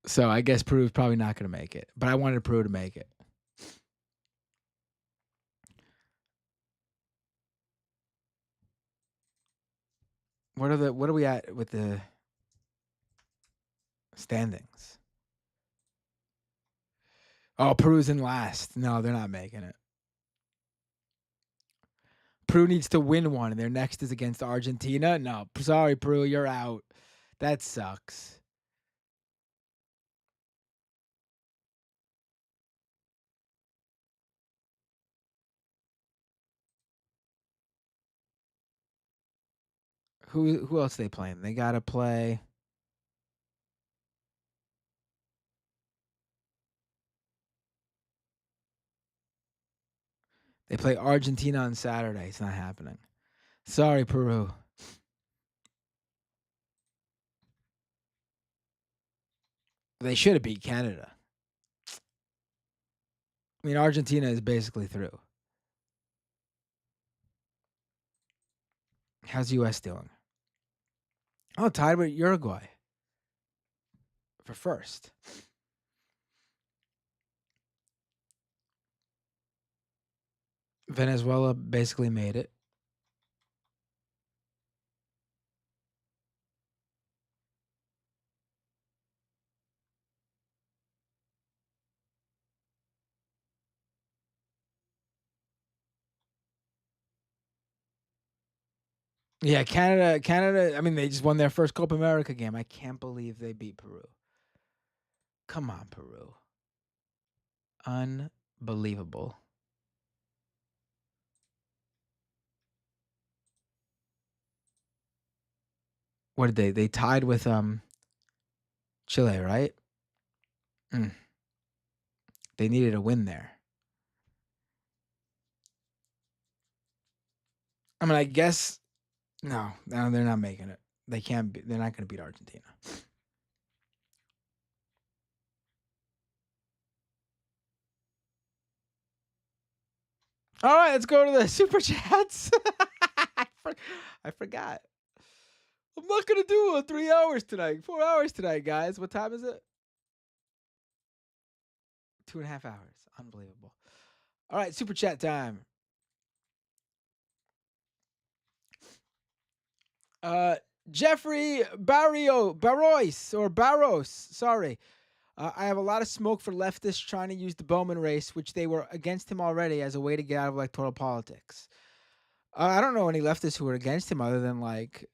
So I guess Peru's probably not going to make it, but I wanted Peru to make it. What are we at with the standings? Oh, Peru's in last. No, they're not making it. Peru needs to win one, and their next is against Argentina. No, sorry, Peru, you're out. That sucks. Who else they playing? They gotta play. They play Argentina on Saturday. It's not happening. Sorry, Peru. They should have beat Canada. I mean, Argentina is basically through. How's U.S. doing? Oh, tied with Uruguay for first. Venezuela basically made it. Yeah, Canada. Canada. I mean, they just won their first Copa America game. I can't believe they beat Peru. Come on, Peru. Unbelievable. What did they? They tied with Chile, right? Mm. They needed a win there. I mean, I guess no, they're not making it. They can't. They're not going to beat Argentina. All right, let's go to the super chats. I forgot. I'm not gonna do 3 hours tonight. 4 hours tonight, guys. What time is it? 2.5 hours. Unbelievable. All right, super chat time. Uh, Jeffrey Barros. Sorry. I have a lot of smoke for leftists trying to use the Bowman race, which they were against him already, as a way to get out of electoral politics. I don't know any leftists who are against him other than like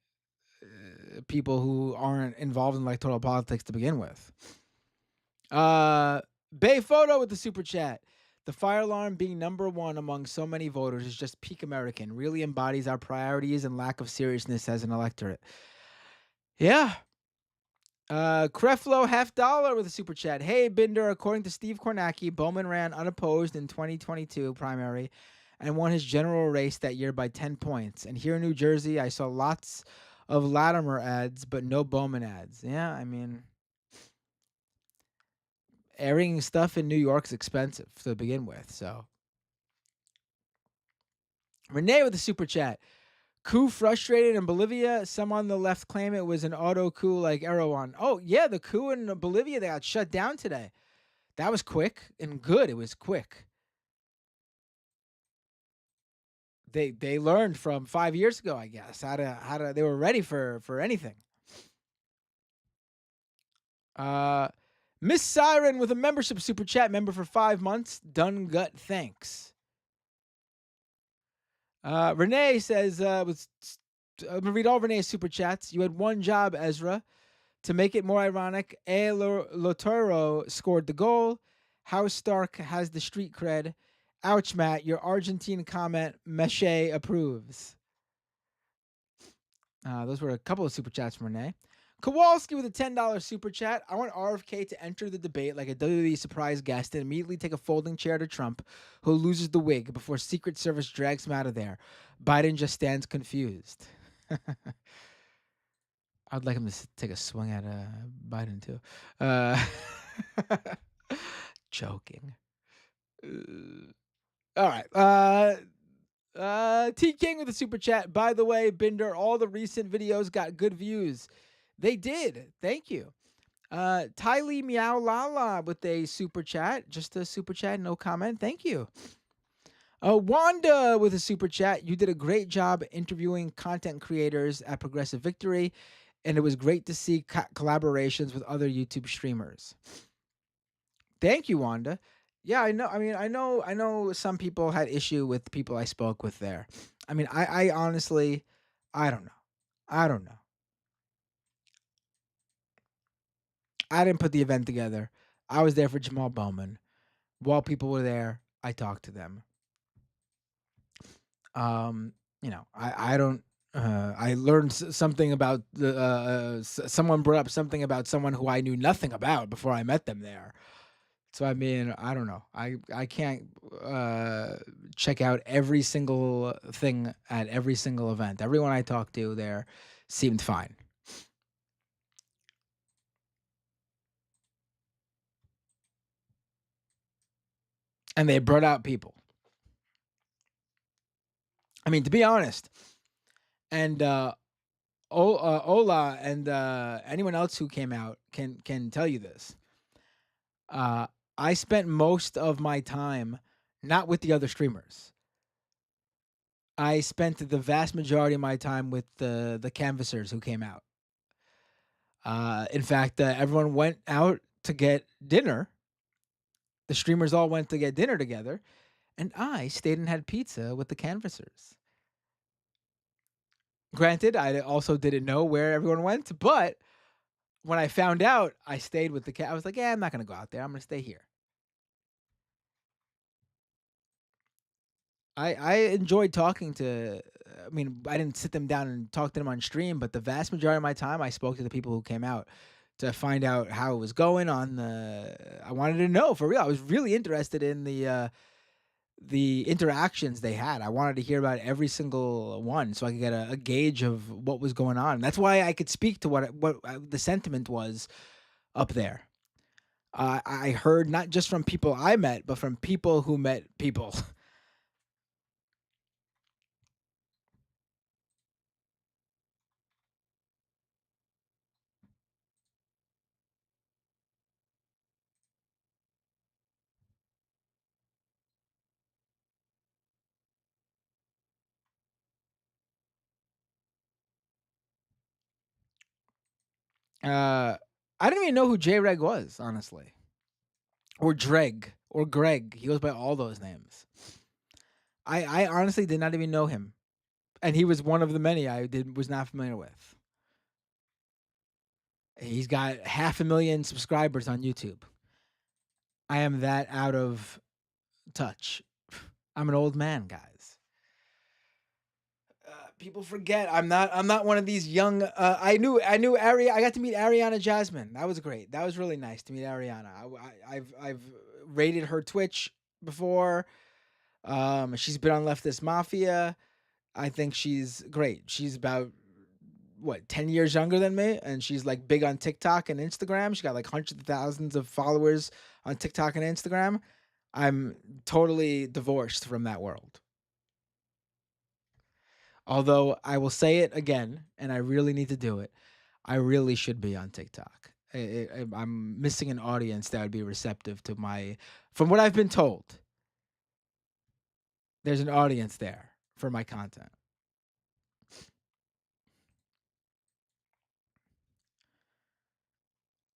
people who aren't involved in electoral politics to begin with. Bay Photo with the super chat. The fire alarm being number one among so many voters is just peak American. Really embodies our priorities and lack of seriousness as an electorate. Yeah. Creflo $50 with a super chat. Hey, Binder, according to Steve Kornacki, Bowman ran unopposed in 2022 primary and won his general race that year by 10 points. And here in New Jersey, I saw lots of Latimer ads, but no Bowman ads. Yeah, I mean, airing stuff in New York is expensive to begin with. So, Renee with the super chat. Coup frustrated in Bolivia. Some on the left claim it was an auto coup like Erdogan. Oh, yeah, the coup in Bolivia, they got shut down today. That was quick and good. It was quick. They learned from 5 years ago, I guess, how to they were ready for anything. Miss Siren with a membership super chat, member for 5 months. Done gut, thanks. Renee says, I'm gonna read all Renee's super chats. You had one job, Ezra. To make it more ironic, A. Lotero scored the goal. House Stark has the street cred. Ouch, Matt. Your Argentine comment, Meche approves. Those were a couple of super chats from Renee. Kowalski with a $10 super chat. I want RFK to enter the debate like a WWE surprise guest and immediately take a folding chair to Trump, who loses the wig before Secret Service drags him out of there. Biden just stands confused. I'd like him to take a swing at Biden too. Joking. All right. T King with a super chat. By the way, Binder, all the recent videos got good views. They did. Thank you. Tylee Meow Lala with a super chat. Just a super chat, no comment. Thank you. Wanda with a super chat. You did a great job interviewing content creators at Progressive Victory, and it was great to see collaborations with other YouTube streamers. Thank you, Wanda. Yeah, I know. I mean, I know some people had issue with people I spoke with there. I mean, I honestly, I don't know. I don't know. I didn't put the event together. I was there for Jamal Bowman. While people were there, I talked to them. You know, I don't I learned something about someone brought up something about someone who I knew nothing about before I met them there. So I mean, I don't know. I can't uh, check out every single thing at every single event. Everyone I talked to there seemed fine, and they brought out people. I mean, to be honest, and Ola and anyone else who came out can tell you this. Uh, I spent most of my time not with the other streamers. I spent the vast majority of my time with the canvassers who came out. In fact, everyone went out to get dinner. The streamers all went to get dinner together, and I stayed and had pizza with the canvassers. Granted, I also didn't know where everyone went, but when I found out, I stayed with the cat. I was like, "Yeah, I'm not gonna go out there. I'm gonna stay here." I enjoyed talking to. I mean, I didn't sit them down and talk to them on stream, but the vast majority of my time, I spoke to the people who came out to find out how it was going on the. I wanted to know for real. I was really interested in the interactions they had. I wanted to hear about every single one so I could get a gauge of what was going on. That's why I could speak to what the sentiment was up there. I heard not just from people I met, but from people who met people. I didn't even know who J Reg was, honestly, or Dreg or Greg. He goes by all those names. I honestly did not even know him, and he was one of the many I did was not familiar with. He's got 500,000 subscribers on YouTube. I am that out of touch. I'm an old man, guys. People forget I'm not one of these young. I knew Ari. I got to meet Ariana Jasmine. That was great. That was really nice to meet Ariana. I've rated her Twitch before. She's been on Leftist Mafia. I think she's great. She's about what 10 years younger than me, and she's like big on TikTok and Instagram. She got like hundreds of thousands of followers on TikTok and Instagram. I'm totally divorced from that world. Although I will say it again, and I really need to do it. I really should be on TikTok. I'm missing an audience that would be receptive to my. From what I've been told, there's an audience there for my content.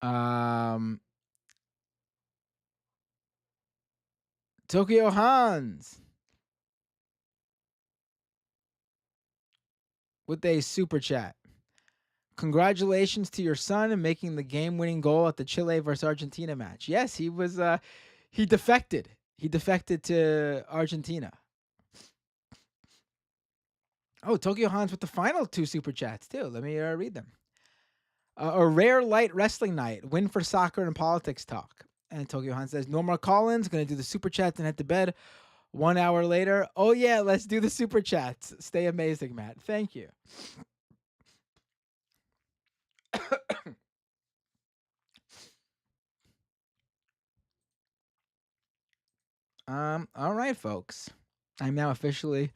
Um, Tokyo Hans with a super chat. Congratulations to your son in making the game-winning goal at the Chile versus Argentina match. Yes, he was. He defected. He defected to Argentina. Oh, Tokyo Hans with the final two super chats too. Let me read them. A rare light wrestling night. Win for soccer and politics talk. And Tokyo Han says, no more call-ins. Going to do the super chats and head to bed. 1 hour later. Oh, yeah, let's do the super chats. Stay amazing, Matt. Thank you. All right, folks. I'm now officially.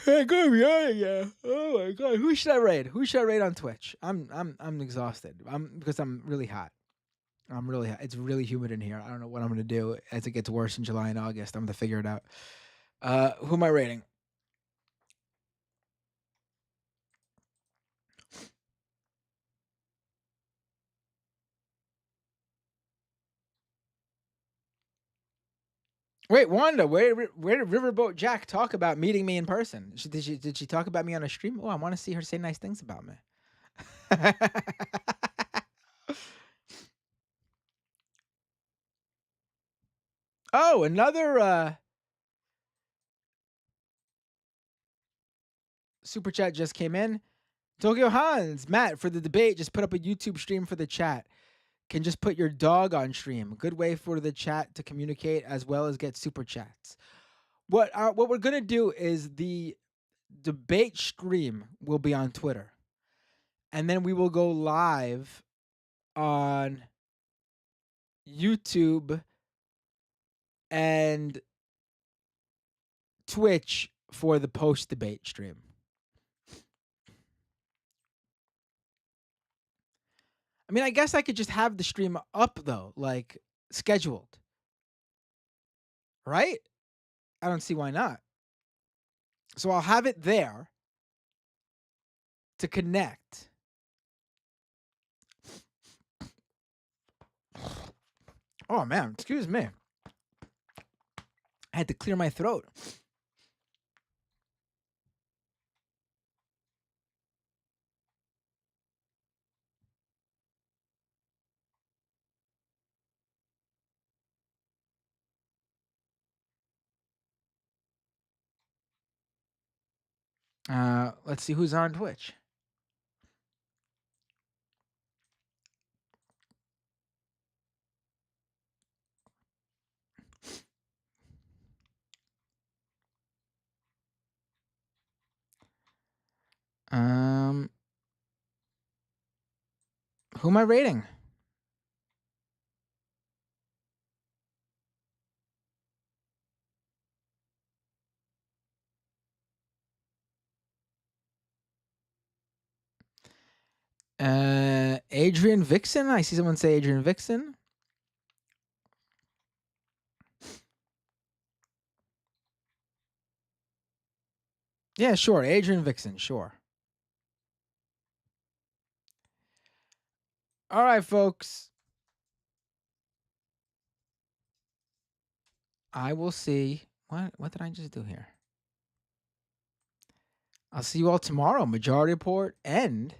Hey, gonna be out again. Oh my god, who should I raid? Who should I raid on Twitch? I'm exhausted. Because I'm really hot. I'm really hot. It's really humid in here. I don't know what I'm gonna do as it gets worse in July and August. I'm gonna figure it out. Who am I rating? Wait, Wanda, where did Riverboat Jack talk about meeting me in person? Did she talk about me on a stream? Oh, I want to see her say nice things about me. Oh, another super chat just came in. Tokyo Hans, Matt, for the debate, just put up a YouTube stream for the chat. Can just put your dog on stream. Good way for the chat to communicate as well as get super chats. What we're gonna do is the debate stream will be on Twitter, and then we will go live on YouTube and Twitch for the post debate stream. I mean, I guess I could just have the stream up though, like scheduled. Right? I don't see why not. So I'll have it there to connect. Oh man, excuse me. I had to clear my throat. Let's see who's on Twitch. Um, who am I rating? Adrian Vixen. I see someone say Adrian Vixen. Yeah, sure. Adrian Vixen, sure. All right, folks. I will see. What did I just do here? I'll see you all tomorrow. Majority Report and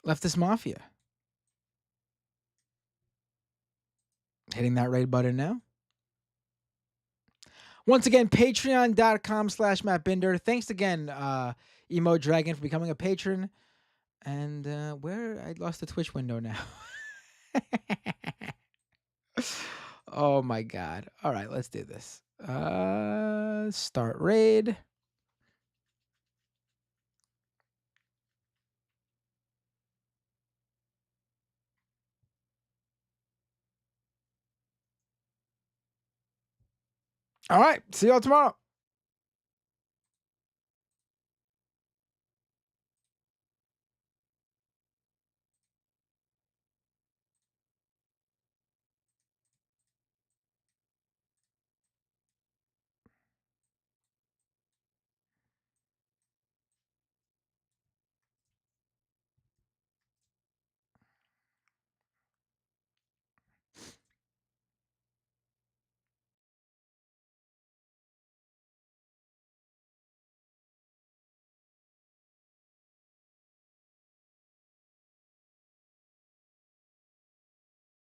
Leftist Mafia. Hitting that raid button now. Once again, patreon.com/Matt Binder. Thanks again, Emo Dragon, for becoming a patron. And where I lost the Twitch window now. Oh my god. All right, let's do this. Start raid. All right, see y'all tomorrow.